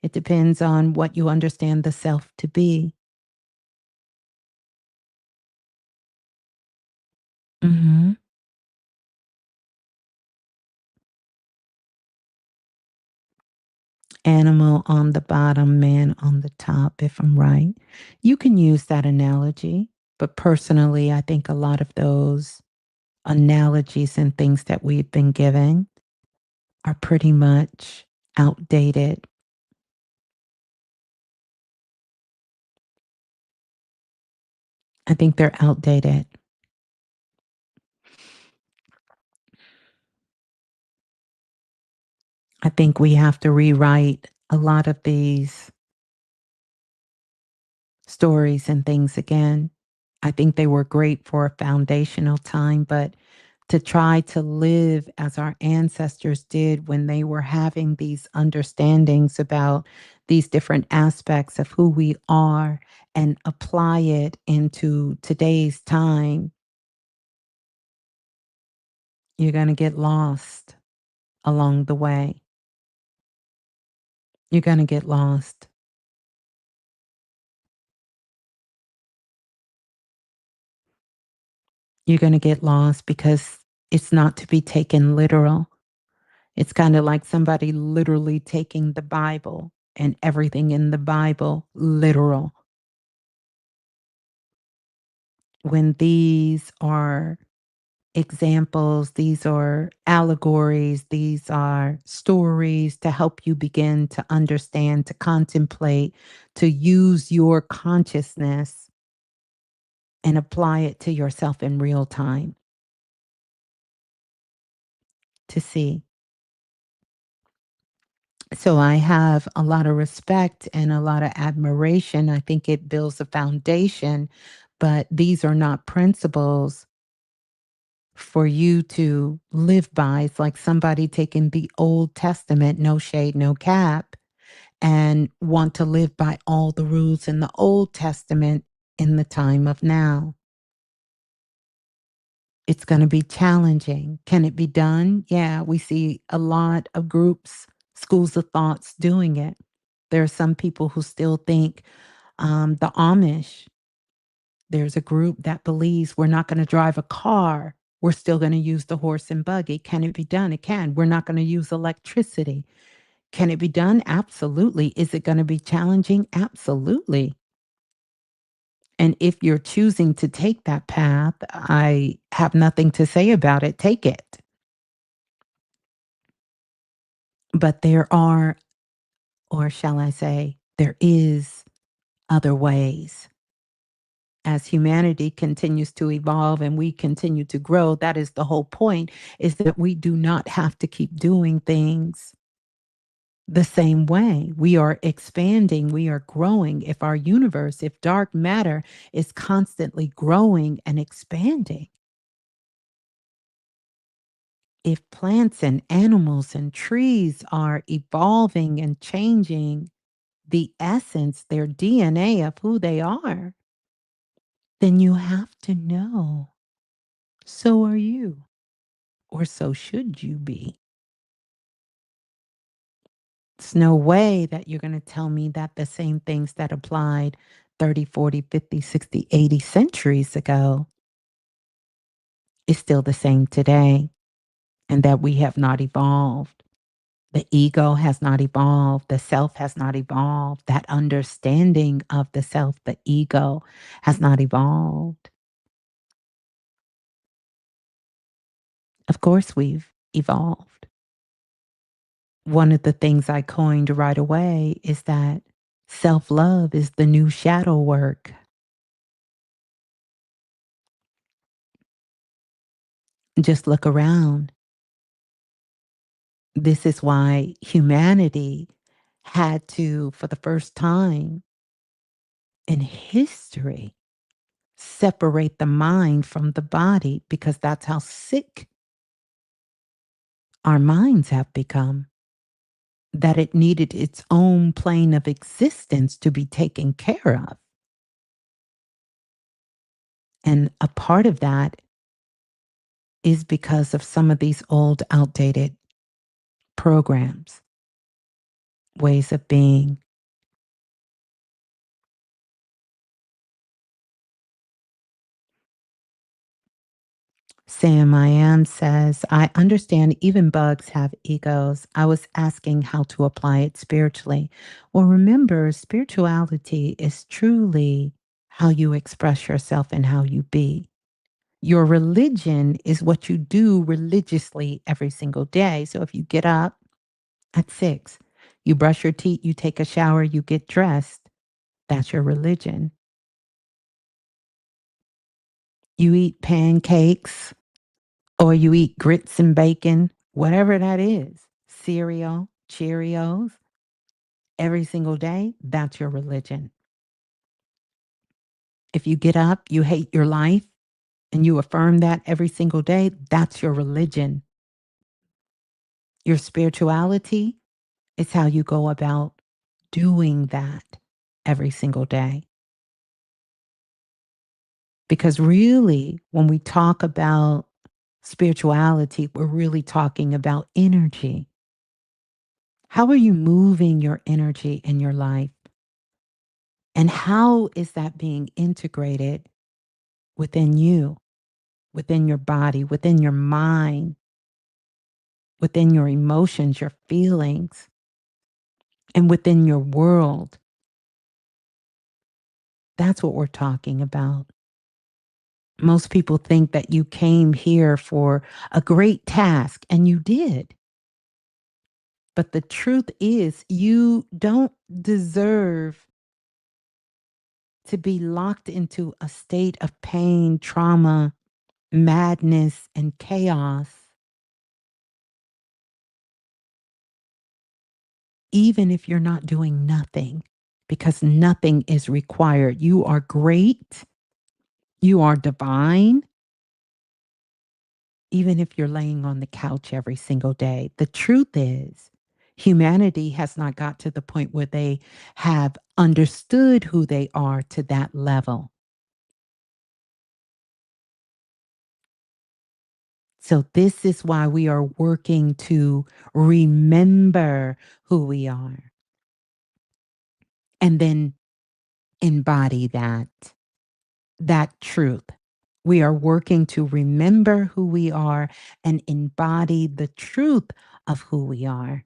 It depends on what you understand the self to be. Hmm. Animal on the bottom, man on the top, if I'm right. You can use that analogy. But personally, I think a lot of those analogies and things that we've been given are pretty much outdated. I think they're outdated. I think we have to rewrite a lot of these stories and things again. I think they were great for a foundational time, but to try to live as our ancestors did when they were having these understandings about these different aspects of who we are and apply it into today's time, you're going to get lost along the way. You're going to get lost. You're going to get lost because it's not to be taken literal. It's kind of like somebody literally taking the Bible and everything in the Bible literal. When these are examples, these are allegories, these are stories to help you begin to understand, to contemplate, to use your consciousness and apply it to yourself in real time to see. So I have a lot of respect and a lot of admiration. I think it builds a foundation, but these are not principles for you to live by. It's like somebody taking the Old Testament, no shade, no cap, and want to live by all the rules in the Old Testament in the time of now. It's going to be challenging. Can it be done? Yeah, we see a lot of groups, schools of thoughts doing it. There are some people who still think the Amish, there's a group that believes we're not going to drive a car. We're still going to use the horse and buggy. Can it be done? It can. We're not going to use electricity. Can it be done? Absolutely. Is it going to be challenging? Absolutely. And if you're choosing to take that path, I have nothing to say about it. Take it. But there are, or shall I say, there is other ways. As humanity continues to evolve and we continue to grow, that is the whole point, is that we do not have to keep doing things the same way. We are expanding, we are growing. If our universe, if dark matter is constantly growing and expanding, if plants and animals and trees are evolving and changing the essence, their DNA of who they are, then you have to know. So are you, or so should you be. It's no way that you're going to tell me that the same things that applied 30, 40, 50, 60, 80 centuries ago is still the same today, and that we have not evolved. The ego has not evolved. The self has not evolved. That understanding of the self, the ego, has not evolved. Of course, we've evolved. One of the things I coined right away is that self love is the new shadow work. Just look around. This is why humanity had to, for the first time in history, separate the mind from the body because that's how sick our minds have become. That it needed its own plane of existence to be taken care of. And a part of that is because of some of these old, outdated programs, ways of being. Sam I Am says, I understand even bugs have egos. I was asking how to apply it spiritually. Well, remember, spirituality is truly how you express yourself and how you be. Your religion is what you do religiously every single day. So if you get up at 6, you brush your teeth, you take a shower, you get dressed, that's your religion. You eat pancakes or you eat grits and bacon, whatever that is, cereal, Cheerios, every single day, that's your religion. If you get up, you hate your life, and you affirm that every single day, that's your religion. Your spirituality is how you go about doing that every single day. Because really, when we talk about spirituality, we're really talking about energy. How are you moving your energy in your life? And how is that being integrated within you, within your body, within your mind, within your emotions, your feelings, and within your world? That's what we're talking about. Most people think that you came here for a great task, and you did. But the truth is, you don't deserve to be locked into a state of pain, trauma, madness, and chaos, even if you're not doing nothing, because nothing is required. You are great. You are divine. Even if you're laying on the couch every single day. The truth is, humanity has not got to the point where they have understood who they are to that level. So, this is why we are working to remember who we are and then embody that truth. We are working to remember who we are and embody the truth of who we are.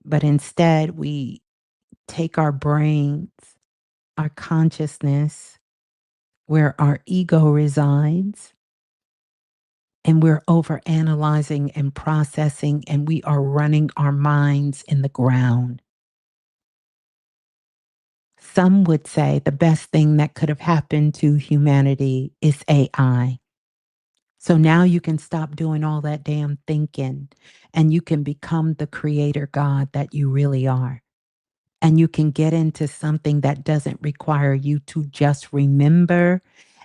But instead, we take our brains, our consciousness, where our ego resides, and we're over analyzing and processing, and we are running our minds in the ground. Some would say the best thing that could have happened to humanity is AI. So now you can stop doing all that damn thinking and you can become the creator God that you really are. And you can get into something that doesn't require you to just remember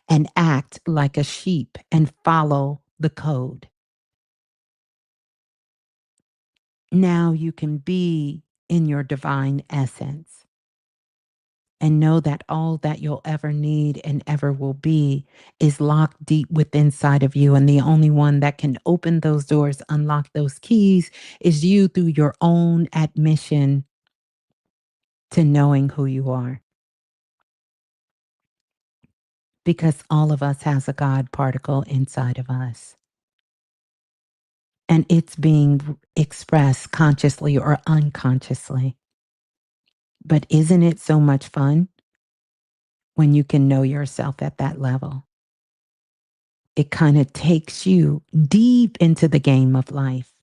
and act like a sheep and follow the code. Now you can be in your divine essence and know that all that you'll ever need and ever will be is locked deep within inside of you. And the only one that can open those doors, unlock those keys, is you through your own admission to knowing who you are. Because all of us has a God particle inside of us. And it's being expressed consciously or unconsciously. But isn't it so much fun when you can know yourself at that level? It kind of takes you deep into the game of life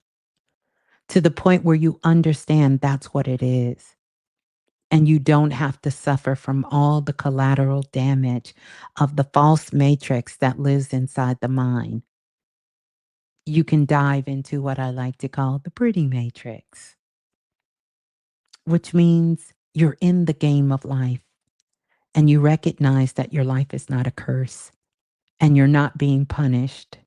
to the point where you understand that's what it is. And you don't have to suffer from all the collateral damage of the false matrix that lives inside the mind. You can dive into what I like to call the pretty matrix, which means you're in the game of life and you recognize that your life is not a curse and you're not being punished,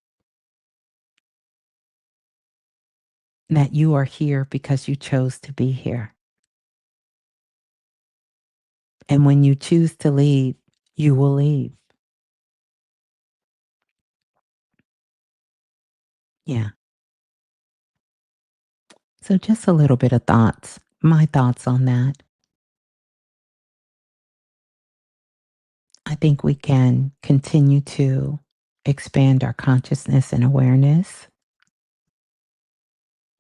that you are here because you chose to be here. And when you choose to leave, you will leave. Yeah. So just a little bit of thoughts, my thoughts on that. I think we can continue to expand our consciousness and awareness,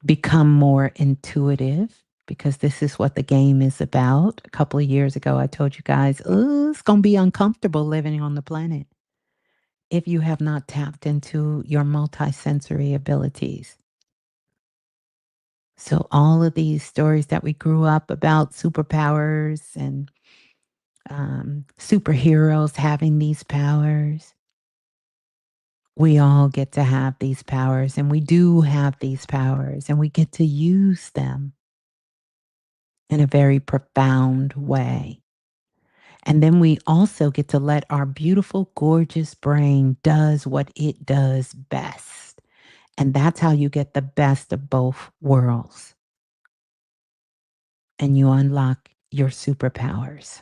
become more intuitive, because this is what the game is about. A couple of years ago, I told you guys, oh, it's going to be uncomfortable living on the planet if you have not tapped into your multisensory abilities. So, all of these stories that we grew up about superpowers and superheroes having these powers, we all get to have these powers, and we do have these powers, and we get to use them in a very profound way. And then we also get to let our beautiful, gorgeous brain does what it does best. And that's how you get the best of both worlds. And you unlock your superpowers.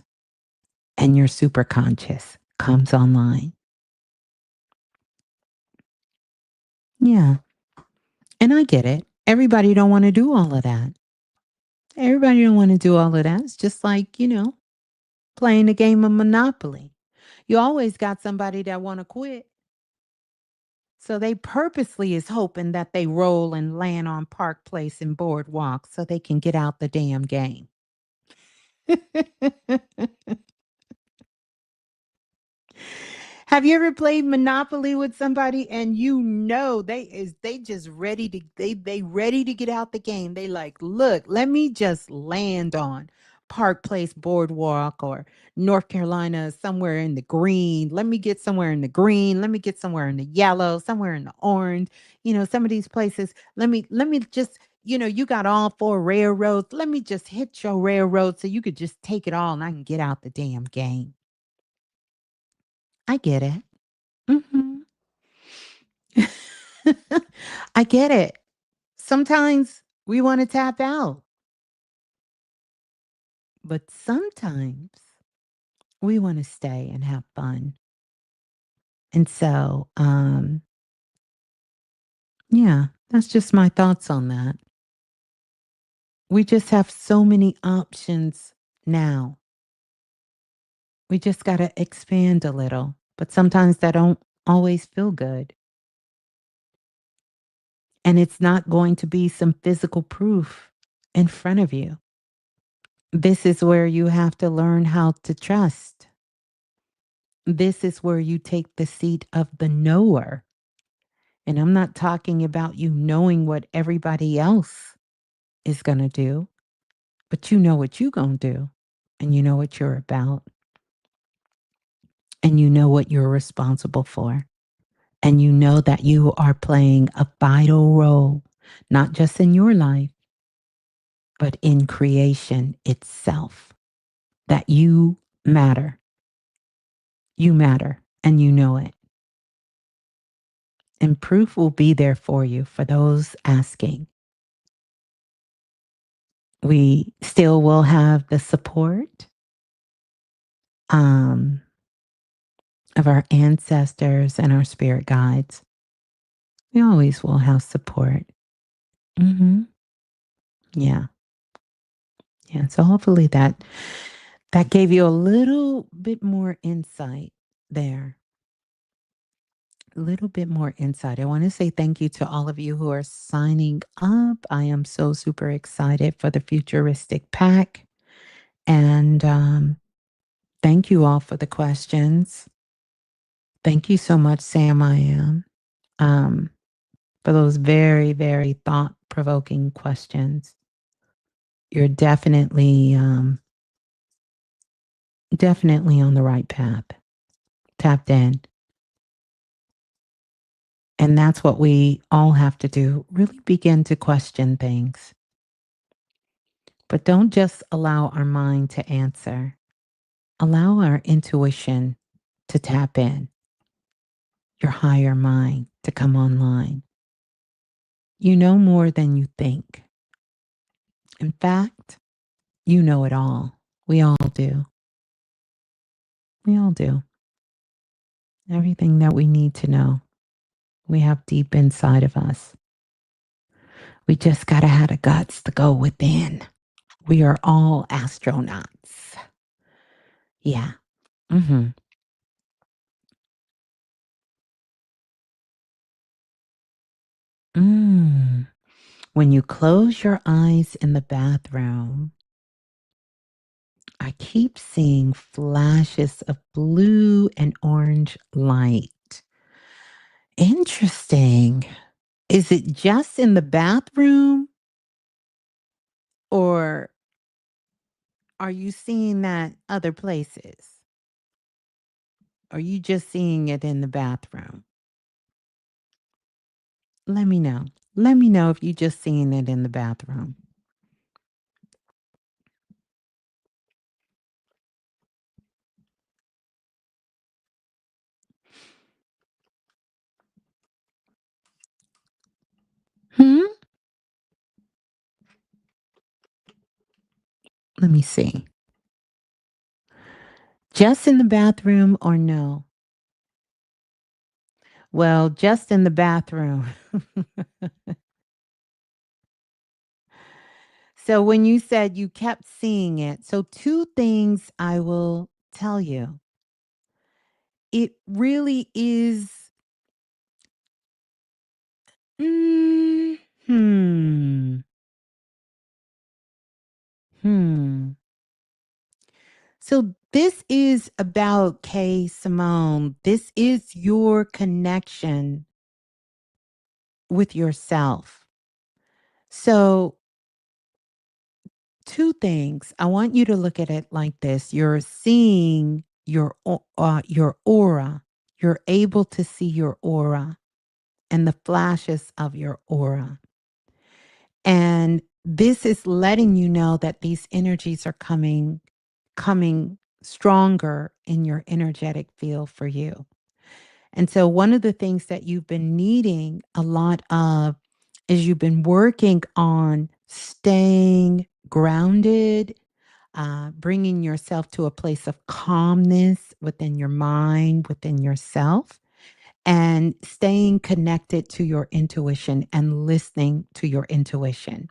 And your superconscious comes online. Yeah. And I get it. Everybody don't want to do all of that. Everybody don't want to do all of that. It's just like, playing a game of Monopoly. You always got somebody that want to quit. So they purposely is hoping that they roll and land on Park Place and Boardwalk so they can get out the damn game. Have you ever played Monopoly with somebody and they just ready to they ready to get out the game. They like, look, let me just land on Park Place Boardwalk or North Carolina, somewhere in the green. Let me get somewhere in the green. Let me get somewhere in the yellow, somewhere in the orange. Some of these places. Let me just, you got all four railroads. Let me just hit your railroad so you could just take it all and I can get out the damn game. I get it. Mhm. I get it. Sometimes we want to tap out, but sometimes we want to stay and have fun. And so, yeah, that's just my thoughts on that. We just have so many options now. We just got to expand a little, but sometimes that don't always feel good. And it's not going to be some physical proof in front of you. This is where you have to learn how to trust. This is where you take the seat of the knower. And I'm not talking about you knowing what everybody else is going to do, but you know what you're going to do. And you know what you're about. And you know what you're responsible for. And you know that you are playing a vital role, not just in your life, but in creation itself. That you matter. You matter, and you know it. And proof will be there for you for those asking. We still will have the support um, of our ancestors and our spirit guides. We always will have support. Hmm. Yeah. Yeah. So hopefully that gave you a little bit more insight there. A little bit more insight. I want to say thank you to all of you who are signing up. I am so super excited for the Futuristic pack. And thank you all for the questions. Thank you so much, Sam. I am. Um, for those very, very thought provoking questions. You're definitely on the right path, tapped in. And that's what we all have to do, really begin to question things. But don't just allow our mind to answer, allow our intuition to tap in, your higher mind to come online. You know more than you think. In fact, you know it all. We all do. We all do. Everything that we need to know, we have deep inside of us. We just got to have the guts to go within. We are all astronauts. Yeah. Mm-hmm. Mm. When you close your eyes in the bathroom, I keep seeing flashes of blue and orange light. Interesting. Is it just in the bathroom, or are you seeing that other places? Are you just seeing it in the bathroom? Let me know. Let me know if you're just seeing it in the bathroom. Hmm? Let me see. Just in the bathroom or no? Well, just in the bathroom. So when you said you kept seeing it, so two things I will tell you. It really is. Mm, hmm. Hmm. So this is about K Simone. This is your connection with yourself. So two things. I want you to look at it like this. You're seeing your aura. You're able to see your aura and the flashes of your aura. And this is letting you know that these energies are coming stronger in your energetic field for you. And so one of the things that you've been needing a lot of is you've been working on staying grounded, bringing yourself to a place of calmness within your mind, within yourself, and staying connected to your intuition and listening to your intuition.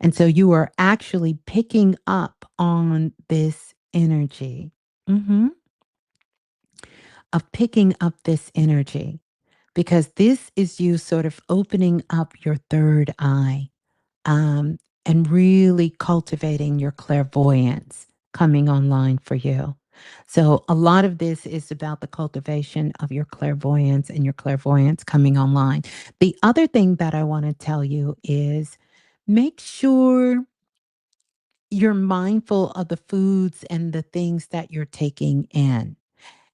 And so you are actually picking up on this energy, mhm, of picking up this energy, because this is you sort of opening up your third eye, and really cultivating your clairvoyance coming online for you. So, a lot of this is about the cultivation of your clairvoyance and your clairvoyance coming online. The other thing that I want to tell you is make sure you're mindful of the foods and the things that you're taking in.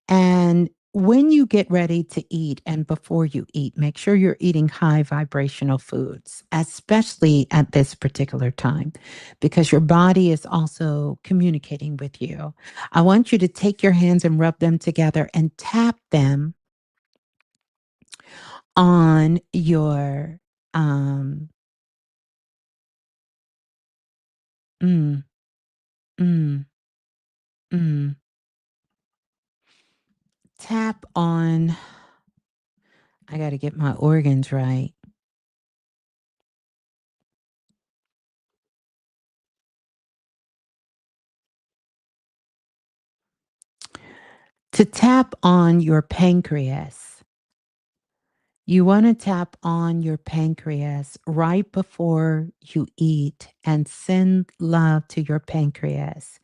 And when you get ready to eat and before you eat, make sure you're eating high vibrational foods, especially at this particular time, because your body is also communicating with you. I want you to take your hands and rub them together and tap them on your um mm, mm, mm. Tap on, I got to get my organs right. To tap on your pancreas. You want to tap on your pancreas right before you eat and send love to your pancreas,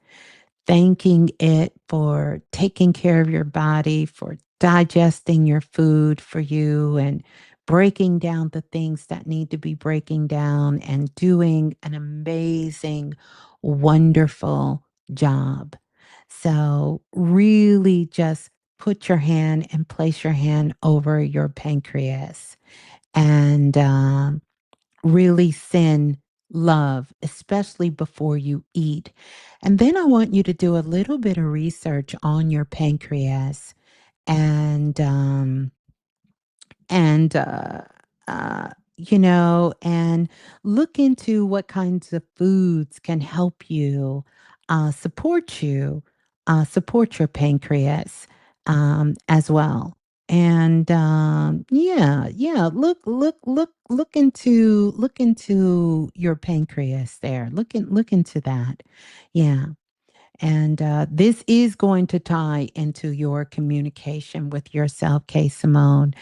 thanking it for taking care of your body, for digesting your food for you, and breaking down the things that need to be breaking down and doing an amazing, wonderful job. So, really just put your hand and place your hand over your pancreas and really send love, especially before you eat. And then I want you to do a little bit of research on your pancreas and and and look into what kinds of foods can help you support your pancreas as well. And yeah, look into your pancreas there. Look into that. Yeah. And this is going to tie into your communication with yourself, Kay Simone.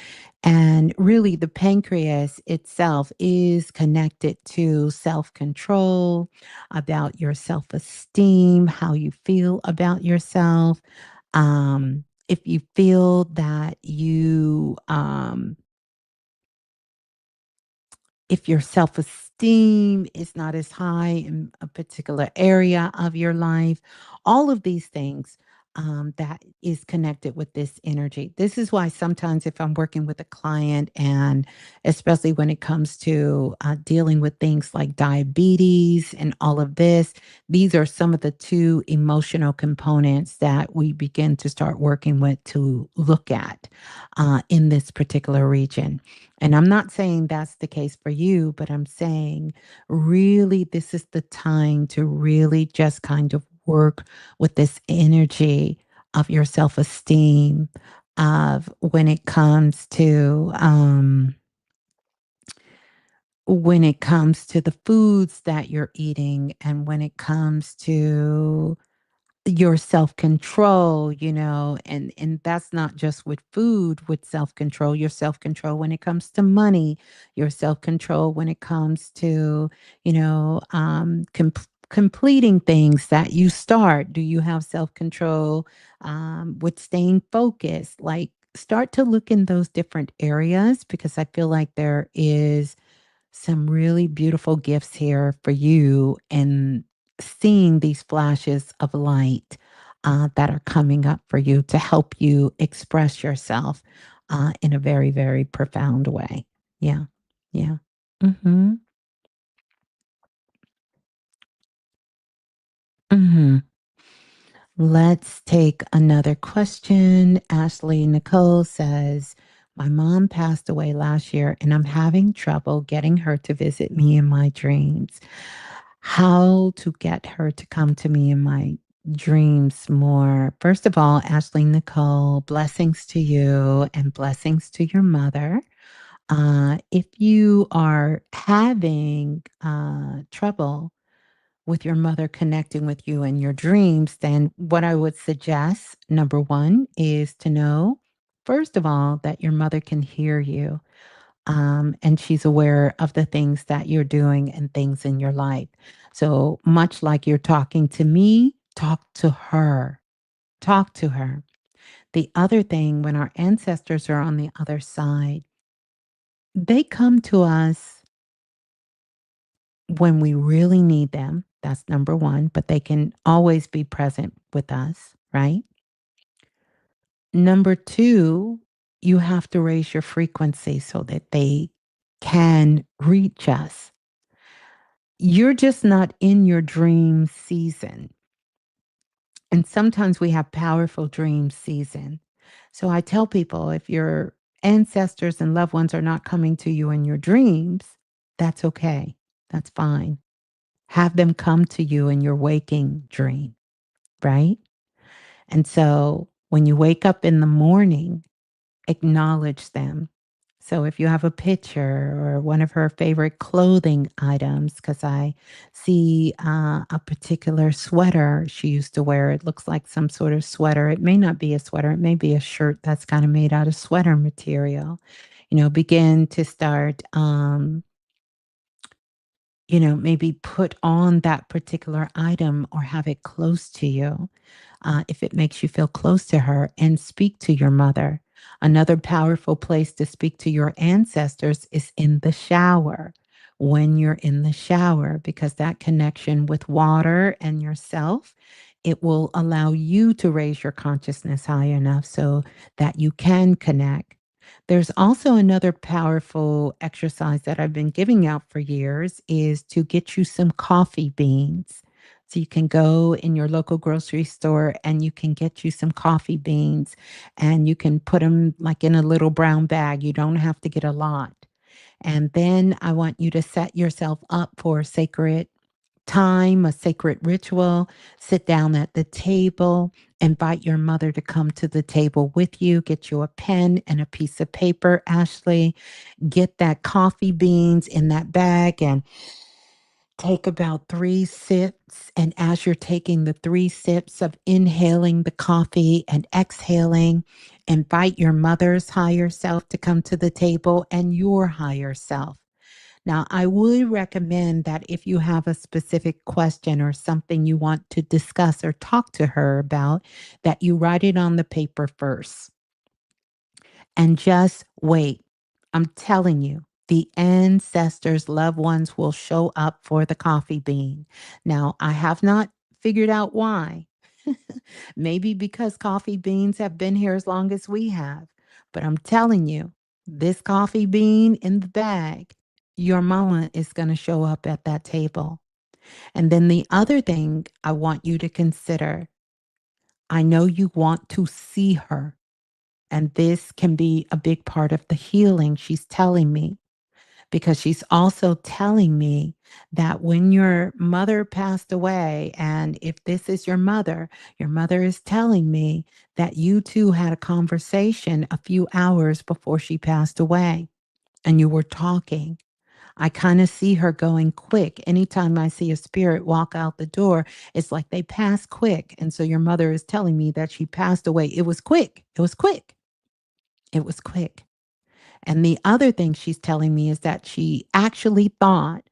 And really, the pancreas itself is connected to self control, about your self esteem, how you feel about yourself. If you feel that if your self esteem is not as high in a particular area of your life, all of these things that is connected with this energy. This is why sometimes, if I'm working with a client, and especially when it comes to dealing with things like diabetes and all of this, these are some of the two emotional components that we begin to start working with to look at in this particular region. And I'm not saying that's the case for you, but I'm saying really this is the time to really just kind of work with this energy of your self esteem, of when it comes to the foods that you're eating, and when it comes to your self-control, and that's not just with food, with self-control, your self-control when it comes to money, your self-control when it comes to, completing things that you start. Do you have self-control with staying focused? Like, start to look in those different areas, because I feel like there is some really beautiful gifts here for you, and seeing these flashes of light that are coming up for you to help you express yourself in a very, very profound way. Yeah. Yeah. Mm-hmm. Mm-hmm. Let's take another question. Ashley Nicole says, my mom passed away last year and I'm having trouble getting her to visit me in my dreams. How to get her to come to me in my dreams more? First of all, Ashley Nicole, blessings to you and blessings to your mother. If you are having trouble with your mother connecting with you in your dreams, then what I would suggest, number one, is to know, first of all, that your mother can hear you, and she's aware of the things that you're doing and things in your life. So much like you're talking to me, talk to her. Talk to her. The other thing, when our ancestors are on the other side, they come to us when we really need them. That's number one, but they can always be present with us, right? Number two, you have to raise your frequency so that they can reach us. You're just not in your dream season. And sometimes we have powerful dream season. So I tell people, if your ancestors and loved ones are not coming to you in your dreams, that's okay. That's fine. Have them come to you in your waking dream, right? And so when you wake up in the morning, acknowledge them. So if you have a picture or one of her favorite clothing items, because I see a particular sweater she used to wear, it looks like some sort of sweater. It may not be a sweater, it may be a shirt that's kind of made out of sweater material. Begin to start, maybe put on that particular item or have it close to you, if it makes you feel close to her, and speak to your mother. Another powerful place to speak to your ancestors is in the shower. When you're in the shower, because that connection with water and yourself, it will allow you to raise your consciousness high enough so that you can connect. There's also another powerful exercise that I've been giving out for years, is to get you some coffee beans. So you can go in your local grocery store and you can get you some coffee beans, and you can put them like in a little brown bag. You don't have to get a lot. And then I want you to set yourself up for a sacred time, a sacred ritual. Sit down at the table, invite your mother to come to the table with you. Get you a pen and a piece of paper, Ashley. Get that coffee beans in that bag and Take about 3 sips, and as you're taking the 3 sips of inhaling the coffee and exhaling, invite your mother's higher self to come to the table and your higher self. Now, I would recommend that if you have a specific question or something you want to discuss or talk to her about, that you write it on the paper first and just wait. I'm telling you, the ancestors, loved ones will show up for the coffee bean. Now, I have not figured out why. Maybe because coffee beans have been here as long as we have. But I'm telling you, this coffee bean in the bag, your mama is going to show up at that table. And then the other thing I want you to consider, I know you want to see her. And this can be a big part of the healing, she's telling me, because she's also telling me that when your mother passed away, and if this is your mother is telling me that you two had a conversation a few hours before she passed away and you were talking. I kind of see her going quick. Anytime I see a spirit walk out the door, it's like they pass quick. And so your mother is telling me that she passed away. It was quick. It was quick. It was quick. And the other thing she's telling me is that she actually thought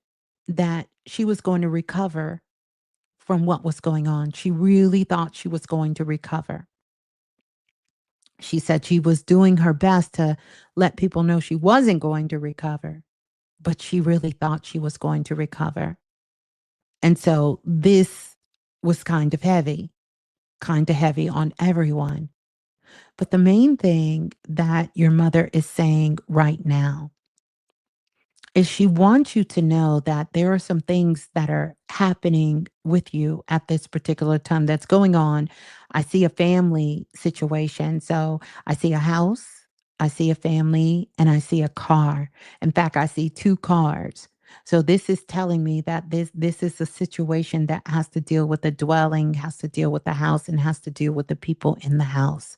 that she was going to recover from what was going on. She really thought she was going to recover. She said she was doing her best to let people know she wasn't going to recover, but she really thought she was going to recover. And so this was kind of heavy on everyone. But the main thing that your mother is saying right now is she wants you to know that there are some things that are happening with you at this particular time that's going on. I see a family situation. So I see a house, I see a family, and I see a car. In fact, I see 2 cars. So this is telling me that this is a situation that has to deal with the dwelling, has to deal with the house, and has to deal with the people in the house.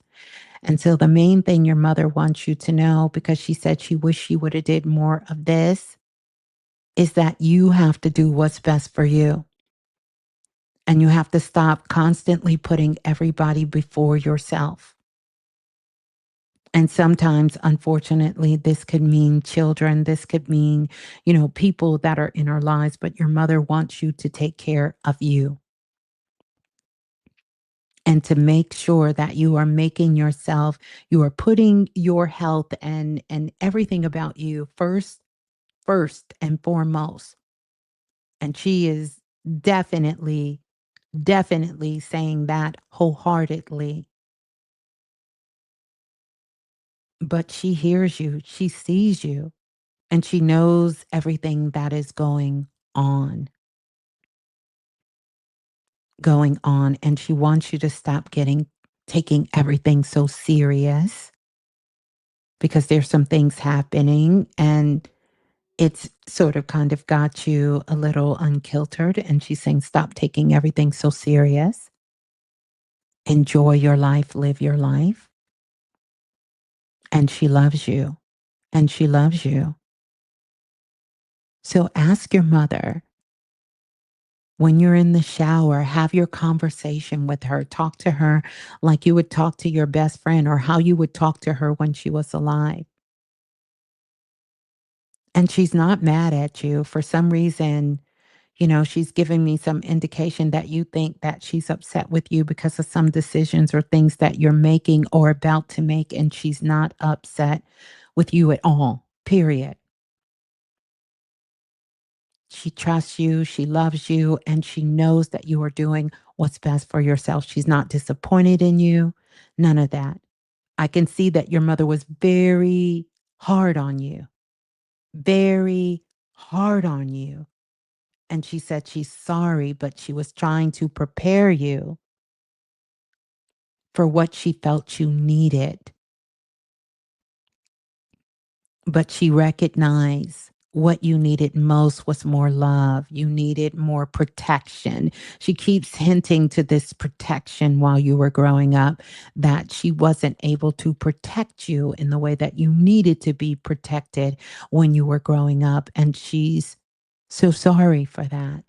And so the main thing your mother wants you to know, because she said she wished she would have did more of this, is that you have to do what's best for you. And you have to stop constantly putting everybody before yourself. And sometimes, unfortunately, this could mean children. This could mean, people that are in our lives, but your mother wants you to take care of you and to make sure that you are making yourself, you are putting your health and everything about you first and foremost. And she is definitely, definitely saying that wholeheartedly. But she hears you, she sees you, and she knows everything that is on, going on. And she wants you to stop taking everything so serious because there's some things happening and it's sort of kind of got you a little unkiltered. And she's saying, stop taking everything so serious. Enjoy your life, live your life. And she loves you. And she loves you. So ask your mother when you're in the shower, have your conversation with her. Talk to her like you would talk to your best friend or how you would talk to her when she was alive. And she's not mad at you. For some reason, she's giving me some indication that you think that she's upset with you because of some decisions or things that you're making or about to make. And she's not upset with you at all, period. She trusts you, she loves you, and she knows that you are doing what's best for yourself. She's not disappointed in you, none of that. I can see that your mother was very hard on you, very hard on you. And she said she's sorry, but she was trying to prepare you for what she felt you needed. But she recognized what you needed most was more love. You needed more protection. She keeps hinting to this protection while you were growing up, that she wasn't able to protect you in the way that you needed to be protected when you were growing up. And she's So sorry for that.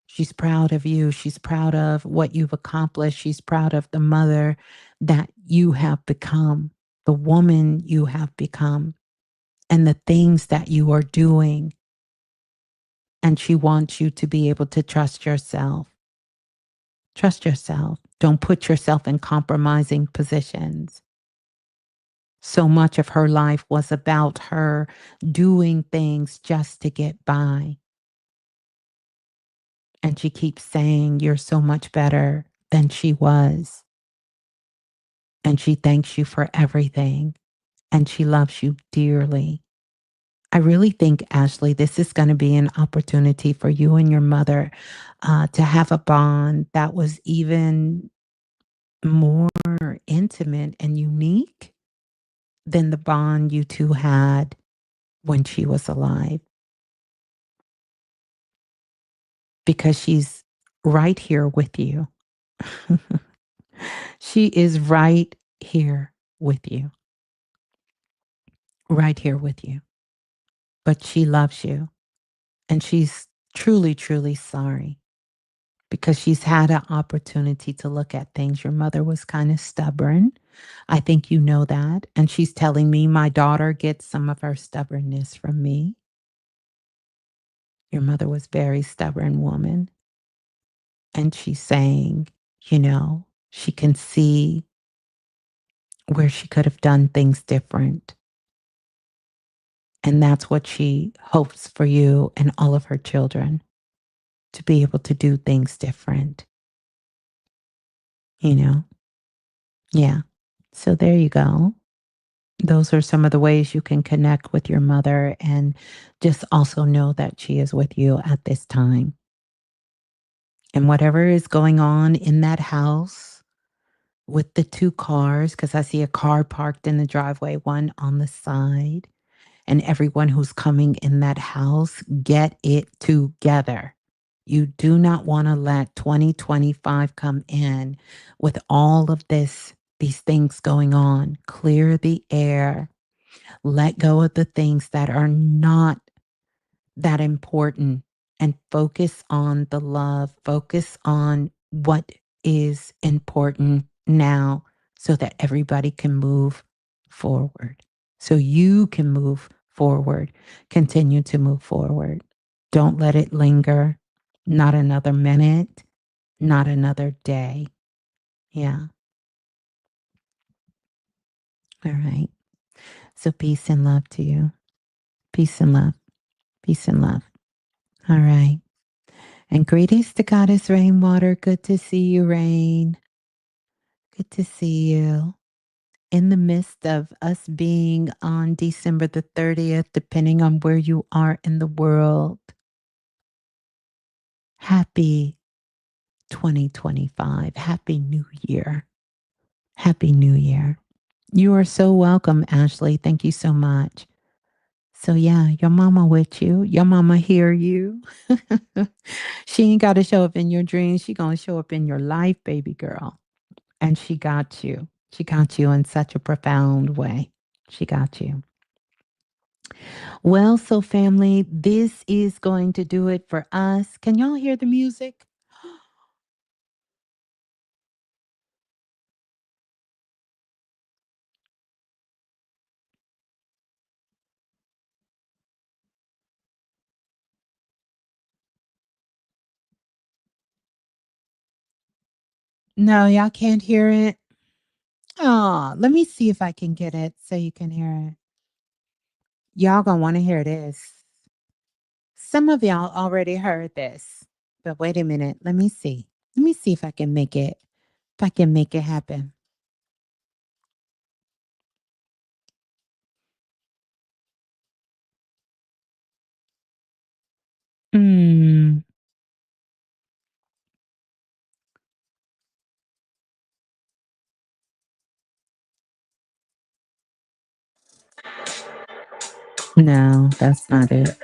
She's proud of you. She's proud of what you've accomplished. She's proud of the mother that you have become, the woman you have become, and the things that you are doing. And she wants you to be able to trust yourself. Trust yourself. Don't put yourself in compromising positions. So much of her life was about her doing things just to get by. And she keeps saying, "You're so much better than she was." And she thanks you for everything. And she loves you dearly. I really think, Ashley, this is going to be an opportunity for you and your mother to have a bond that was even more intimate and unique than the bond you two had when she was alive. Because she's right here with you. She is right here with you, right here with you. But she loves you. And she's truly, truly sorry because she's had an opportunity to look at things. Your mother was kind of stubborn. I think you know that. And she's telling me my daughter gets some of her stubbornness from me. Your mother was very stubborn woman. And she's saying, she can see where she could have done things different. And that's what she hopes for you and all of her children to be able to do things different, you know? Yeah. So there you go. Those are some of the ways you can connect with your mother and just also know that she is with you at this time. And whatever is going on in that house with the two cars, because I see a car parked in the driveway, one on the side, and everyone who's coming in that house, get it together. You do not want to let 2025 come in with all of these things going on. Clear the air. Let go of the things that are not that important and focus on the love. Focus on what is important now so that everybody can move forward. So you can move forward, continue to move forward. Don't let it linger. Not another minute, not another day. Yeah. All right. So peace and love to you. Peace and love. Peace and love. All right. And greetings to Goddess Rainwater. Good to see you, Rain. Good to see you. In the midst of us being on December the 30th, depending on where you are in the world, happy 2025. Happy New Year. Happy New Year. You are so welcome, Ashley. Thank you so much. So yeah, your mama with you. Your mama hear you. She ain't got to show up in your dreams. She going to show up in your life, baby girl. And she got you. She got you in such a profound way. She got you. Well, so family, this is going to do it for us. Can y'all hear the music? No, y'all can't hear it. Oh, let me see if I can get it so you can hear it. Y'all gonna want to hear this. Some of y'all already heard this, but wait a minute. Let me see. Let me see if I can make it. If I can make it happen. Mm, no, that's not it.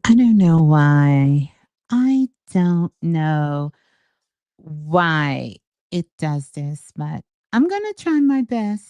I don't know why. I don't know why it does this, but I'm going to try my best.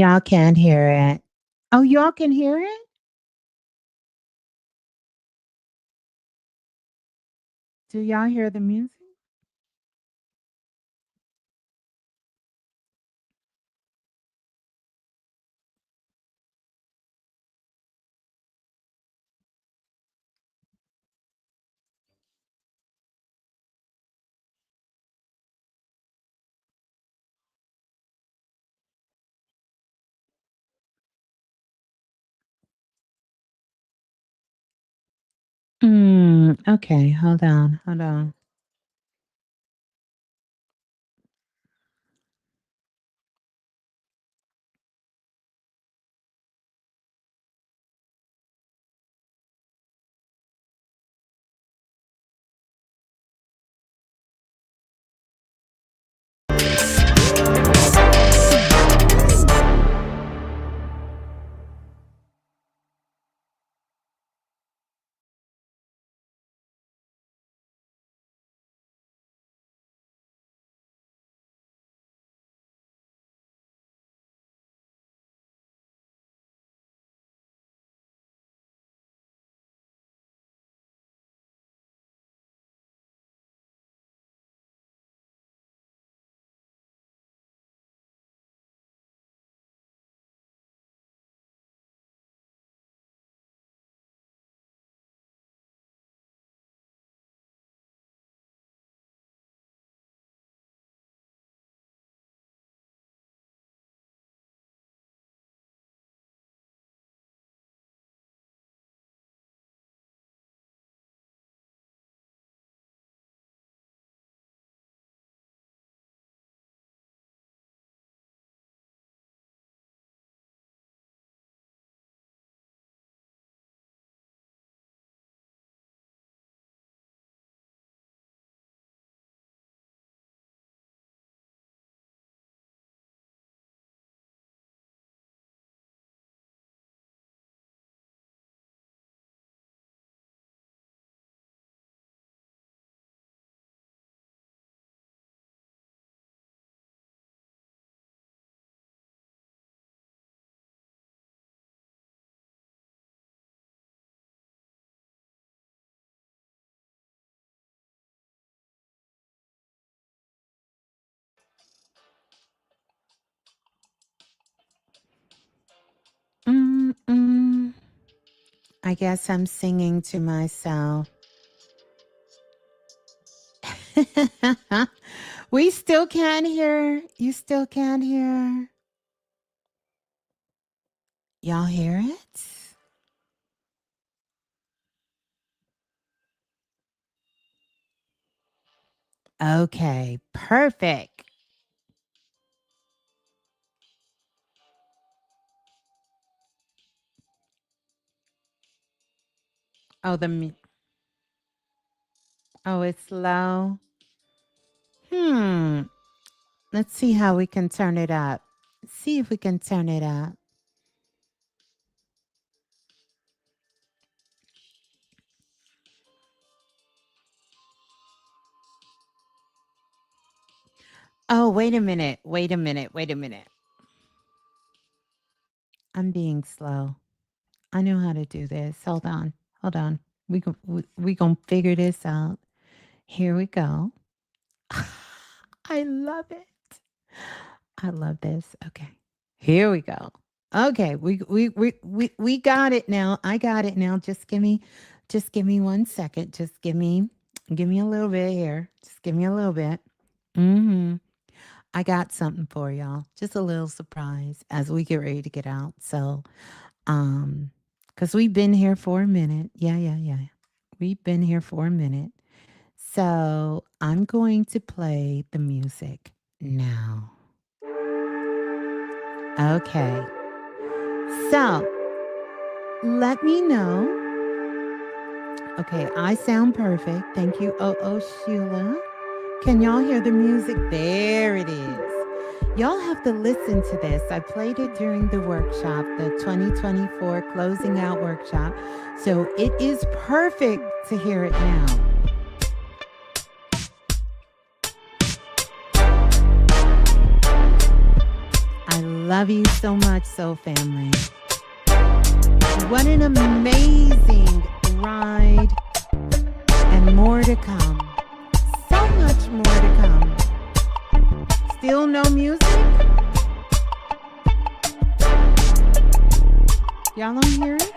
Y'all can't hear it. Oh, y'all can hear it? Do y'all hear the music? Okay, hold on, hold on. Mm-mm. I guess I'm singing to myself. We still can't hear. You still can't hear. Y'all hear it? Okay, perfect. Oh, oh, it's low. Hmm. Let's see how we can turn it up. See if we can turn it up. Oh, wait a minute. Wait a minute. Wait a minute. I'm being slow. I know how to do this. Hold on. Hold on. We gonna figure this out. Here we go. I love it. I love this. Okay. Here we go. Okay, we got it now. I got it now. Just give me 1 second. Just give me a little bit here. Just give me a little bit. Mm-hmm. I got something for y'all. Just a little surprise as we get ready to get out. So, because we've been here for a minute. Yeah. We've been here for a minute. So I'm going to play the music now. Okay. So let me know. Okay, I sound perfect. Thank you. Oh, Sheila. Can y'all hear the music? There it is. Y'all have to listen to this. I played it during the workshop, the 2024 closing out workshop. So it is perfect to hear it now. I Love you so much, Soul Family. What an amazing ride, and more to come. So much more to come. Still no music? Y'all don't hear it?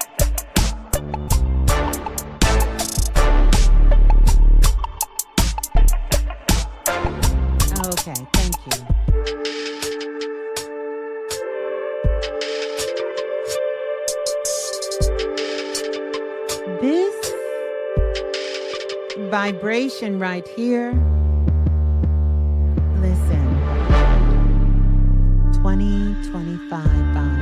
Okay, thank you. This vibration right here, listen, 2025 vibes.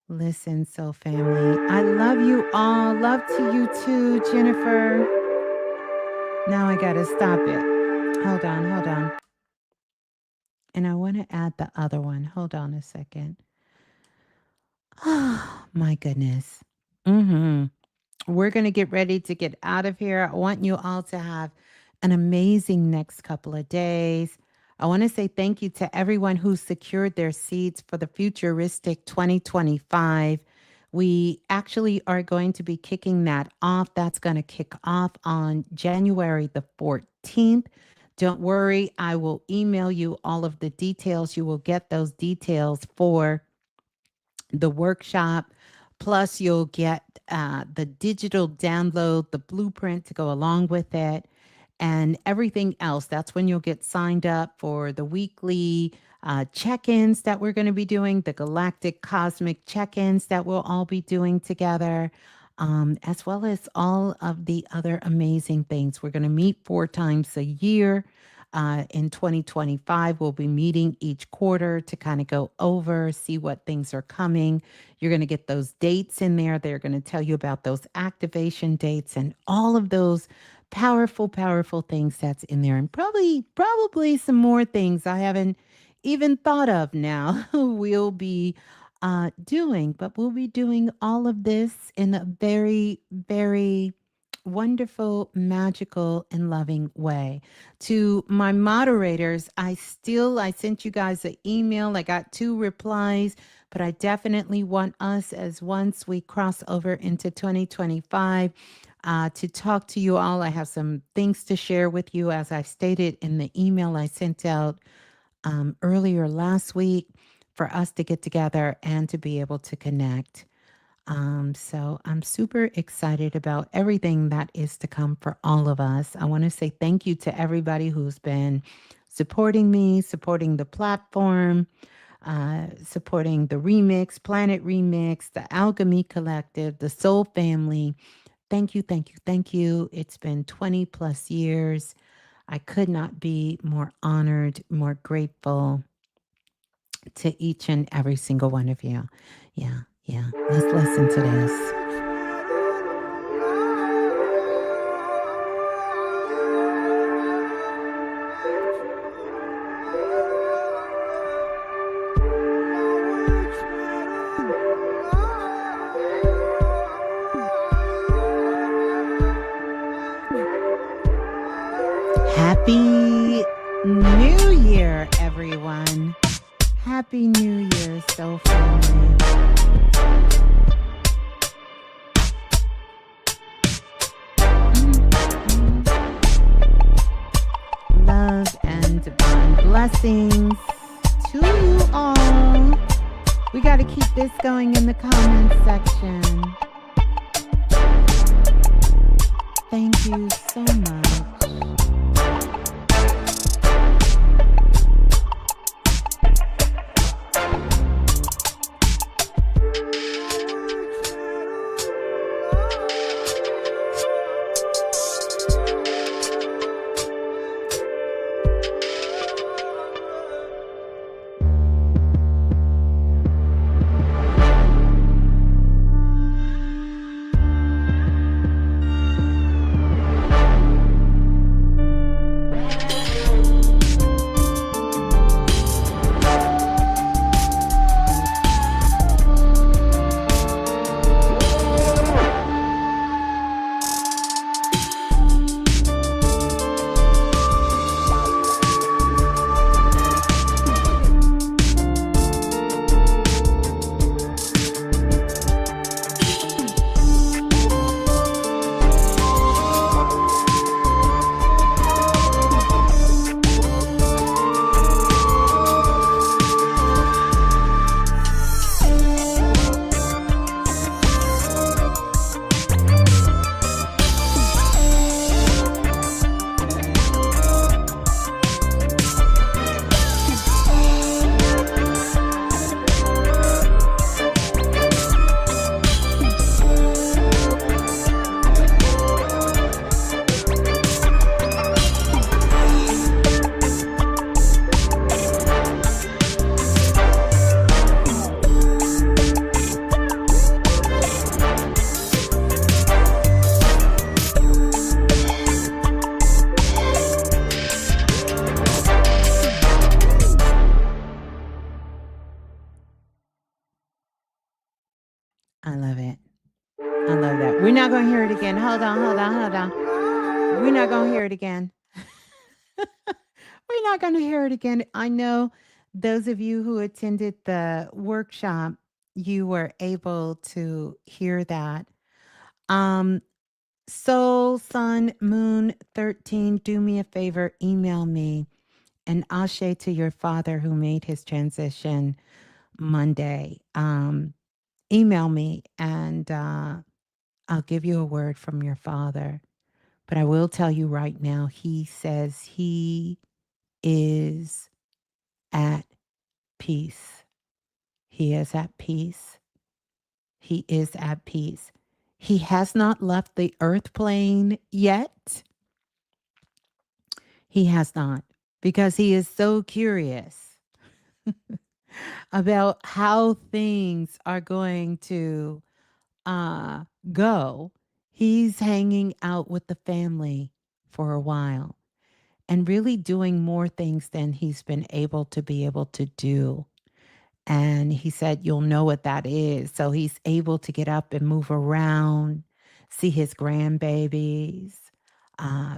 Listen, Soul Family, I love you all. Love to you too, Jennifer. Now I gotta stop it. Hold on. And I want to add the other one. Hold on a second. Oh, my goodness. We're going to get ready to get out of here. I want you all to have an amazing next couple of days. I want to say thank you to everyone who secured their seats for the Futuristic 2025. We actually are going to be kicking that off. That's going to kick off on January the 14th. Don't worry, I will email you all of the details. You will get those details for the workshop. Plus, you'll get the digital download, the blueprint to go along with it, and everything else. That's when you'll get signed up for the weekly check-ins that we're going to be doing, the galactic cosmic check-ins that we'll all be doing together, as well as all of the other amazing things. We're going to meet 4 times a year. In 2025, we'll be meeting each quarter to kind of go over, see what things are coming. You're going to get those dates in there. They're going to tell you about those activation dates and all of those powerful things that's in there. And probably some more things I haven't even thought of now we'll be doing. But we'll be doing all of this in a very, very wonderful, magical, and loving way. To my moderators, I sent you guys an email. I got 2 replies, but I definitely want us, as once we cross over into 2025, to talk to you all. I have some things to share with you, as I stated in the email I sent out earlier last week, for us to get together and to be able to connect. So I'm super excited about everything that is to come for all of us. I want to say thank you to everybody who's been supporting me, supporting the platform, supporting the Remix, Planet Remix, the Alchemy Collective, the Soul Family. Thank you. It's been 20 plus years. I could not be more honored, more grateful to each and every single one of you. Yeah. Let's listen to this. Happy New Year, Soul Family. Love and divine blessings to you all. We got to keep this going in the comments section. Thank you so much. I love it. I love that. We're not going to hear it again. Hold on. We're not going to hear it again. We're not going to hear it again. I know those of you who attended the workshop, you were able to hear that. Soul, Sun, Moon 13, do me a favor, email me and ashe to your father who made his transition Monday. Email me and I'll give you a word from your father. But I will tell you right now, he says he is at peace. He is at peace. He is at peace. He has not left the earth plane yet. He has not, because he is so curious about how things are going to go. He's hanging out with the family for a while and really doing more things than he's been able to do. And he said, you'll know what that is. So he's able to get up and move around, see his grandbabies,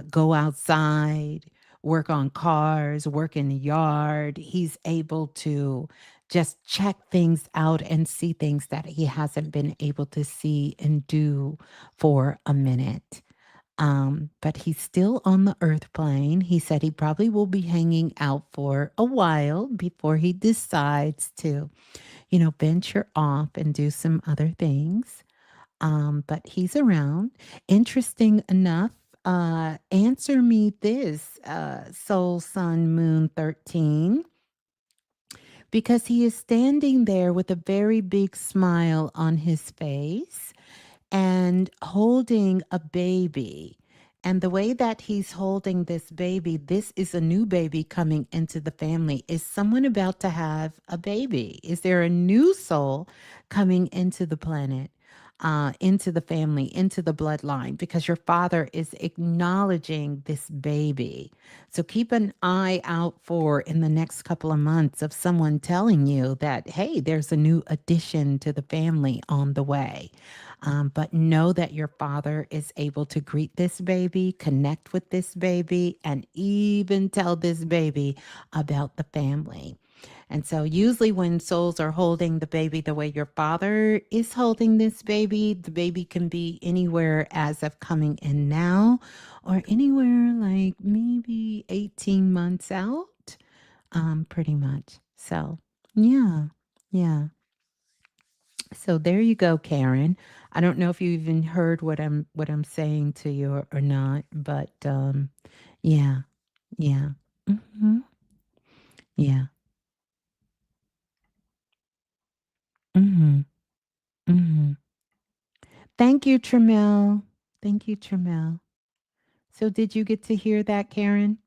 go outside, work on cars, work in the yard. He's able to just check things out and see things that he hasn't been able to see and do for a minute. But he's still on the earth plane. He said he probably will be hanging out for a while before he decides to, venture off and do some other things. But he's around. Interesting enough, answer me this, Soul, Sun, Moon 13, because he is standing there with a very big smile on his face and holding a baby. And the way that he's holding this baby, this is a new baby coming into the family. Is someone about to have a baby? Is there a new soul coming into the planet, into the family, into the bloodline? Because your father is acknowledging this baby. So keep an eye out for, in the next couple of months, of someone telling you that, hey, there's a new addition to the family on the way. But know that your father is able to greet this baby, connect with this baby, and even tell this baby about the family. And so usually when souls are holding the baby the way your father is holding this baby, the baby can be anywhere as of coming in now or anywhere like maybe 18 months out, pretty much. So, yeah. Yeah. So there you go, Karen. I don't know if you even heard what I'm saying to you or not, but yeah. Yeah. Mhm. Yeah. Mhm. Mhm. Thank you, Tramel. Thank you, Tramel. So did you get to hear that, Karen?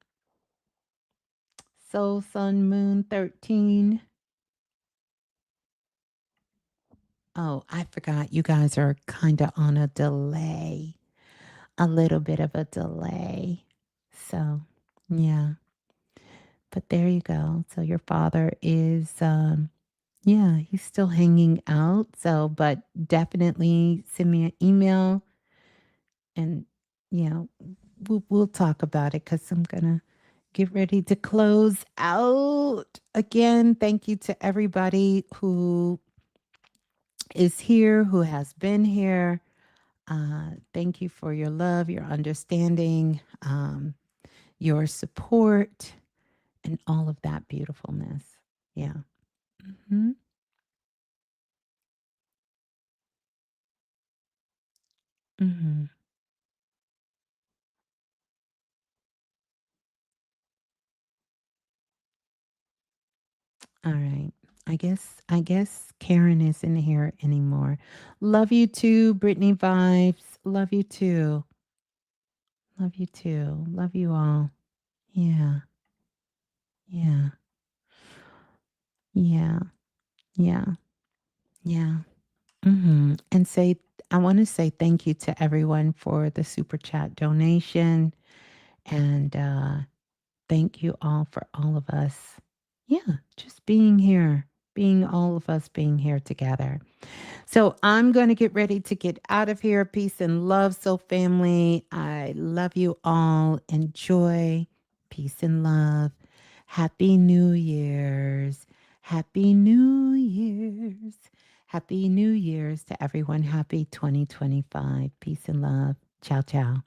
Soul Sun Moon 13. Oh, I forgot you guys are kind of on a delay. A little bit of a delay. So, yeah. But there you go. So your father is yeah, he's still hanging out. So, but definitely send me an email and you know, we'll talk about it cuz I'm going to get ready to close out. Again, thank you to everybody who is here, who has been here. Thank you for your love, your understanding, your support, and all of that beautifulness. Yeah. Mhm. Mhm. All right. I guess Karen isn't here anymore. Love you too, Brittany Vibes. Love you too. Love you too. Love you all. Yeah. Yeah. Yeah. Yeah. Yeah. And say I want to say thank you to everyone for the super chat donation and thank you all for all of us. Yeah, just being here, being all of us being here together. So I'm going to get ready to get out of here. Peace and love, soul family. I love you all. Enjoy. Peace and love. Happy New Year's. Happy New Year's. Happy New Year's to everyone. Happy 2025. Peace and love. Ciao, ciao.